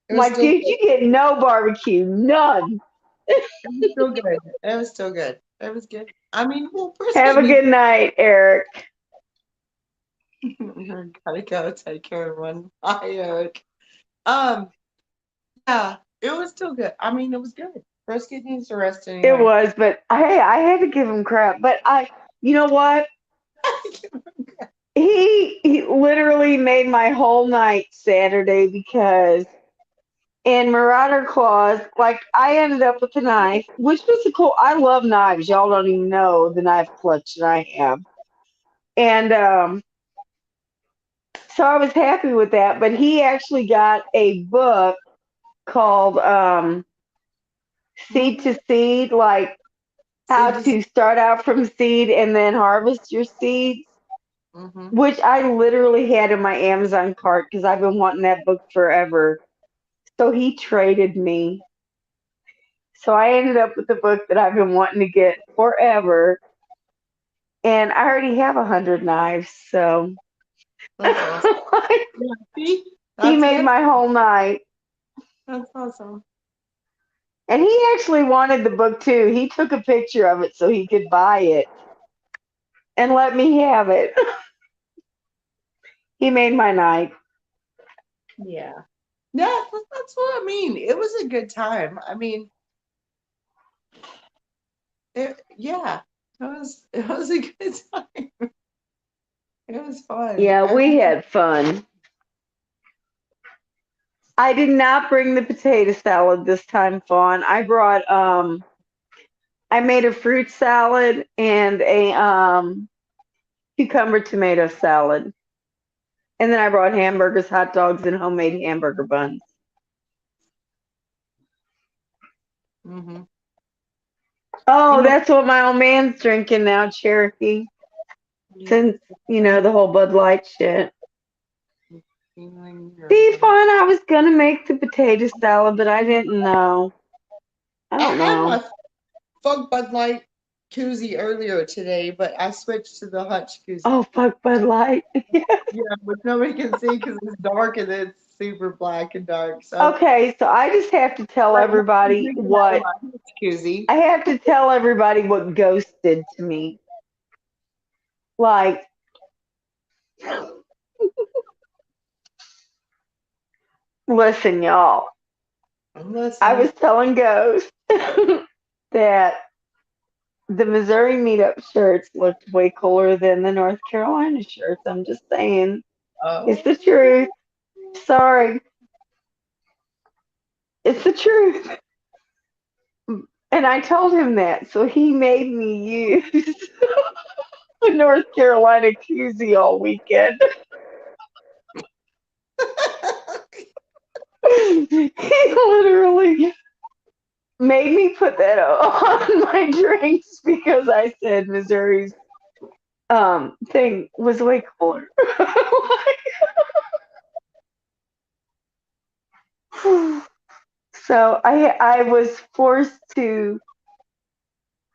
It I'm was like, still dude, good. you get no barbecue, none. It was still good. It was still good. It was good. I mean, well, Have brisket a needs good night, Eric. gotta go take care of one. Bye, Eric. Um, yeah, it was still good. I mean, it was good. Brisket needs to rest It anyway. was, but hey, I had to give him crap. But you know what? He literally made my whole night Saturday because in Marauder Claus, like I ended up with a knife, which was a cool. I love knives. Y'all don't even know the knife collection I have, and so I was happy with that. But he actually got a book called Seed to Seed, like how to start out from seed and then harvest your seeds, Mm-hmm. which I literally had in my Amazon cart because I've been wanting that book forever. So he traded me. So I ended up with the book that I've been wanting to get forever. And I already have 100 knives. So That's awesome. Yeah, see? he That's made good. my whole night. That's awesome. And he actually wanted the book too. He took a picture of it so he could buy it and let me have it. He made my night. Yeah. Yeah, that's what I mean. It was a good time. I mean, yeah, it was a good time. It was fun. Yeah, we had fun. I did not bring the potato salad this time, Fawn. I made a fruit salad and a cucumber tomato salad. And then I brought hamburgers, hot dogs, and homemade hamburger buns. Mm-hmm. You Oh, know, that's what my old man's drinking now, Cherokee. Since, the whole Bud Light shit. See, Fawn, I was gonna make the potato salad, but I didn't know. I I don't had know. my Fug Bud Light koozie earlier today, but I switched to the Hutch koozie. Oh, fuck Bud Light. Yeah, which nobody can see because it's dark and it's super black and dark. So Okay, so I just have to tell right now I'm everybody drinking out of what my Hutch koozie. I have to tell everybody what Ghost did to me. Like, listen, y'all. I'm I listening. was telling Ghost that the Missouri meetup shirts looked way cooler than the North Carolina shirts. I'm just saying. It's Oh, the truth. Sorry. It's the truth. And I told him that, so he made me use a North Carolina koozie all weekend. He literally made me put that on my drinks because I said Missouri's thing was way cooler. So I was forced to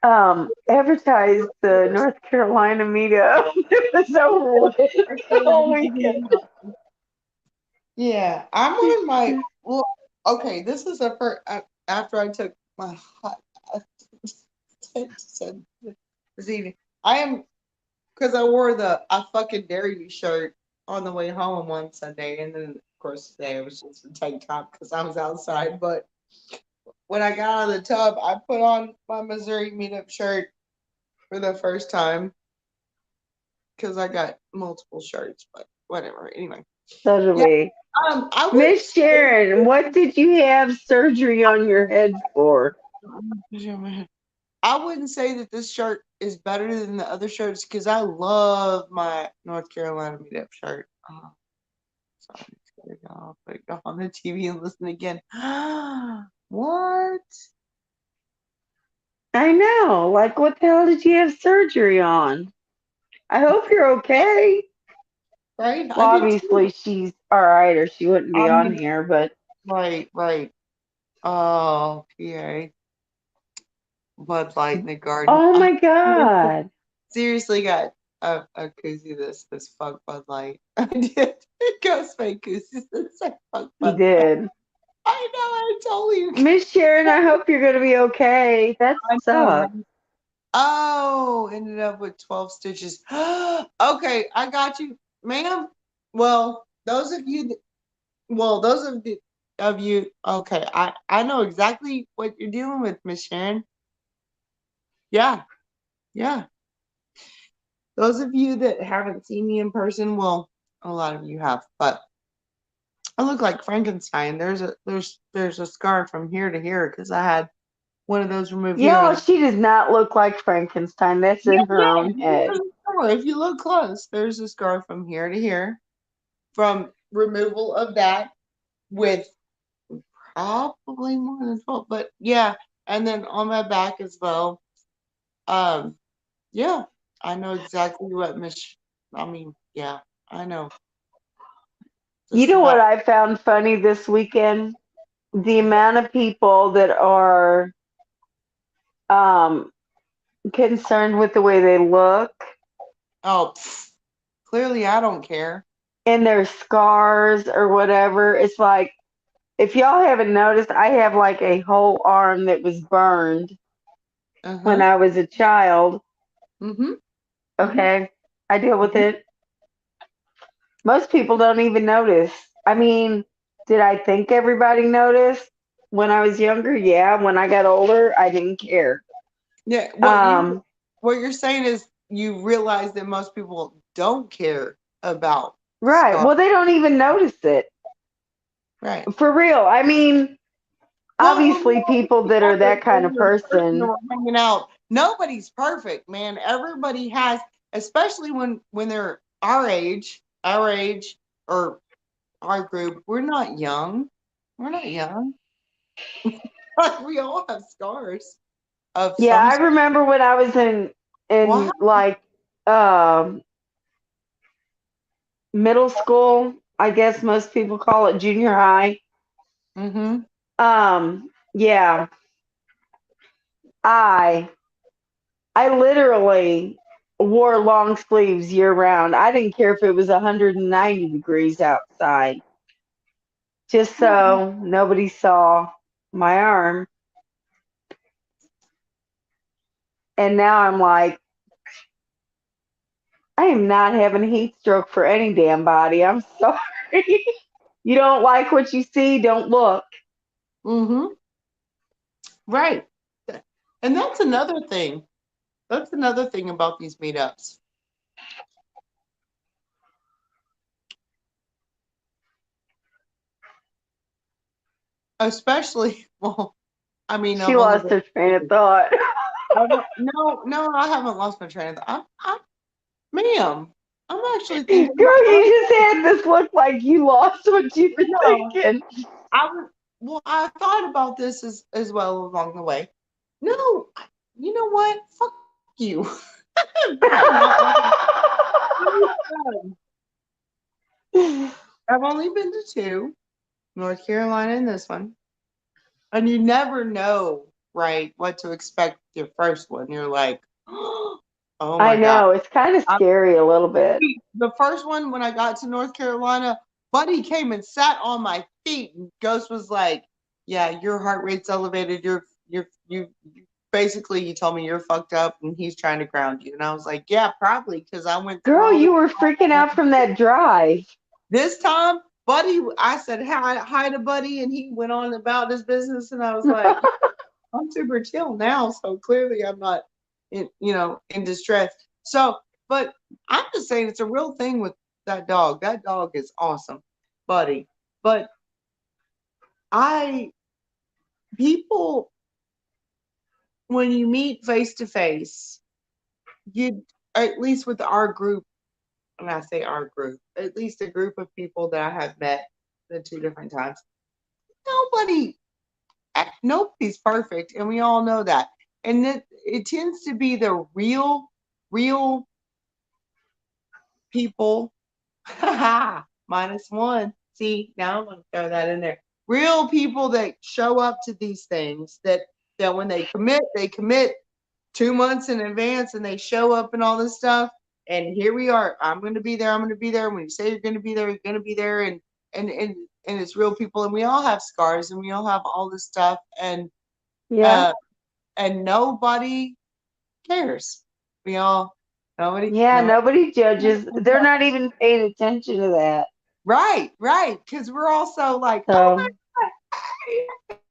advertise the North Carolina meetup. It was over with the whole weekend. Yeah, I'm on my well. Okay, this is the first after I took my hot said this evening. I am because I wore the I fucking dare you shirt on the way home one Sunday, and then of course today it was just a tank top because I was outside. But when I got out of the tub, I put on my Missouri meetup shirt for the first time because I got multiple shirts, but whatever. Anyway, So do yeah. we. I would Miss Sharon, what did you have surgery on your head for? I wouldn't say that this shirt is better than the other shirts because I love my North Carolina meetup shirt. Oh, sorry, I'll put it on the TV and listen again. What? I know. Like, what the hell did you have surgery on? I hope you're okay. Right? Well, I did obviously too. she's all right, or she wouldn't be I on mean, here. But right. Oh, PA. Bud Light in the garden. oh I my God, seriously got a koozie this fuck Bud Light. I did. Ghost fake koozies that say fuck you Bud Light. did, I know, I totally. Miss Sharon. I hope you're gonna be okay. That I know, right? sucks. Oh, ended up with 12 stitches. Okay, I got you, ma'am. Well, those of you, okay, I know exactly what you're dealing with, Miss Sharon. Yeah, yeah. Those of you that haven't seen me in person, well, a lot of you have, but I look like Frankenstein. There's a scar from here to here because I had one of those removed here. Y'all, she does not look like Frankenstein. That's Yeah, in her own head. there's a scar. If you look close, there's a scar from here to here from removal of that with probably more than 12, but yeah, and then on my back as well. Um, yeah, I know exactly what I mean, yeah, I know You just know what about. I found funny this weekend? The amount of people that are um, concerned with the way they look Oh, clearly I don't care. and their scars or whatever. It's like, if y'all haven't noticed, I have like a whole arm that was burned when Uh-huh. I was a child. Mm-hmm. Okay. I deal with Mm-hmm. it. Most people don't even notice. I mean, did I think everybody noticed when I was younger? Yeah. When I got older, I didn't care. Yeah, Um, what you're saying is you realize that most people don't care about right. scars. Well, they don't even notice it. Right. For real. I mean, Well, when we obviously, were people that are together, that when kind of we were in person person. or hanging out, nobody's perfect, man. Everybody has, especially when they're our age, or our group. We're not young. We're not young. We all have scars of Yeah, some I sort. remember when I was in What? like um middle school, I guess most people call it junior high. Mm-hmm. Yeah, I I literally wore long sleeves year round. I didn't care if it was 190 degrees outside, just so nobody saw my arm. And now I'm like, I am not having a heat stroke for any damn body. I'm sorry. You don't like what you see, don't look. Mm-hmm. Right. And that's another thing. That's another thing about these meetups. Especially, well, I mean, She I've only lost been. her train of thought. No, I haven't lost my train of thought. Ma'am, I'm actually thinking about. Girl, you just had this look like you lost what you were No, thinking. I was. Well, I thought about this as well along the way. No, you know what? Fuck you. I'm not. I've only been to two. North Carolina in this one. And you never know, right, what to expect with your first one. You're like, oh I my God. know. It's kind of scary a little bit. The first one, when I got to North Carolina, Buddy came and sat on my feet, and Ghost was like, "Yeah, your heart rate's elevated. You basically you told me you're fucked up, and he's trying to ground you." And I was like, "Yeah, probably, because I went through Girl, all you this." were freaking out from that drive. This time, Buddy, I said hi to Buddy, and he went on about his business, and I was like, I'm super chill now, so clearly I'm not in distress. So, but I'm just saying it's a real thing with that dog. That dog is awesome, Buddy. But I people when you meet face to face, you at least with our group, when I say our group, at least a group of people that I have met the two different times, nobody nobody's perfect, and we all know that. And it tends to be the real people. -1. See, now I'm gonna throw that in there. Real people that show up to these things that when they commit 2 months in advance, and they show up and all this stuff. And here we are. I'm gonna be there. I'm gonna be there. When you say you're gonna be there, you're gonna be there. And and and it's real people, and we all have scars, and we all have all this stuff, Yeah. uh, and nobody cares. We all nobody Yeah, no nobody judges. They're not even paying attention to that. right, because we're also like, oh So my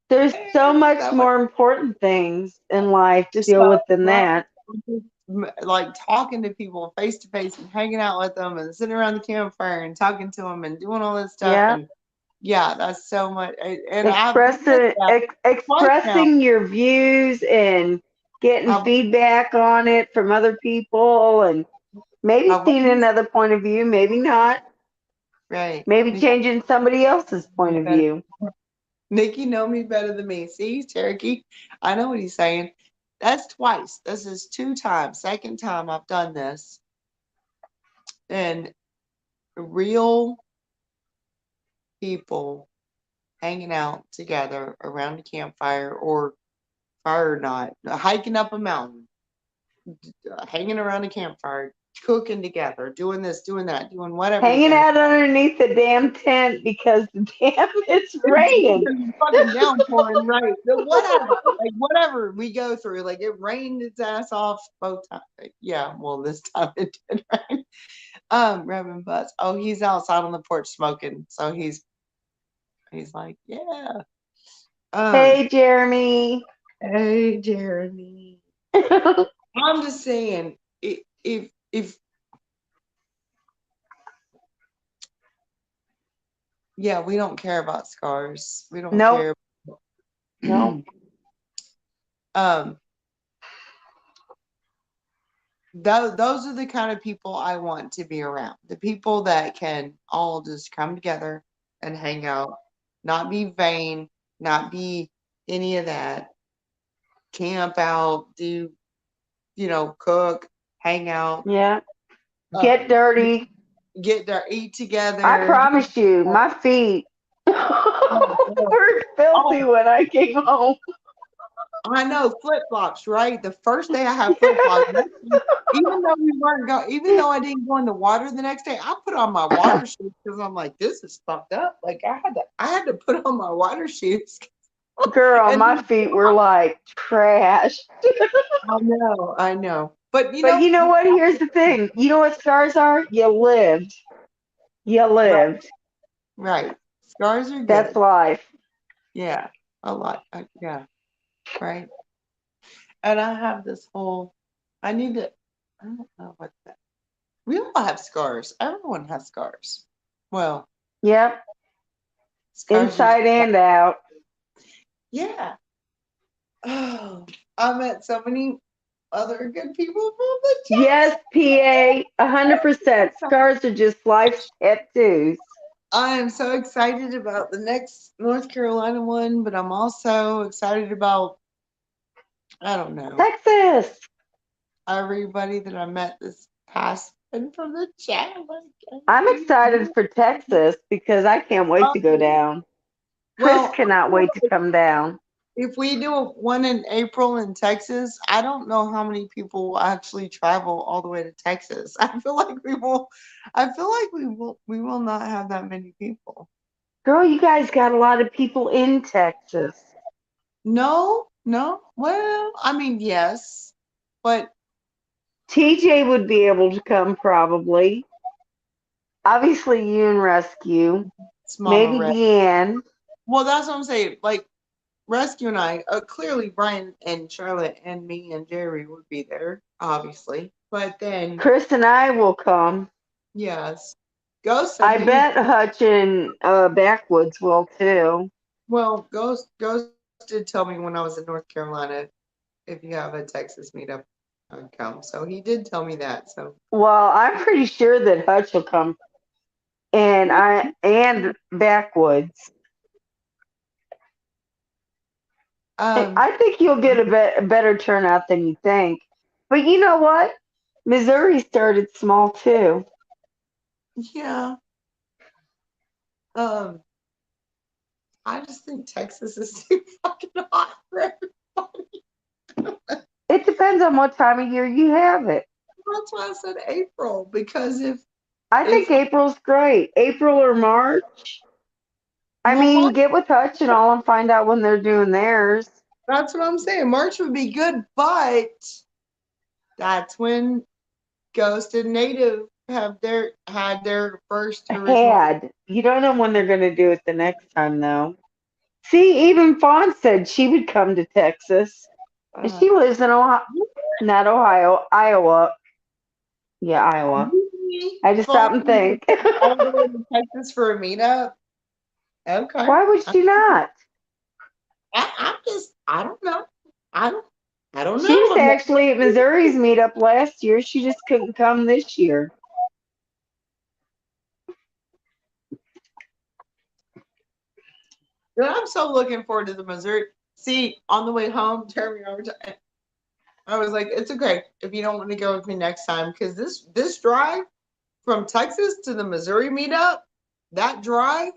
there's so God, much more important things in life to just deal so with than much, that. like talking to people face to face and hanging out with them and sitting around the campfire and talking to them and doing all this stuff. Yeah. And yeah, that's so much. And I've missed that twice now. Expressing your views and getting I've, feedback on it from other people and maybe I've seeing witnessed, another point of view, maybe not. right. Maybe changing somebody else's point of view. Nikki know me better than me. See, Cherokee, I know what he's saying. That's twice. This is 2 times. Second time I've done this. And real people hanging out together around a campfire, or fire or not, hiking up a mountain, hanging around a campfire, cooking together, doing this, doing that, doing whatever Hanging together. out underneath the damn tent because the damn it's raining. It's fucking downpouring, right? So whatever we go through, like it rained its ass off both times. Yeah, well, this time it did rain. Reverend Butts. Oh, he's outside on the porch smoking, so he's like, yeah. Hey, Jeremy. Hey, Jeremy. I'm just saying, if yeah, we don't care about scars. We don't Nope. care. Nope. Those are the kind of people I want to be around. The people that can all just come together and hang out, not be vain, not be any of that. Camp out, do cook, hang out, Yeah. Get dirty. get there, eat together. I promise you, my feet were filthy when I came home. I know, flip flops, right? The first day I had flip flops, even though I didn't go in the water the next day, I put on my water shoes because I'm like, this is fucked up. Like I had to put on my water shoes. Girl, And my feet were like trash. I know. But But you know what? Here's the thing. You know what scars are? You lived. You lived. right. Scars are good. That's life. Yeah, a lot. Yeah, right. And I have this whole, I don't know what that. We all have scars. Everyone has scars. Well, Yep. scars Inside and out. yeah. Oh, I met so many other good people from the chat. Yes, PA, 100%. Scars are just life tattoos. I am so excited about the next North Carolina one, but I'm also excited about, I don't know, Texas. everybody that I met this past and from the chat. I'm excited for Texas because I can't wait to go down. Chris Well, cannot wait to come down. if we do one in April in Texas, I don't know how many people will actually travel all the way to Texas. I feel like we will. I feel like we will. We will not have that many people. Girl, you guys got a lot of people in Texas. No, no. Well, I mean, yes, but TJ would be able to come probably. Obviously, you and Rescue. it's Mama Maybe Red. Deanne. Well, that's what I'm saying. Like Rescue and I, clearly Brian and Charlotte and me and Jerry would be there, obviously. But then, Chris and I will come. yes, Ghost said I he bet Hutch and Backwoods will too. Well, Ghost did tell me when I was in North Carolina, if you have a Texas meetup, I'd come. So he did tell me that. So Well, I'm pretty sure that Hutch will come, and Backwoods. um I think you'll get a better turnout than you think. But you know what? Missouri started small too. yeah. Um I just think Texas is too fucking hot for everybody. It depends on what time of year you have it. That's why I said April, because I if think April's great. April or March. I well mean, March, get with Hutch and all and find out when they're doing theirs. that's what I'm saying. March would be good, but that's when Ghost and Native had their first original. You don't know when they're going to do it the next time, though. See, even Fawn said she would come to Texas. And she lives in Ohio, not Ohio, Iowa. Yeah, Iowa. I just stop and think. All the way to Texas for a meetup. Okay. Why would she not? I don't know. I don't She was know. actually at Missouri's meetup last year. She just couldn't come this year. I'm so looking forward to the Missouri. See, on the way home, Jeremy, I was like, it's okay if you don't want to go with me next time, because this drive from Texas to the Missouri meetup, that drive,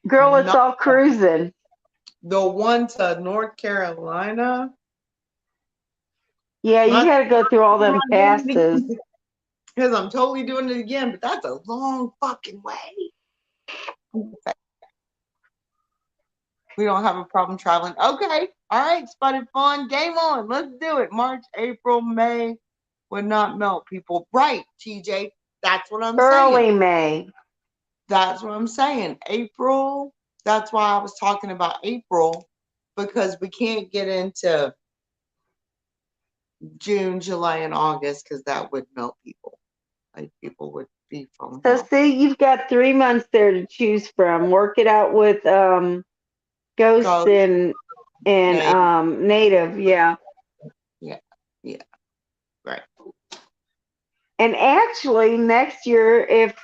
Girl, it's not all cruising. the one to North Carolina. Yeah, you got to go through all them passes. Because I'm totally doing it again, but that's a long fucking way. We don't have a problem traveling. Okay. All right. Spotted Fawn. Game on. Let's do it. March, April, May would not melt people. Right, TJ. That's what I'm saying. Early May. That's what I'm saying. April. That's why I was talking about April, because we can't get into June, July, and August, because that would melt people. Like people would be from So hell. see, you've got 3 months there to choose from. Work it out with Ghosts Ghost, and Native, yeah. Yeah. Right. And actually, next year, if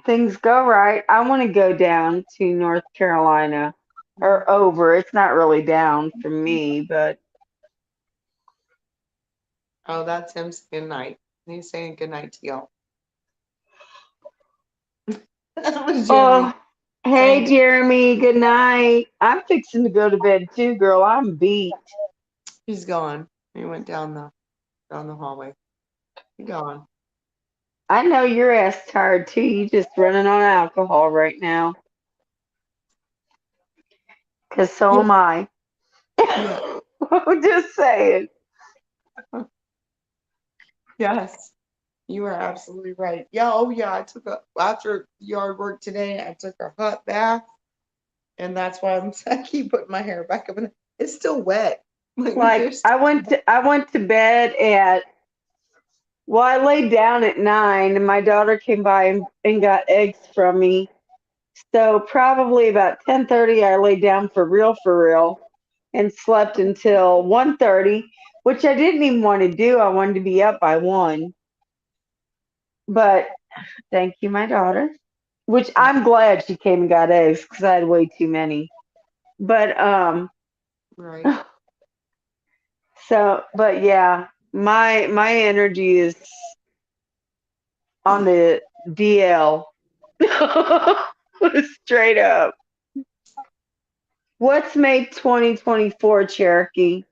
things go right, I want to go down to North Carolina or over. It's not really down for me, but Oh, that's him saying night. He's saying good night to y'all. That was Jeremy. oh, hey Jeremy, good night. I'm fixing to go to bed too, girl. I'm beat. He's gone. He went down the hallway. He's gone. I know your ass tired too. You just running on alcohol right now. 'Cause so am I. Yeah. I'm just saying. Yes. You are absolutely right. Yeah, oh yeah. After yard work today, I took a hot bath. And that's why I keep putting my hair back up, and it's still wet. Like there's I went to bed at well, I laid down at 9 and my daughter came by and got eggs from me. So probably about 10:30 I laid down for real and slept until 1:30, which I didn't even want to do. I wanted to be up by 1. But thank you, my daughter. Which I'm glad she came and got eggs because I had way too many. But right. so but yeah, my energy is on the DL. Straight up. What's May 2024, Cherokee?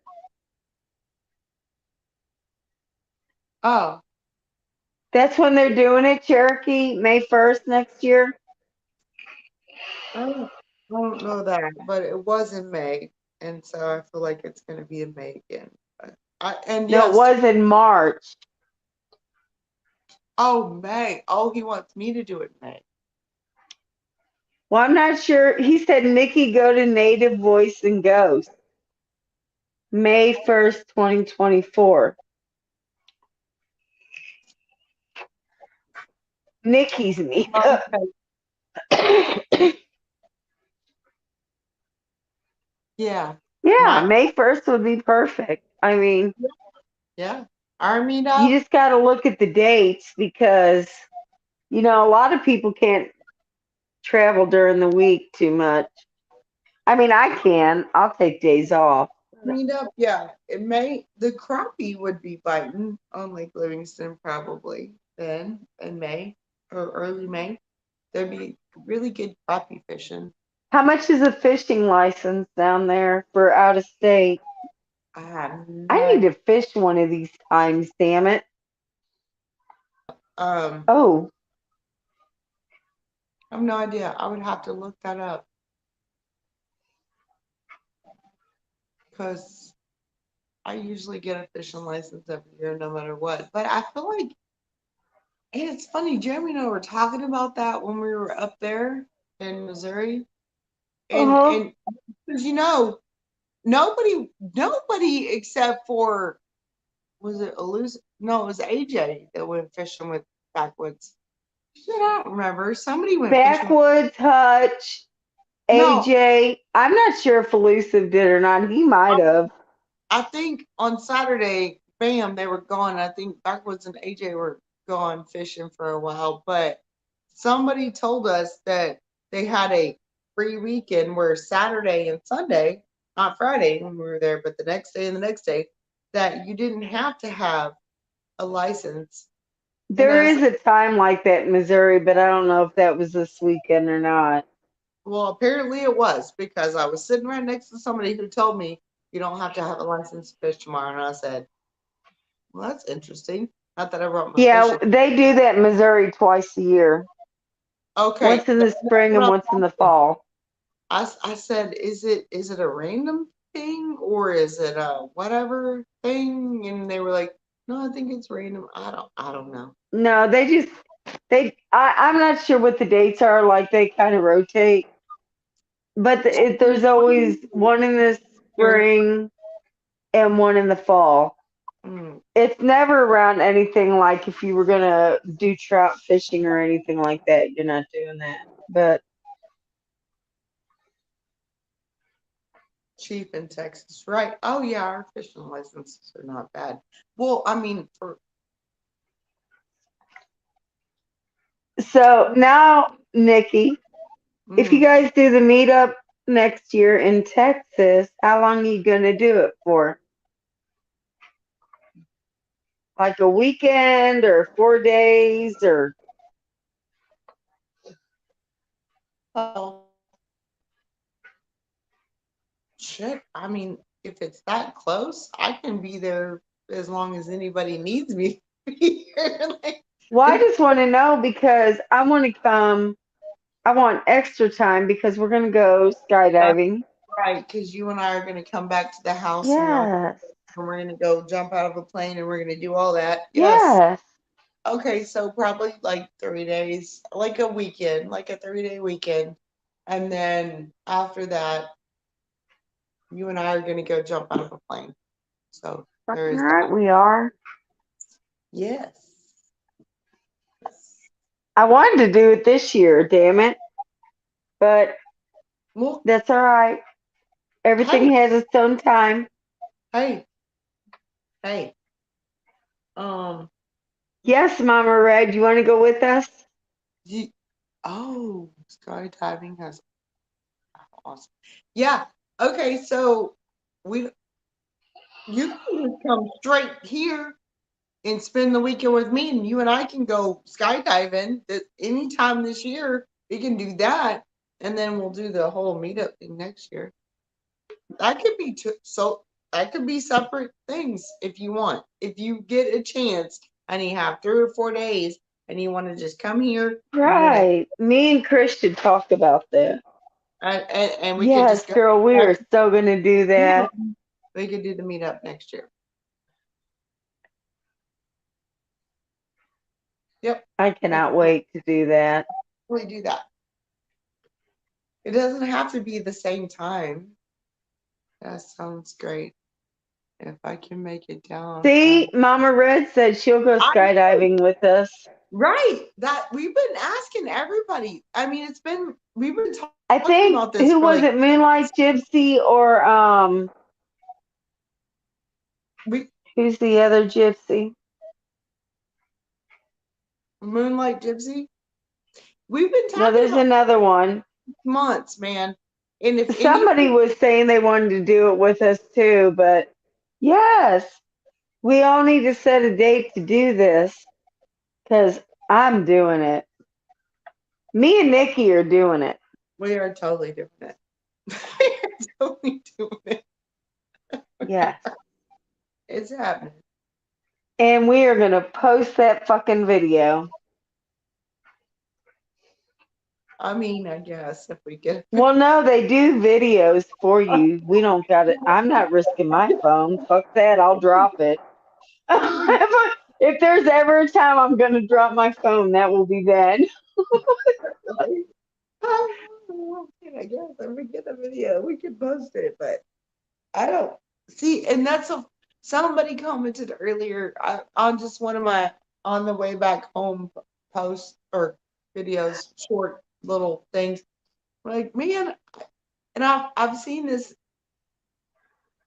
Oh, That's when they're doing it, Cherokee? May 1st next year? I don't know that, but it was in May, and so I feel like it's going to be in May again. And No, it yes, was in March. oh May. Oh, he wants me to do it in May. Well, I'm not sure. He said, Nikki, go to Native Voice and Ghost. May 1st, 2024. Nikki's meetup. Yeah, Yeah, my May 1st would be perfect. I mean, yeah, our you meetup. just got to look at the dates because, a lot of people can't travel during the week too much. I mean, I can. I'll take days off. Meetup, yeah. It may the crappie would be biting on Lake Livingston probably then in May or early May. There'd be really good crappie fishing. How much is a fishing license down there for out of state? I have I need no to fish one of these times, damn it. um Oh, I have no idea. I would have to look that up because I usually get a fishing license every year no matter what. But I feel like and it's funny, Jeremy and I were talking about that when we were up there in Missouri. And uh-huh. and because nobody except for was it Elusive? No, it was AJ that went fishing with Backwoods. Shit, I don't remember. Somebody went fishing. Backwoods, Hutch, No, AJ. I'm not sure if Elusive did or not. He might have. I think on Saturday, bam, they were gone. I think Backwoods and AJ were gone fishing for a while, but somebody told us that they had a free weekend where Saturday and Sunday, not Friday when we were there, but the next day and the next day, that you didn't have to have a license. And There I was is a time like that in Missouri, but I don't know if that was this weekend or not. well, apparently it was because I was sitting right next to somebody who told me you don't have to have a license to fish tomorrow. And I said, well, that's interesting. Not that I brought my Yeah, fishing. they do that in Missouri twice a year. Okay. Once in the spring and once in the fall. I said, is it a random thing or is it a whatever thing? And they were like, no, I think it's random. I don't know. No, I'm not sure what the dates are. Like they kind of rotate, but there's always one in the spring and one in the fall. Mm, It's never around anything like if you were gonna do trout fishing or anything like that. You're not doing that. But cheap in Texas, right? Oh yeah, our fishing licenses are not bad. Well, I mean, for so now, Nikki, if you mm, guys do the meetup next year in Texas, how long are you gonna do it for? Like a weekend or 4 days or well, shit. I mean, if it's that close, I can be there as long as anybody needs me to be here. Like, well, I it, just want to know because I want to come. I want extra time because we're gonna go skydiving. right, because you and I are going to come back to the house and Yes, we're going to go jump out of a plane and we're going to do all that. Yes. yes. Okay, so probably like 3 days, like a weekend, like a 3-day weekend. And then after that, you and I are going to go jump out of a plane. So there Fucking is right, that. we are. Yes. I wanted to do it this year, damn it, but Well, that's all right. hey, Everything has its own time. hey, hey. Um, Yes, Mama Red, you want to go with us? you, oh, skydiving has awesome. Yeah. Okay, so we you can just come straight here and spend the weekend with me, and you and I can go skydiving anytime this year. We can do that, and then we'll do the whole meetup thing next year. That could be that could be separate things if you want. If you get a chance and you have 3 or 4 days and you want to just come here, Right. Me and Christian talked about that. and we could Yes, just go. girl, we are so gonna do that. We could do the meetup next year. Yep, I cannot wait to do that. we do that. It doesn't have to be the same time. That sounds great. If I can make it down. See, Mama Red said she'll go skydiving with us. Right. That we've been asking everybody. I mean, we've been talking I think about this. who was it, Moonlight Gypsy or who's the other gypsy? Moonlight Gypsy. We've been talking No, there's about another one. months, man. And if Somebody was saying they wanted to do it with us too, but yes, we all need to set a date to do this because I'm doing it. Me and Nikki are doing it. we are totally doing it. We are totally doing it. Yes. It's happening. And we are going to post that fucking video. I mean, I guess if we get. Well, no, they do videos for you. We don't got it. I'm not risking my phone. Fuck that. I'll drop it. If there's ever a time I'm going to drop my phone, that will be then. I guess if we get a video, we can post it, but I don't see. And that's somebody commented earlier on just one of my on the way back home posts or videos, short little things. Like, man, and I've seen this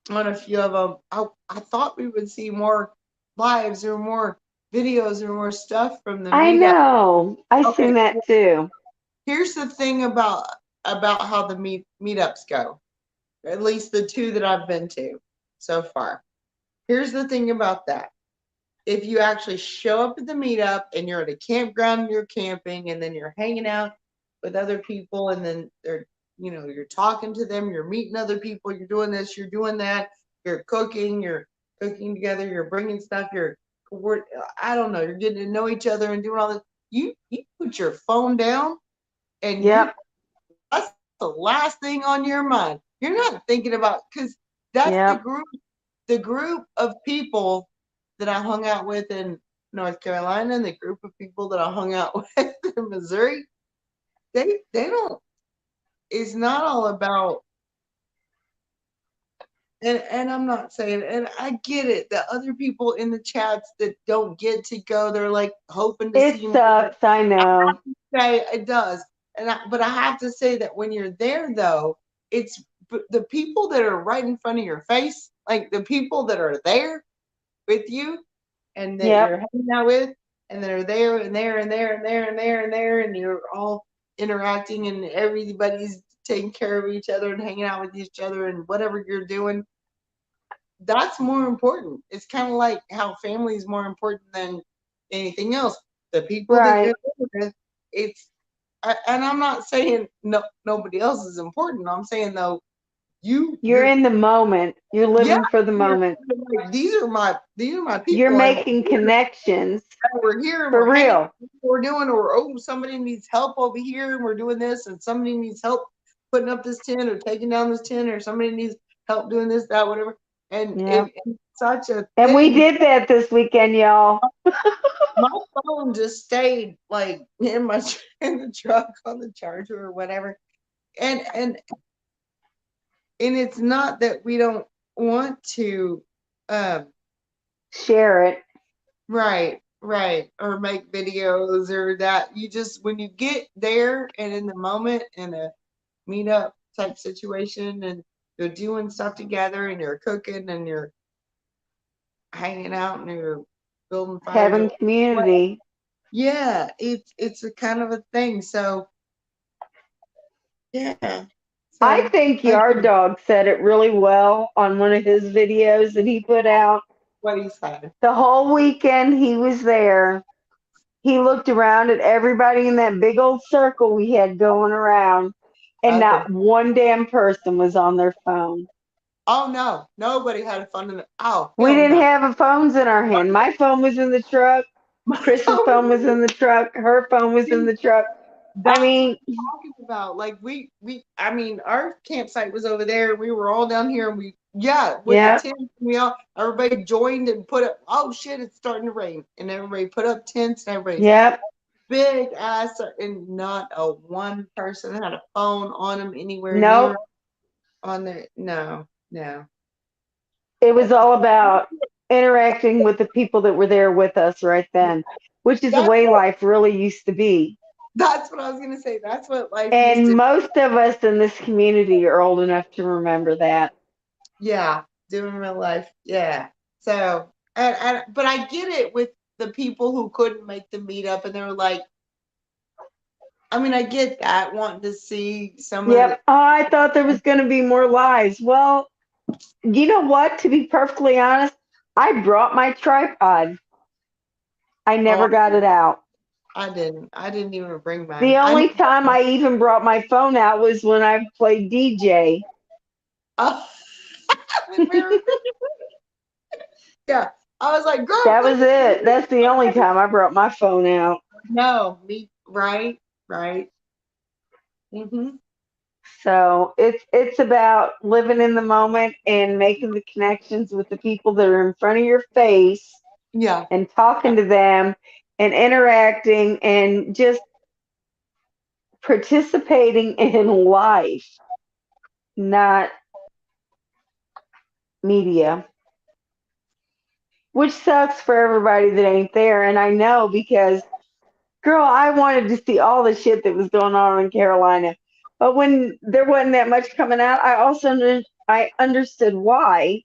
on a few of them. I thought we would see more lives or more videos or more stuff from the I meetup. know. I've Okay. seen that too. Here's the thing about how the meetups go, at least the 2 that I've been to so far. Here's the thing about that. If you actually show up at the meetup and you're at a campground and you're camping and then you're hanging out with other people and then you're talking to them, you're meeting other people, you're doing this, you're doing that, you're cooking together, you're bringing stuff, I don't know, you're getting to know each other and doing all this. You put your phone down and that's the last thing on your mind. You're not thinking about, because that's the group of people that I hung out with in North Carolina and the group of people that I hung out with in Missouri. They don't. It's not all about. And I'm not saying, and I get it. The other people in the chats that don't get to go, they're like hoping to see. It sucks. I know. It does. But I have to say that when you're there, though, it's the people that are right in front of your face, like the people that are there with you and that you're hanging out with, and they're there and there and there and there and there and there, and you're all interacting and everybody's taking care of each other and hanging out with each other and whatever you're doing. That's more important. It's kind of like how family is more important than anything else. The people that you're with, and I'm not saying nobody else is important. I'm saying though, you're in the moment. You're living for the moment. Like, these are my people. You're making connections. We're here for real. We're doing, or somebody needs help over here, and we're doing this, and somebody needs help putting up this tent or taking down this tent, or somebody needs help doing this, that, whatever. And it's such a and thing. we did that this weekend, y'all. My phone just stayed like in the truck on the charger or whatever, and it's not that we don't want to share it, right, or make videos or that. You just, when you get there and in the moment in a meetup type situation and you're doing stuff together and you're cooking and you're hanging out and you're building fires, having community. Yeah, it's a kind of a thing. So yeah. So, I think Yard Dog said it really well on one of his videos that he put out. what he said. The whole weekend he was there. He looked around at everybody in that big old circle we had going around, and not one damn person was on their phone. Oh no, nobody had fun in it. Oh, We hell didn't no. have phones in our hand. My phone was in the truck. Chris's phone was in the truck. Her phone was in the truck. I That's mean, what I'm talking about. Like I mean, our campsite was over there. We were all down here, and with yeah, the tents, everybody joined and put up. Oh shit, it's starting to rain, and everybody put up tents, and everybody's yep. big ass, and not a one person had a phone on them anywhere Nope. near on there. No, no. It was all about interacting with the people that were there with us right then, which is the way life really used to be. That's what I was gonna say. That's what life used And to. most of us in this community are old enough to remember that. Yeah, doing real life. Yeah. So, but I get it with the people who couldn't make the meetup, and they were like, I mean, I get that wanting to see some of Yep. Oh, I thought there was going to be more lives. Well, you know what? To be perfectly honest, I brought my tripod. I never got it out. I didn't. I didn't even bring mine. The only time I even brought my phone out was when I played DJ. Oh, yeah. I was like, girl, That was it. That's the only time I brought my phone out. No, me, right, right. Mm-hmm. So it's about living in the moment and making the connections with the people that are in front of your face Yeah. and talking to them and interacting and just participating in life, not media. Which sucks for everybody that ain't there. And I know because, girl, I wanted to see all the shit that was going on in Carolina. But when there wasn't that much coming out, I understood why.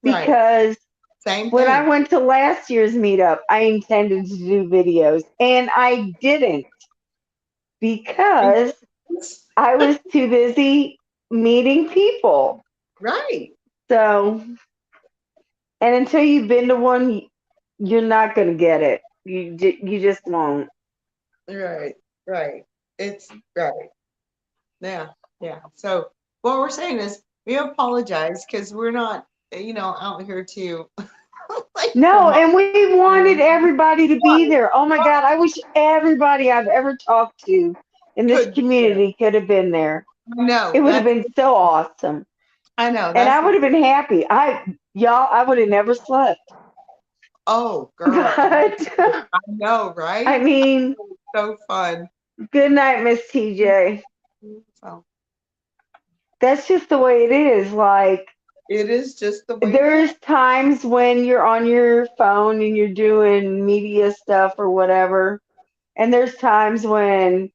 Right. Because Same when I thing. went to last year's meetup, I intended to do videos and I didn't because I was too busy meeting people. Right. So, and until you've been to one, you're not going to get it. You just won't. Right. Right. It's right. Yeah. Yeah. So what we're saying is we apologize because we're not, out here to like No, promote. and we wanted everybody to be there. Oh my God, I wish everybody I've ever talked to in this Could be there. community could have been there. No, It would have been so awesome. I know And that's I would have been happy. I would have never slept. oh girl. But I know, I right? mean, So fun. good night, Miss TJ. So That's just the way it is. Like, it is just the way it is. there's times when you're on your phone and you're doing media stuff or whatever. And there's times when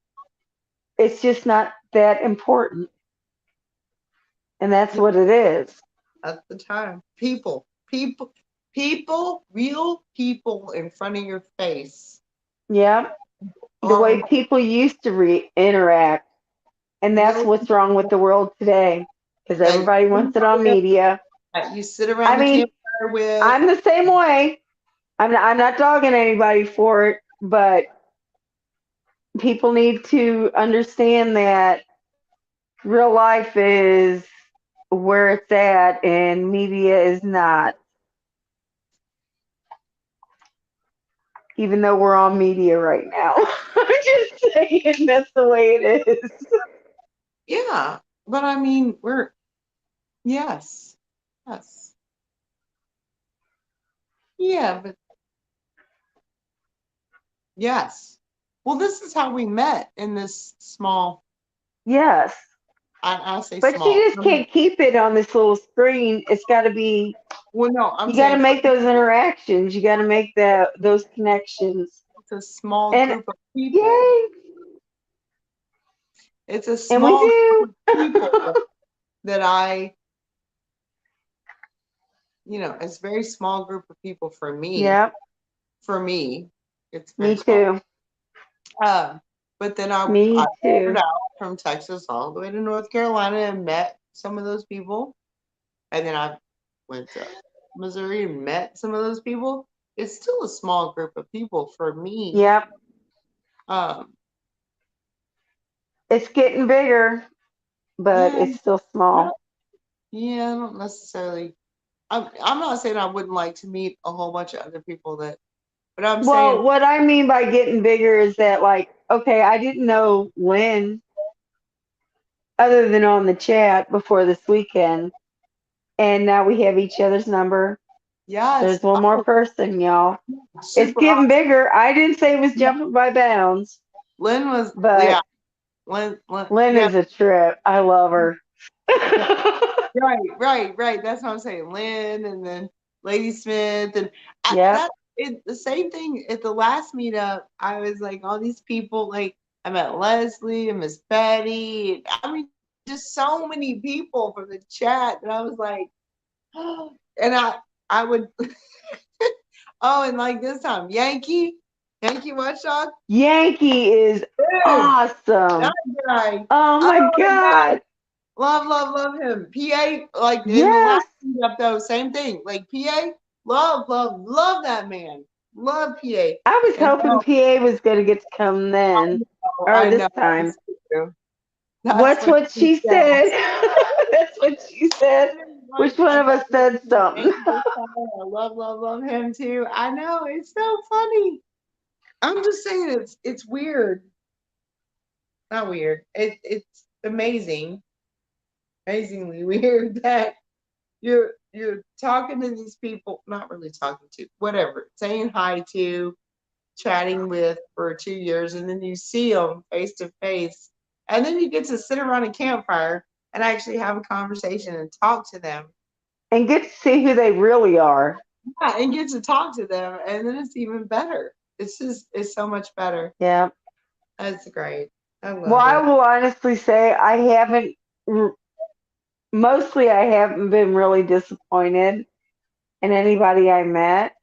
it's just not that important. And that's what it is. At the time. People, real people in front of your face. Yeah. The Are way people used to interact. And that's real what's wrong with the world today. Because that everybody wants it on media. you sit around I the mean, campfire with. I'm the same way. I'm not dogging anybody for it, but people need to understand that real life is where it's at and media is not. Even though we're on media right now. I'm just saying that's the way it is. Yeah. But I mean, yes. Yes. Yeah, but yes. Well, this is how we met in this small, Yes. I say But you small. just can't keep it on this little screen. It's got to be, Well, no, I'm you got to saying make those interactions. You got to make those connections. it's a small And group of people. yay. It's a And we small do. group of people that it's a very small group of people for me. Yep. For me, it's very Me small. too. But then I Me wandered too. out from Texas all the way to North Carolina and met some of those people. And then I went to Missouri and met some of those people, it's still a small group of people for me. Yep. Um, It's getting bigger, but yeah, it's still small. yeah, I don't necessarily. I'm not saying I wouldn't like to meet a whole bunch of other people that, but I'm saying, Well, what I mean by getting bigger is that, like, okay, I didn't know Lynn other than on the chat before this weekend, and now we have each other's number. yes, There's one more person, y'all. It's super getting awesome. bigger. I didn't say it was jumping by bounds, Lynn was, yeah, but Lynn yeah, is a trip. I love her. right. That's what I'm saying. Lynn and then Lady Smith and Yep. the same thing at the last meetup. I was like, all these people, like I met Leslie and Miss Betty. I mean, just so many people from the chat that I was like, and I would, oh, and like this time, Yankee Watchdog, Yankee is dude, awesome. that guy. Oh my God. Love him. PA, like in the Yes. last meetup though, same thing. Like PA, love that man. Love PA. I was And hoping PA was going to get to come then or I this know. time. That's What's what what she she said. said? That's what she said. Which one I of us said something? love him too. I know, it's so funny. I'm just saying it's weird. Not weird. It's amazing. Amazingly weird that you're talking to these people, not really talking to, whatever, saying hi to, chatting with for 2 years, and then you see them face to face, and then you get to sit around a campfire and actually have a conversation and talk to them. And get to see who they really are. Yeah, and get to talk to them, and then it's even better. It's so much better. Yeah. That's great. I Well, love I it. will honestly say mostly I haven't been really disappointed in anybody I met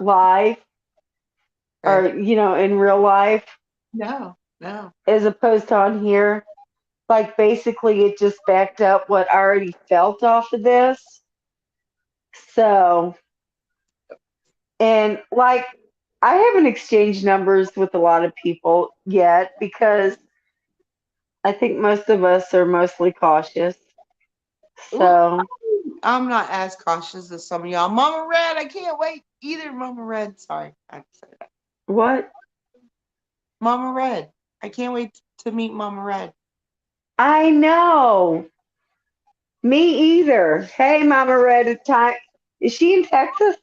live or, Okay. in real life No. as opposed to on here. Like basically it just backed up what I already felt off of this. So, and like I haven't exchanged numbers with a lot of people yet because I think most of us are mostly cautious. Well, So, I'm not as cautious as some of y'all. Mama Red, I can't wait either. Mama Red, sorry, I said that. what? Mama Red, I can't wait to meet Mama Red. I know. Me either. Hey, Mama Red, is she in Texas?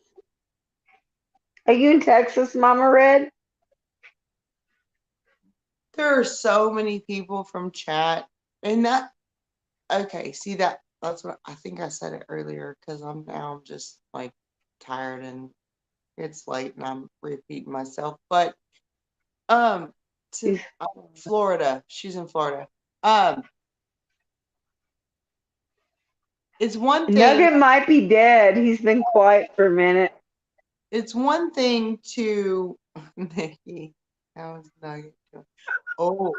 Are you in Texas, Mama Red? There are so many people from chat, and that okay. See that's what I think I said it earlier because I'm just like tired and it's late and I'm repeating myself. But to Florida, she's in Florida. Um, it's one thing. Nugget might be dead. He's been quiet for a minute. It's one thing to Nikki. That was Nugget. Oh,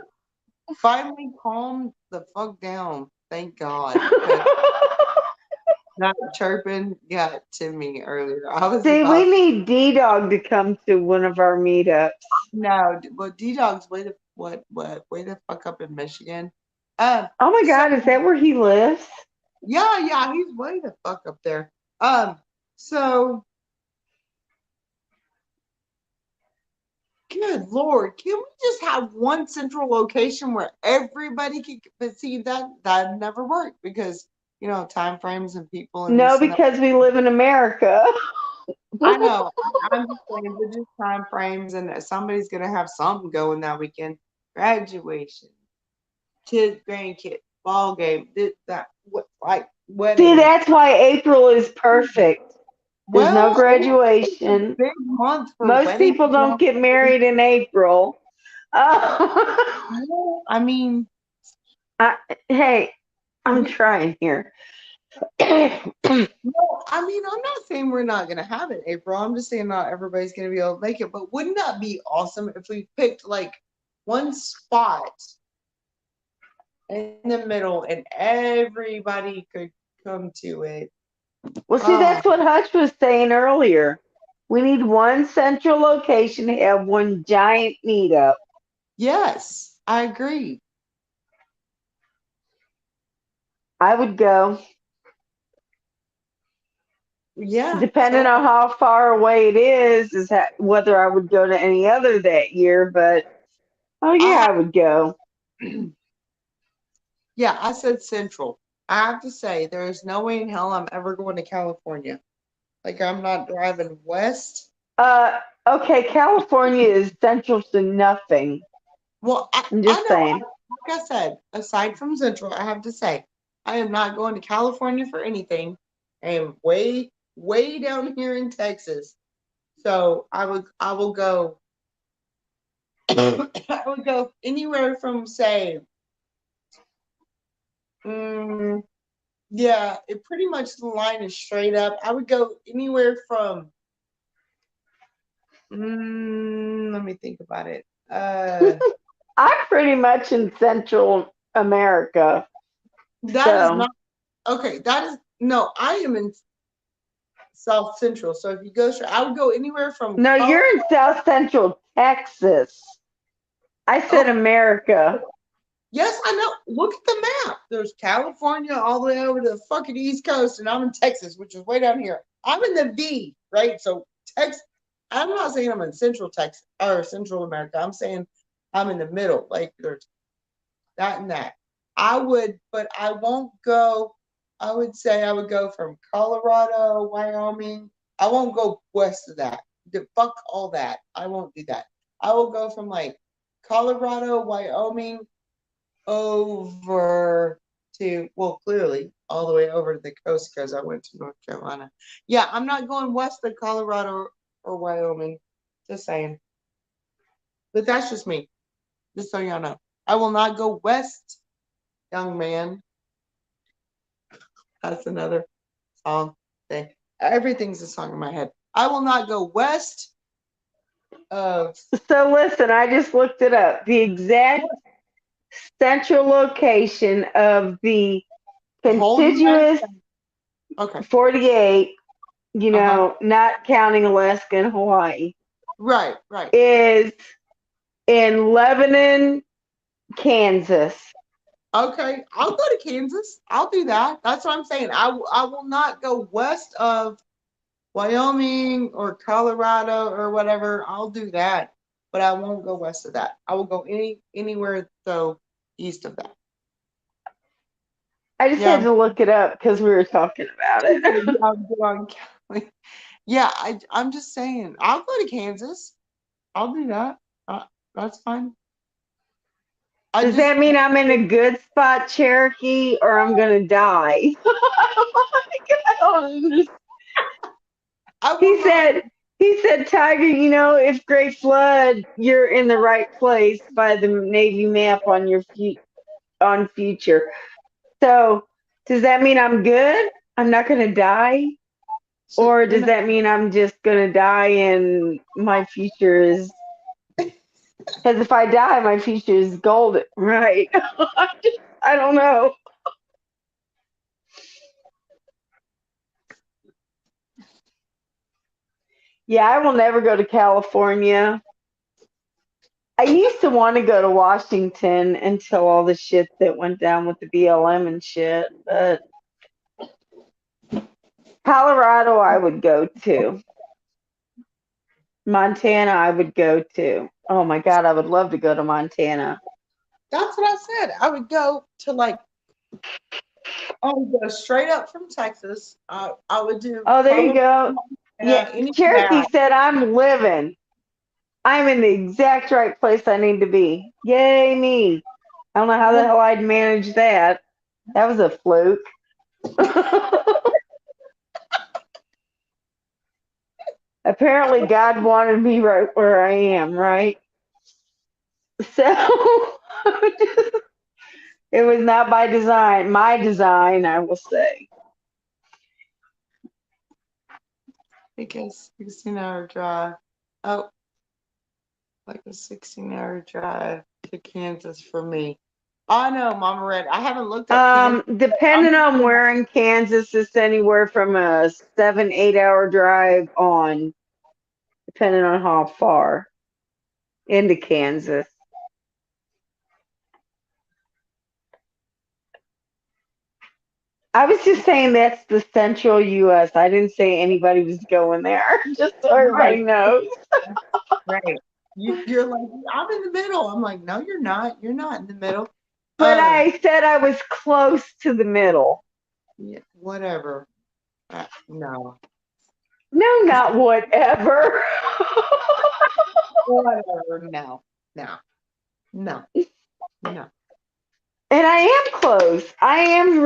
finally calm the fuck down. Thank God. 'Cause that chirping got to me earlier. I was See, we about need D Dog to come to one of our meetups. no, but D Dog's way the way the fuck up in Michigan. Oh my So God, is that where he lives? yeah, he's way the fuck up there. So good Lord, can we just have one central location where everybody can? But see, that never worked because time frames and people and No, this and that. because we live in America. I know. I'm just saying, but just time frames, and somebody's gonna have something going that weekend. Graduation, kids, grandkids, ball game, this, that, what, like See, wedding. that's why April is perfect. There's no Well, it's a graduation. big month for Most weddings. people don't get married in April. I mean, Hey, I'm we, trying here. no, I mean, I'm not saying we're not gonna have it, April. I'm just saying not everybody's gonna be able to make it. But wouldn't that be awesome if we picked like one spot in the middle and everybody could come to it? Well, see, Oh, that's what Hutch was saying earlier. We need one central location to have one giant meetup. yes, I agree. I would go, Yeah. depending So on how far away it is whether I would go to any other that year. But oh yeah, I I would go. yeah, I said Central. I have to say, there is no way in hell I'm ever going to California. Like I'm not driving west. Uh, okay, California is central to nothing. Well, I'm I just know, saying. like I said, aside from Central, I have to say, I am not going to California for anything. I am way, way down here in Texas. So I will go, I would go anywhere from say, mm, yeah, it pretty much the line is straight up. I would go anywhere from, let me think about it. I'm pretty much in Central America, That is so not okay. That is no, I am in South Central. So if you go straight, I would go anywhere from no, Colorado. you're in South Central Texas. I Oh, said America. yes, I know. Look at the map. There's California all the way over to the fucking East Coast, and I'm in Texas, which is way down here. I'm in the V, right? So Texas. I'm not saying I'm in Central Texas or Central America. I'm saying I'm in the middle. Like there's that and that. I would, but I won't go. I would say I would go from Colorado, Wyoming. I won't go west of that. Fuck all that. I won't do that. I will go from like Colorado, Wyoming, over to, well, clearly all the way over to the coast because I went to North Carolina. Yeah, I'm not going west of Colorado or Wyoming. Just saying. But that's just me. Just so y'all know. I will not go west, young man. That's another song thing. Everything's a song in my head. I will not go west of So listen, I just looked it up. The exact central location of the the whole United contiguous States. Okay. 48, Uh-huh. not counting Alaska and Hawaii, Right, right. is in Lebanon, Kansas. Okay. I'll go to Kansas. I'll do that. That's what I'm saying. I will not go west of Wyoming or Colorado or whatever. I'll do that. But I won't go west of that. I will go anywhere though east of that. I just had Yeah. to look it up because we were talking about it. Yeah, I'm just saying. I'll go to Kansas. I'll do that. That's fine. I Does just, that mean I'm in a good spot, Cherokee, or I'm gonna die? I don't understand. I He will not. said, he said, Tiger, if Great Flood, you're in the right place by the Navy map on your on future. So does that mean I'm good? I'm not gonna die? Or You're does not. that mean I'm just gonna die and my future is, because if I die, my future is golden, right? I don't know. Yeah, I will never go to California. I used to want to go to Washington until all the shit that went down with the BLM and shit, but Colorado I would go to. Montana I would go to. Oh my God, I would love to go to Montana. That's what I said. I would go to like. I would go straight up from Texas. I would do Oh, there you Colorado go. and Yeah, any of Cherokee that. said I'm living. I'm in the exact right place I need to be. Yay me. I don't know how the Well, hell I'd manage that. That was a fluke. Apparently God wanted me right where I am, right? So it was not by design, my design, I will say. because 16-hour drive. Oh, like a 16-hour drive to Kansas for me. I know, Mama Red. I haven't looked up Kansas. Depending on where in Kansas, it's anywhere from a 7-8 hour drive on, depending on how far into Kansas. I was just saying that's the central U.S. I didn't say anybody was going there, just so everybody Right, knows. right. You're like, I'm in the middle. I'm like, no, you're not. You're not in the middle. But I said I was close to the middle. Yeah, whatever. No, No, not whatever. whatever. No, no, no, no. And I am close. I am,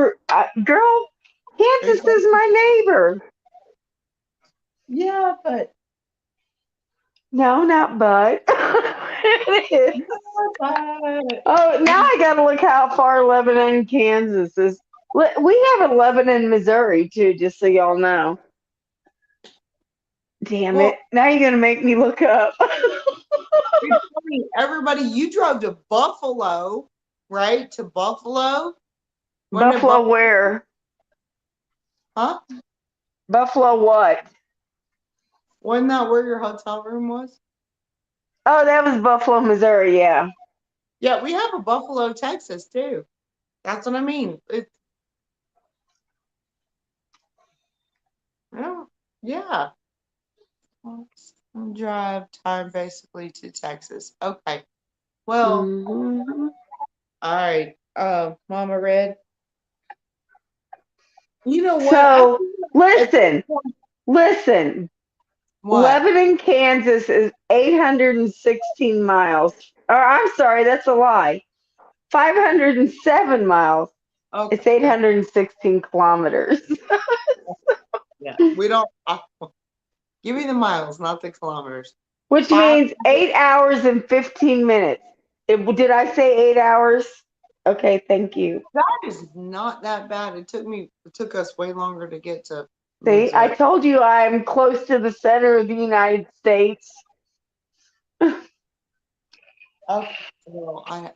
girl, Kansas is my neighbor. Yeah, but No, not but. It is. but Oh, now I gotta look how far Lebanon, Kansas is. We have a Lebanon, Missouri too, just so y'all know. Damn well, it. Now you're gonna make me look up. it's funny. Everybody, you drove to Buffalo, right? To Buffalo. Wasn't it Buffalo where? Huh? Buffalo what? Wasn't that where your hotel room was? Oh, that was Buffalo, Missouri, yeah. Yeah, we have a Buffalo, Texas too. That's what I mean. It's oh, yeah. Drive time basically to Texas. Okay. Well, Mhm. all right. Mama Red. You know what? So At this listen, point, listen. what? Lebanon, Kansas is 816 miles. Or I'm sorry, that's a lie. 507 miles. It's Okay. 816 kilometers. Yeah. We don't give me the miles, not the kilometers. Which Five. means 8 hours and 15 minutes. Did I say 8 hours? Okay, thank you. That is not that bad. It took us way longer to get to See, I Missouri. told you I'm close to the center of the United States. Okay. Well,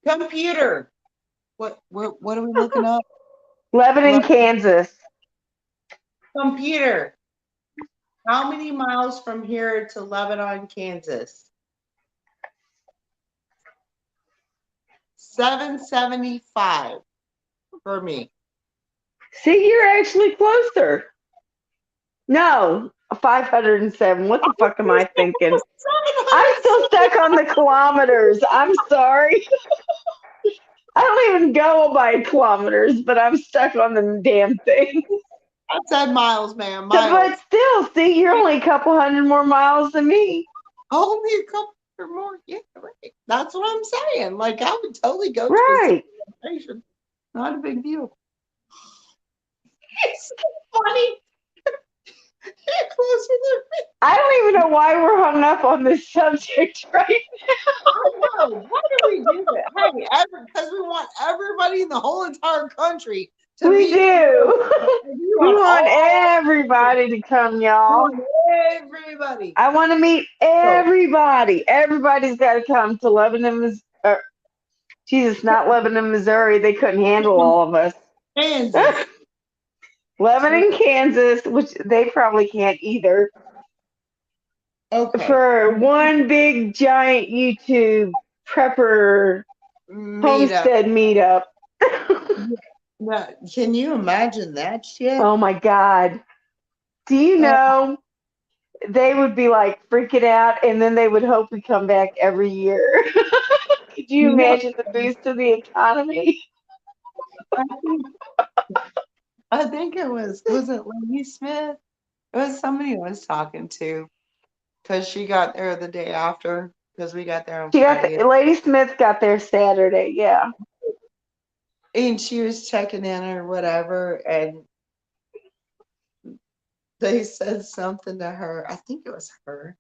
computer. What are we looking up? Lebanon, Kansas. Computer. How many miles from here to Lebanon, Kansas? 775 for me. See, you're actually closer. No, 507. What the fuck am I thinking? I'm still stuck on the kilometers. I'm sorry. I don't even go by kilometers, but I'm stuck on the damn thing. I said miles, man. But Miles. still, see, you're only a couple hundred more miles than me. Only a couple or more. Yeah, right. That's what I'm saying. Like I would totally go to a Right. station. Not a big deal. It's so funny. You're closer than me. I don't even know why we're hung up on this subject right I know. Why do we do that? Hey, because we want everybody in the whole entire country now. to We meet do. you We on want all everybody to come, y'all. everybody. I want to meet So everybody. Everybody's got to come to Lebanon, Jesus, not Lebanon, Missouri. They couldn't handle all of us. Kansas. Lebanon, Kansas, which they probably can't either. Okay. For one big giant YouTube prepper Meetup. homestead meetup. Now, can you imagine that shit? Oh my God. Do you know they would be like freaking out and then they would hope we come back every year? Could you No, imagine the boost to the economy? I think, I think it was it Lady Smith? It was somebody I was talking to because she got there the day after because we got there on Friday. Lady Smith got there Saturday, yeah. And she was checking in or whatever, and they said something to her. I think it was her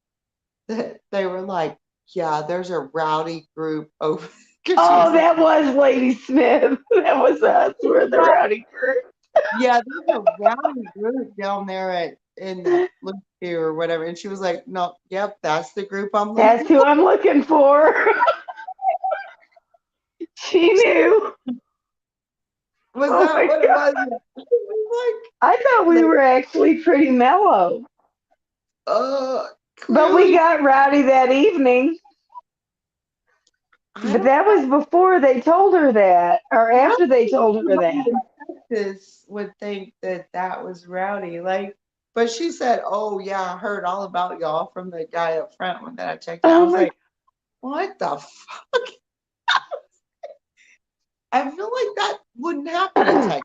that they were like, "Yeah, there's a rowdy group over." 'Cause she Oh, was like, that was Lady Smith. That was us. We're the rowdy group. "Yeah, there's a rowdy group down there in the look here or whatever." And she was like, "No, yep, that's the group I'm looking That's who I'm looking for. She knew. Was Oh that my what it God. was? It was I thought we were actually pretty mellow, like, but we clearly, got rowdy that evening. I But don't that was before they told her that, or know. after they told her that. This would think that that was rowdy. Like, but she said, "Oh yeah, I heard all about y'all from the guy up front when that I checked out." I Oh was my! like, "What the fuck?" I feel like that wouldn't happen in Texas.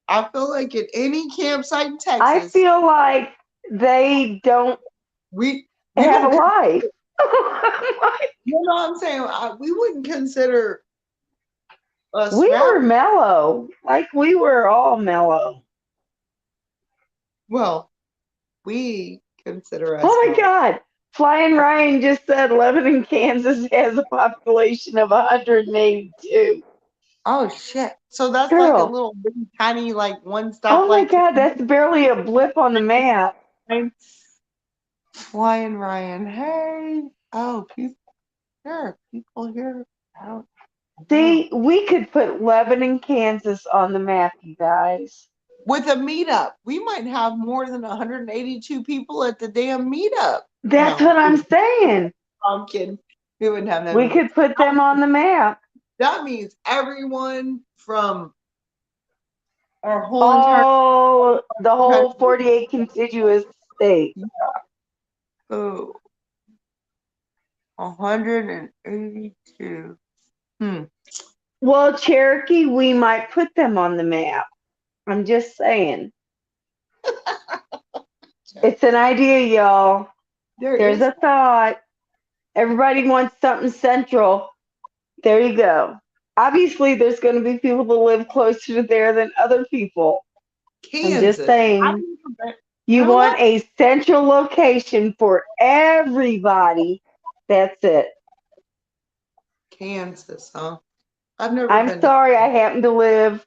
I feel like at any campsite in I Texas, feel like they don't we have a don't. life. You know what I'm saying? We wouldn't consider us We were rowdy. mellow, like we were all mellow. Well, we consider us Oh my mellow. God! Flying Ryan just said Lebanon, Kansas has a population of 182. Oh shit! So that's like a Girl, little bitty, tiny, like one oh my stoplight. God, that's barely a blip on the map. Flying Ryan. Hey. Oh, people. There are people here. I don't know. See, we could put Lebanon, Kansas on the map, you guys. With a meetup, we might have more than 182 people at the damn meetup. That's No, what I'm saying. I'm kidding. We wouldn't have that We many. could put them on the map. That means everyone from our whole entire All the whole country. 48 contiguous states. Oh, 182. Hmm. Well, Cherokee, we might put them on the map. I'm just saying. It's an idea, y'all. There There's is. a thought. Everybody wants something central. There you go. Obviously, there's going to be people that live closer to there than other people. I'm just Kansas. saying. You You know want what? a central location for everybody. That's it. Kansas, huh? I've never I'm been to. sorry, I happen to live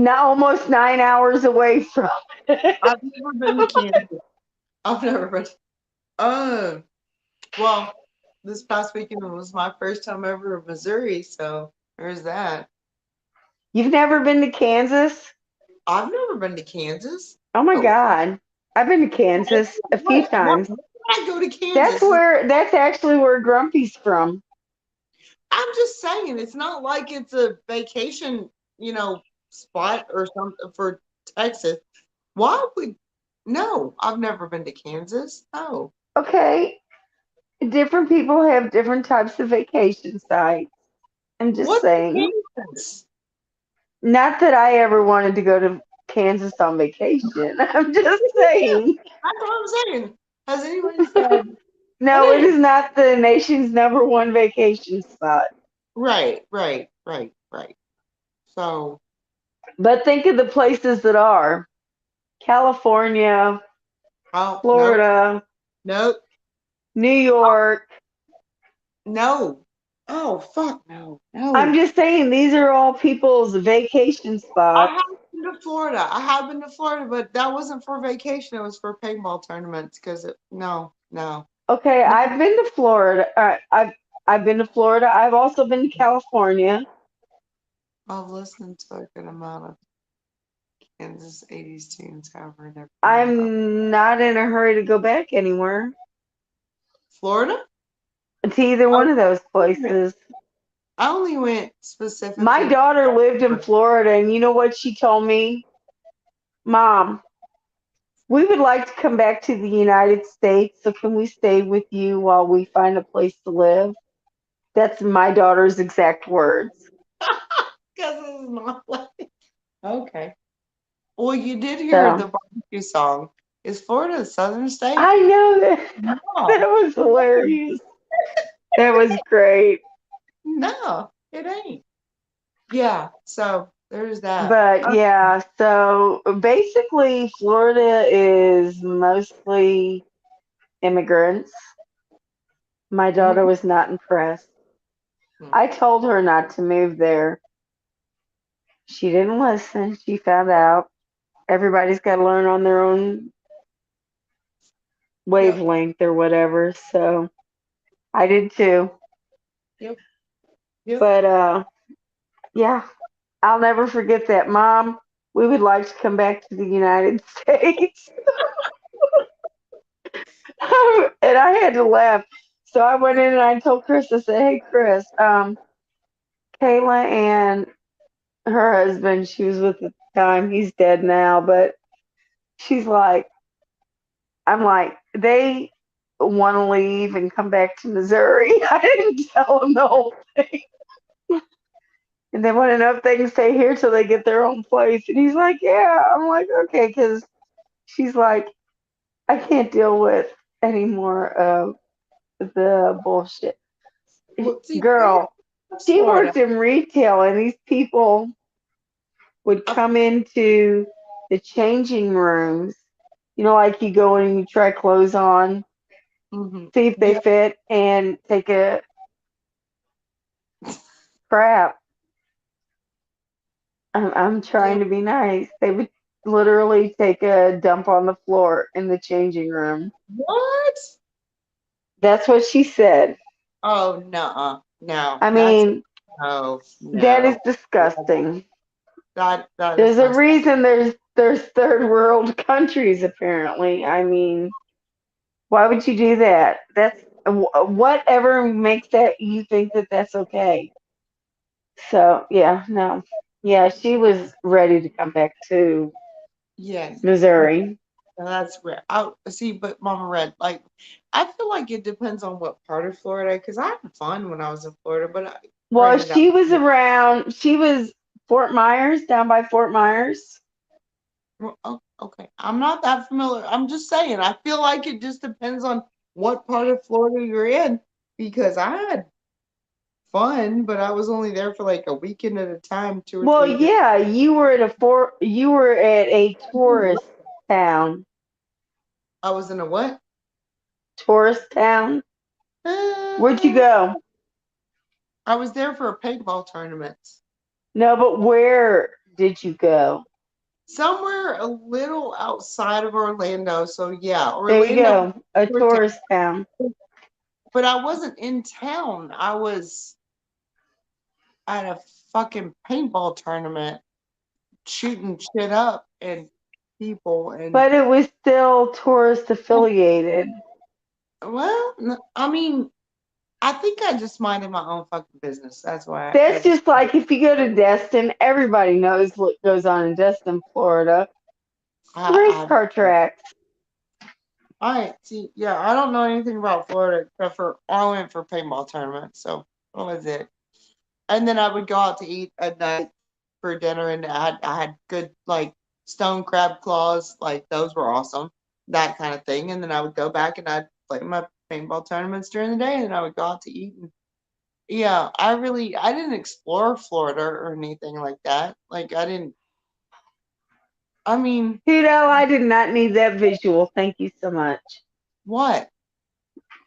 almost 9 hours away from it. I've never been to Kansas. I've never been. Oh, well, this past weekend was my first time ever in Missouri, so there's that. You've never been to Kansas? I've never been to Kansas. Oh my Oh, God. I've been to Kansas a few what? times. Why did I go to Kansas? That's actually where Grumpy's from. I'm just saying, it's not like it's a vacation, spot or something for Texas. Why would? No, I've never been to Kansas. No. Okay. Different people have different types of vacation sites. I'm just What's saying. Kansas? Not that I ever wanted to go to Kansas on vacation. I'm just saying. That's what I'm saying. Has anyone said? No, it Hey, is not the nation's #1 vacation spot. right. So, But think of the places that are California, oh no, Florida, no, New York. no. Oh fuck, no, I'm no. just saying these are all people's vacation I spots. have been to Florida. I have been to Florida, but that wasn't for vacation. It was for paintball tournaments. No. Okay, I've been to Florida. I've been to Florida. I've also been to California. I've listened to a good amount of Kansas '80s tunes. However, never been to I'm not in a hurry to go back anywhere Florida. to either Oh, one of those places. I only went My specifically to. daughter lived in Florida, and you know what she told me? Mom, we would like to come back to the United States, so can we stay with you while we find a place to live? That's my daughter's exact words. Because it's not like. Okay. Well, you did hear So the barbecue song. Is Florida a southern state? I know that that No. was hilarious. That was great. No, it ain't. Yeah, so there's that. But yeah, so basically, Florida is mostly immigrants. My daughter Mhm. was not impressed. Mhm. I told her not to move there. She didn't listen. She found out everybody's got to learn on their own Yep, wavelength or whatever. So I did too. yep. Yep. But yeah, I'll never forget that. Mom, we would like to come back to the United States. And I had to laugh. So I went in and I told Chris, I said, hey Chris, Kayla and her husband she was with at the time, he's dead now, but she's like, I'm like, they want to leave and come back to Missouri. I didn't tell them the whole thing. And they want to know if they can stay here till they get their own place. And he's like, yeah. I'm like, okay, because she's like, I can't deal with any more of the bullshit. Well, see, Girl, she Florida. worked in retail, and these people would come into the changing rooms. You know, like you go in and you try clothes on, Mhm. see if they Yeah. fit, and take a crap. I'm trying to be nice. They would literally take a dump on the floor in the changing room. What? That's what she said. Oh, no, no. I That's mean, no, that is no. disgusting. That is There's a messed up. reason there's third world countries apparently. I mean, why would you do that? That's whatever makes that you think that that's okay. So yeah, no, yeah, she was ready to come back to Yes. Missouri. That's rare. I see, but Mama Red, like, I feel like it depends on what part of Florida, because I had fun when I was in Florida, but Well, granted, she was around. She was Fort Myers, down by Fort Myers. okay, I'm not that familiar. I'm just saying, I feel like it just depends on what part of Florida you're in, because I had fun, but I was only there for like a weekend at a time, 2 or 3 days. Well, yeah, you were at a tourist town. I was in a what? Tourist town. Where'd you Uh, go? I was there for a paintball tournament. No, but where did you go? Somewhere a little outside of Orlando. So yeah, There you Orlando, go. A tourist town. but I wasn't in town. I was at a fucking paintball tournament shooting shit up and people and But it was still tourist affiliated. well, I mean, I think I just minded my own fucking business. That's why I That's just just like if you go to Destin, everybody knows what goes on in Destin, Florida. Race I car tracks. I see. Yeah, I don't know anything about Florida except for I went for paintball tournament, so that was it. And then I would go out to eat at night for dinner, and I had good like stone crab claws, like those were awesome, that kind of thing. And then I would go back and I'd play my paintball tournaments during the day, and then I would go out to eat. And yeah, I didn't explore Florida or anything like that. Like I didn't. I mean, Tito, I did not need that visual. Thank you so much. what?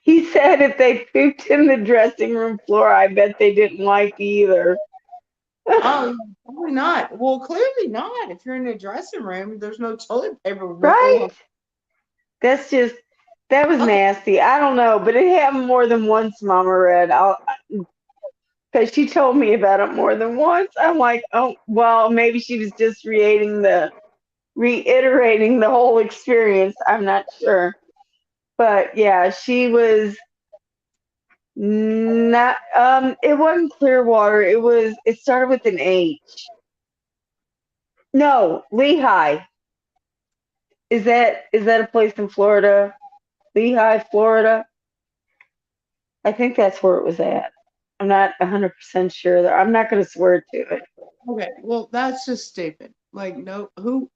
He said if they pooped in the dressing room floor, I bet they didn't like either. Oh, probably not. Well, clearly not. If you're in a dressing room, there's no toilet paper. Right? That's just that was Okay. nasty. I don't know, but it happened more than once, Mama Red. I'll because she told me about it more than once. I'm like, oh well, maybe she was just reiterating the whole experience. I'm not sure. But yeah, she was not it wasn't Clearwater. It started with an H. No, Lehigh. Is that a place in Florida? Lehigh, Florida? I think that's where it was at. I'm not 100% sure. I'm not going to swear to it. Okay. Well, that's just stupid. Like, no, who?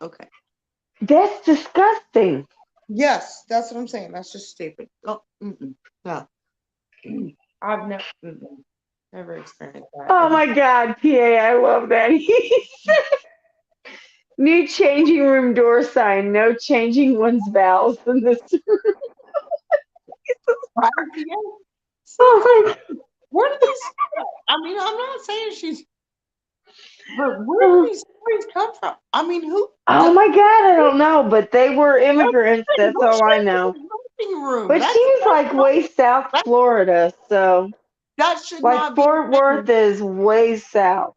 Okay. That's disgusting. Yes, that's what I'm saying. That's just stupid. Oh, no. I've never experienced that. Oh And my God, PA, I love that. New changing room door sign. No changing one's bowels in this room. yeah, Oh my where do these? I mean, I'm not saying she's, but where do God. these stories come from? I mean, who? Oh my God, I don't know, but they were immigrants. That's Go all I straight to know. the dressing room. But she was like way South That's Florida, so That should Like not be Fort Worth is way south.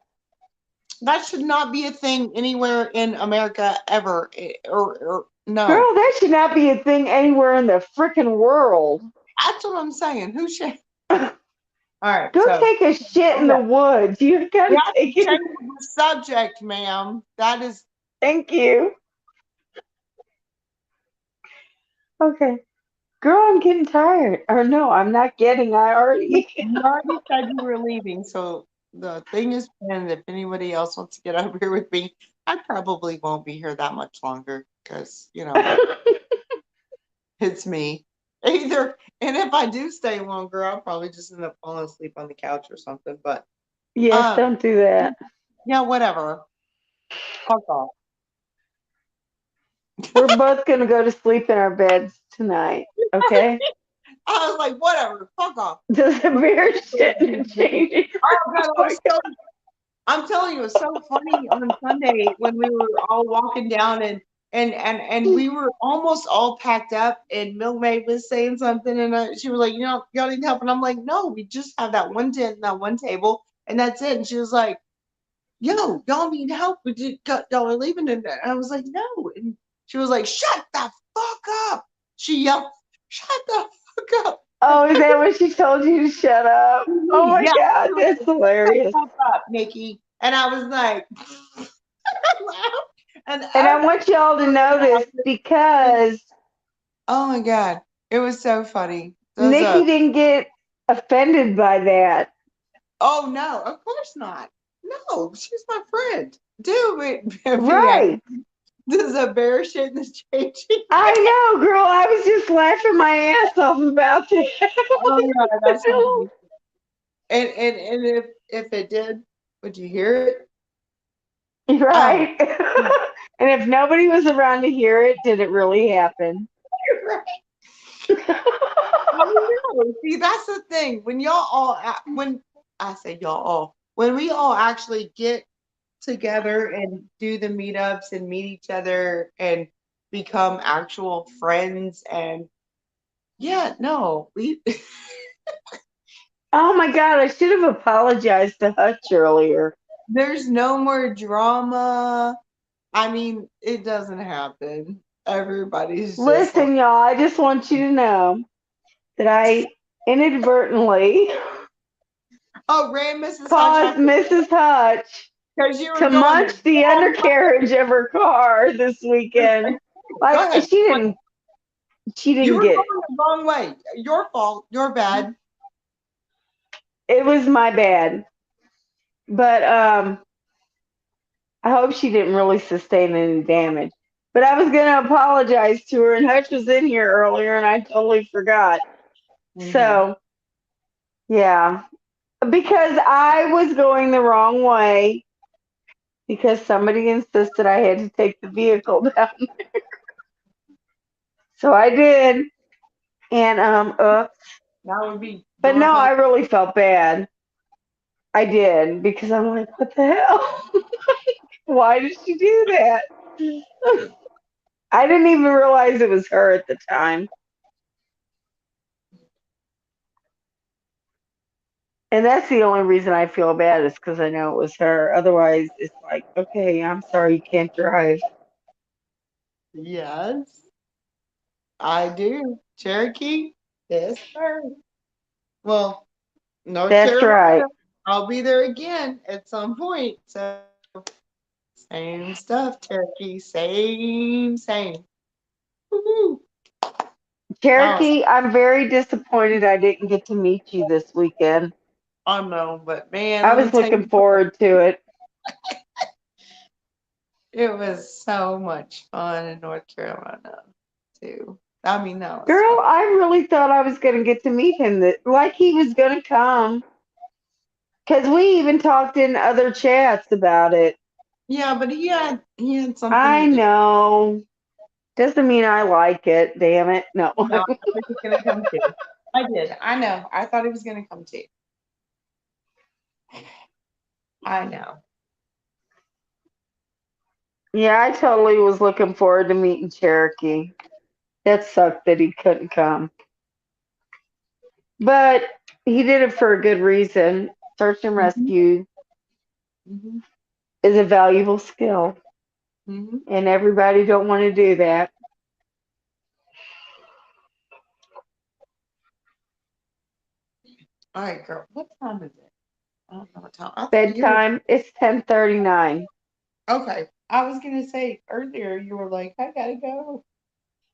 that should not be a thing anywhere in America ever. Or no. Girl, that should not be a thing anywhere in the freaking world. That's what I'm saying. Who should? All right. Go So take a shit in the woods. You gotta we have to take it. change the subject, ma'am. That is Thank you. Okay. Girl, I'm getting tired. Or no, I'm not getting. I already. you already said you were leaving, so the thing is planned. If anybody else wants to get over here with me, I probably won't be here that much longer because it's me. Either, and if I do stay longer, I'll probably just end up falling asleep on the couch or something. But Yes, don't do that. yeah, whatever. Fuck off. We're both gonna go to sleep in our beds tonight. Okay? I was like, whatever. Fuck off. Does the bear shit and change? Oh God, I'm telling you, it was so funny on Sunday when we were all walking down and we were almost all packed up and Milkmaid was saying something and she was like, y'all need help. And I'm like, no, we just have that one tent and that one table and that's it. And she was like, yo, y'all need help. Y'all are leaving. And I was like, no. And she was like, shut the fuck up. She yelled, shut the fuck up. Oh, is that what she told you to shut up? Oh my God, that's hilarious. Shut up, Nikki. And I was like, and I want y'all to know this because oh my God, it was so funny. Nikki didn't get offended by that. Oh no, of course not. No, she's my friend. Dude, right. Does a bear shit in the changing? I know, girl. I was just laughing my ass off about that. Oh God, that's funny. And if it did, would you hear it? Right. And if nobody was around to hear it, did it really happen? Right. See, that's the thing. When y'all all, when I say y'all all, when we all actually get together and do the meetups and meet each other and become actual friends and we oh my God, I should have apologized to Hutch earlier. There's no more drama. I mean, it doesn't happen. Everybody's listen, y'all, I just want you to know that I inadvertently ran Mrs. caused Mrs. Hutch to munch the undercarriage of her car this weekend. Like she didn't you were get going the wrong way. Your fault. Your bad. It was my bad. But I hope she didn't really sustain any damage. But I was gonna apologize to her, and Hutch was in here earlier, and I totally forgot. Mm-hmm. So yeah, because I was going the wrong way because somebody insisted I had to take the vehicle down there. So I did. And that would be but no, I really felt bad. I did because I'm like, what the hell? Why did she do that? I didn't even realize it was her at the time. And that's the only reason I feel bad is because I know it was her. Otherwise, it's like, okay, I'm sorry you can't drive. Yes, I do. Cherokee, yes, sir. Well, no, that's right. I'll be there again at some point. So, same stuff, Cherokee. Same. Woo-hoo. Cherokee, I'm very disappointed I didn't get to meet you this weekend. I know, but man, I was looking forward to it. It was so much fun in North Carolina, too. I mean, no. Girl, I really thought I was going to get to meet him, like he was going to come. Because we even talked in other chats about it. Yeah, but he had something. I know. Doesn't mean I like it. Damn it. No. No, I thought he was gonna come too. I did. I know. I thought he was gonna come too. I know. Yeah, I totally was looking forward to meeting Cherokee. That sucked that he couldn't come. But he did it for a good reason. Search and rescue Mhm. is a valuable skill, Mhm. and everybody don't want to do that. All right, girl. What time is it? I don't know what time. I thought you were Bedtime, it's 10:39. okay. I was gonna say earlier you were like, I gotta go.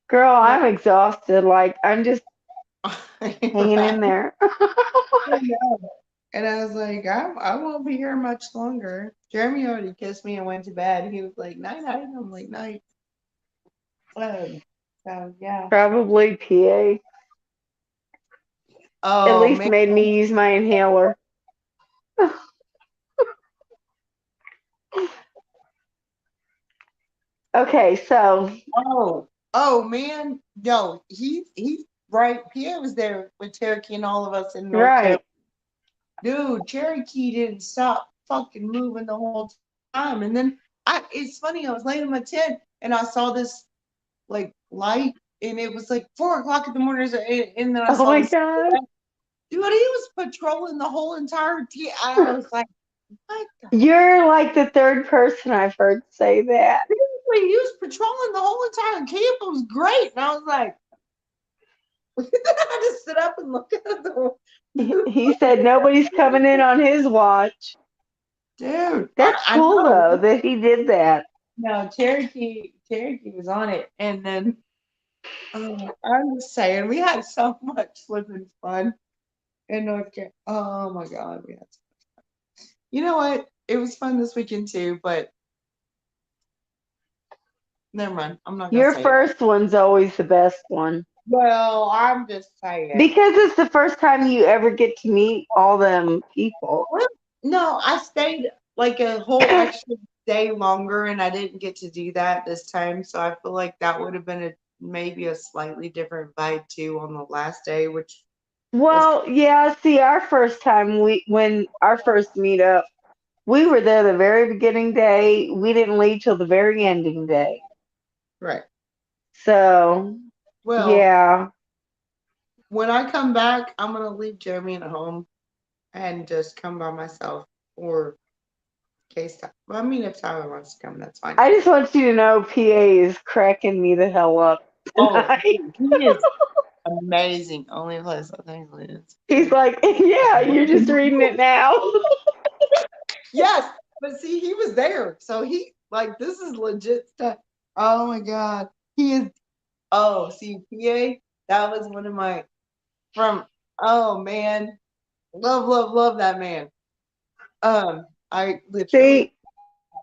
Girl, But I'm exhausted. Like, I'm just hanging right. in there. I know. And I was like, I won't be here much longer. Jeremy already kissed me and went to bed. He was like, night night. I'm like, night. So yeah. Probably PA. At Oh least man. made me use my inhaler. Okay, so, Oh man. No, he's right. Pierre was there with Cherokee and all of us in North Carolina. right. Dude, Cherokee didn't stop fucking moving the whole time. And then it's funny, I was laying in my tent and I saw this like light and it was like 4 o'clock in the morning and then I Oh saw my this God. dude, he was patrolling the whole entire I was like, what the You're like the third person I've heard say that. seriously, he was patrolling the whole entire camp. It was great. And I was like, I just sit up and look at the He said nobody's coming in on his watch. dude. That's I cool know. though that he did that. No, Cherokee was on it. And then I'm just saying, we had so much flipping fun in North Carolina. Oh my God, we had. You know what? It was fun this weekend too, but never mind. I'm not gonna Your say it. first one's always the best one Well, I'm just saying. because it's the first time you ever get to meet all them people. Well, no, I stayed like a whole extra day longer, and I didn't get to do that this time. So I feel like that would have been maybe a slightly different vibe too on the last day, which was Well, yeah, see, our first time when our first meetup, we were there the very beginning day. We didn't leave till the very ending day. right. So, Well, yeah. when I come back, I'm gonna leave Jeremy at home and just come by myself or case time. Well, I mean, if Tyler wants to come, that's fine. I just want you to know PA is cracking me the hell up Oh, tonight. he is amazing. Only place I think it is. He's like, yeah, you're just reading it now. Yes, but see, he was there, so he like this is legit stuff. Oh my God, he is. Oh, see, PA, that was one of my from. Oh man, love, love, love that man. I literally See,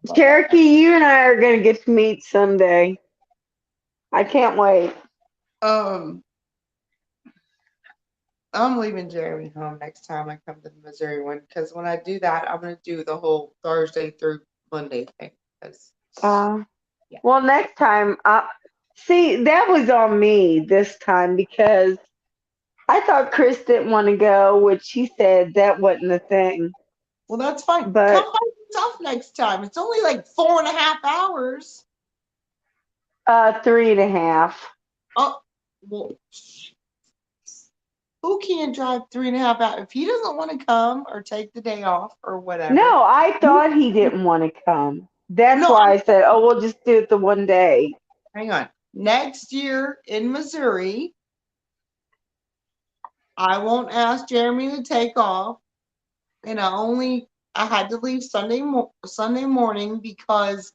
love that man. Cherokee, you and I are going to get to meet someday. I can't wait. Um, I'm leaving Jeremy home next time I come to the Missouri one because when I do that, I'm gonna do the whole Thursday through Monday thing. 'Cause, Uh, yeah. well, next time, see, that was on me this time because I thought Chris didn't want to go, which he said that wasn't the thing. Well, that's fine. Come But by yourself next time. It's only like 4.5 hours. 3.5. Oh, well, who can't drive 3.5 hours? If he doesn't want to come or take the day off or whatever. No, I thought he didn't want to come. That's No, why I said, oh, we'll just do it the one day. hang on. Next year in Missouri, I won't ask Jeremy to take off, and I had to leave Sunday morning because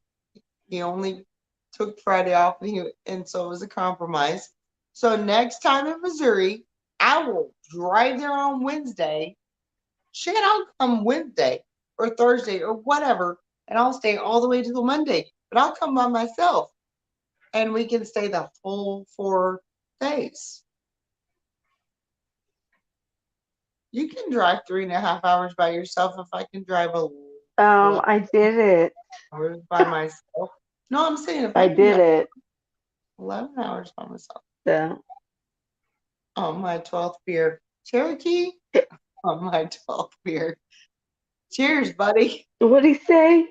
he only took Friday off, and so it was a compromise. So next time in Missouri, I will drive there on Wednesday. Shit, I'll come Wednesday or Thursday or whatever, and I'll stay all the way to the Monday. But I'll come by myself, and we can stay the full 4 days. You can drive 3.5 hours by yourself if I can drive 11 I did it. hours by myself. No, I'm saying if I I can did drive it. 11 hours by myself. So, On my 12th beer. Cherokee? On my 12th beer. Cheers, buddy. what'd he say?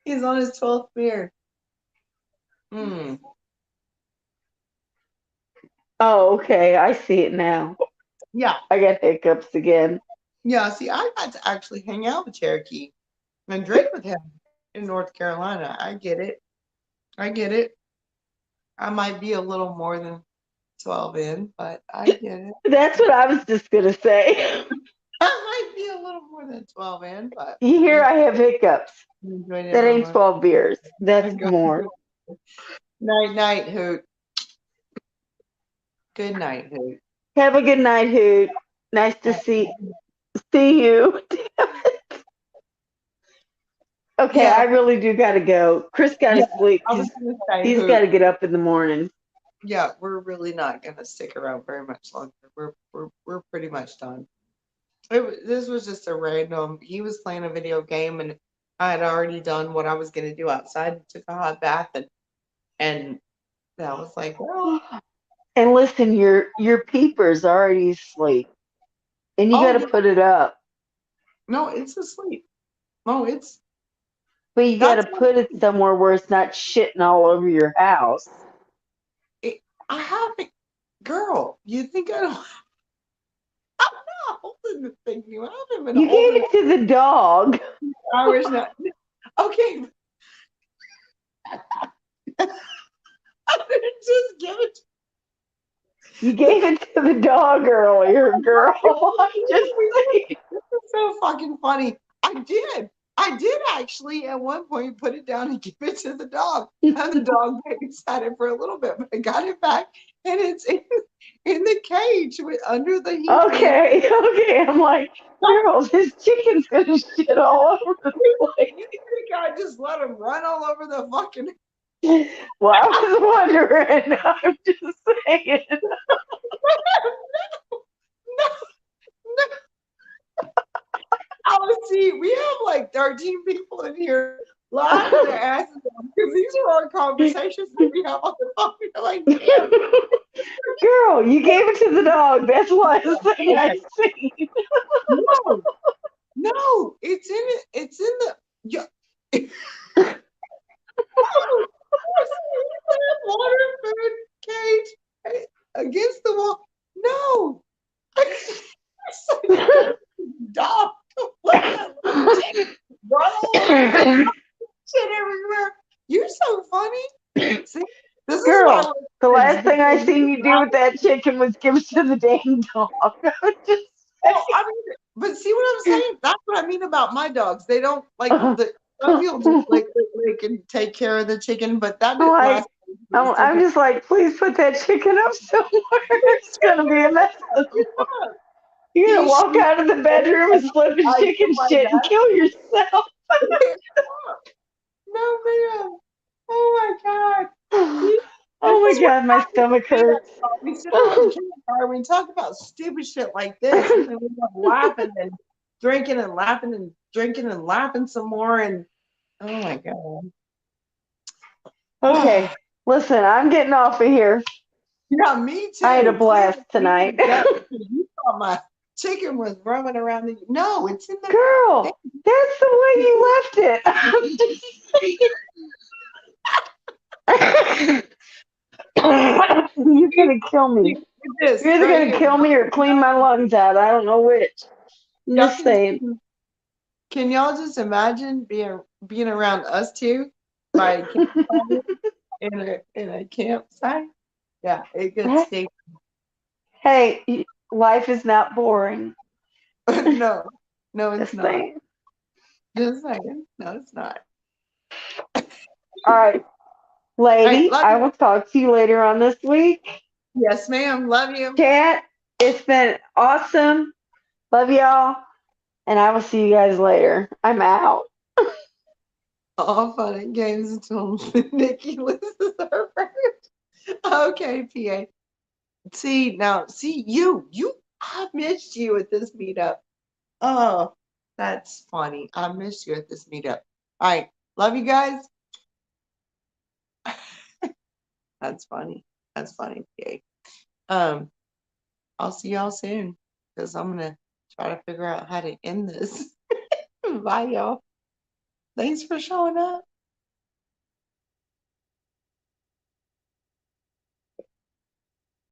He's on his 12th beer. Hmm. Oh, okay. I see it now. Yeah. I got hiccups again. Yeah. See, I got to actually hang out with Cherokee and drink with him in North Carolina. I get it. I get it. I might be a little more than 12 in, but I get it. That's what I was just gonna say. I might be a little more than 12 in, but You hear I have hiccups. enjoyed That ain't everyone. 12 beers. That's more. Night, night, Hoot. Good night, Hoot. Have a good night, Hoot. Nice to see you. Okay, Yeah. I really do gotta go. Chris gotta Yeah, sleep I was because gonna say, he's Hoot. gotta get up in the morning. Yeah, we're really not gonna stick around very much longer. We're pretty much done. This was just a random. He was playing a video game, and I had already done what I was gonna do outside. Took a hot bath, and I was like, well, And listen, your peeper's already asleep, and you oh gotta yeah, put it up, no, it's asleep. No, it's but you gotta that's put it somewhere where it's not shitting all over your house. it, I haven't, girl. You think I don't? I'm not holding the thing. You haven't been You gave holding it to the dog. it hours now. Okay, I didn't just give it. You gave it to the dog earlier, girl. I'm just saying. This is so fucking funny. I did actually at one point put it down and give it to the dog. And the dog maybe sat it for a little bit, but I got it back and it's in the cage under the heat fan. Okay. I'm like, girl, this chicken's gonna shit all over the place. You think I just let him run all over the fucking Well, I was wondering. I'm just saying. no, no. Oh, see, we have like 13 people in here laughing their asses off because these are our conversations that we have on the phone. You're like, damn. Girl, you gave it to the dog. That's why the thing I see. No, no, it's in it. It's in the. Yeah. Water food cage against the wall. No. Dog. Run all over shit everywhere. You're so funny. See, this is why Girl, the last thing I seen you do with that chicken was give it to the dang dog. I'm just well, I mean, but see what I'm saying? That's what I mean about my dogs. They don't like the some people just like they can take care of the chicken, but that didn't like, last. I'm just like, please put that chicken up somewhere. It's gonna be a mess. You're gonna walk out of the bedroom and slip a chicken shit and kill yourself. No, man. Oh my God. Oh my God, my stomach hurts. We sit around the campfire, we talk about stupid shit like this, and then we end up laughing and drinking and laughing and drinking and laughing some more. And oh my God. Okay, listen, I'm getting off of here. Yeah, me too. I had a blast tonight. You thought my chicken was roaming around the. No, it's in the. Girl, that's the way you left it. I'm just saying. You're gonna kill me. This, You're either right gonna here. kill me or clean my lungs out. I don't know which. I'm Y'all just saying. can y'all just imagine being around us two by a campfire in a campsite? Yeah, it gets deep. Hey, life is not boring. No, no, it's Just not. saying. Just saying. No, it's not. All right, lady, Love I you. will talk to you later on this week. Yes, ma'am. Love you. Chat, it's been awesome. Love y'all. And I will see you guys later. I'm out. All fun and games until Nikki loses her friend. Okay, PA. See you. I missed you at this meetup. Oh, that's funny. I missed you at this meetup. All right. Love you guys. That's funny. That's funny, PA. I'll see y'all soon because I'm gonna try to figure out how to end this. Bye, y'all. Thanks for showing up.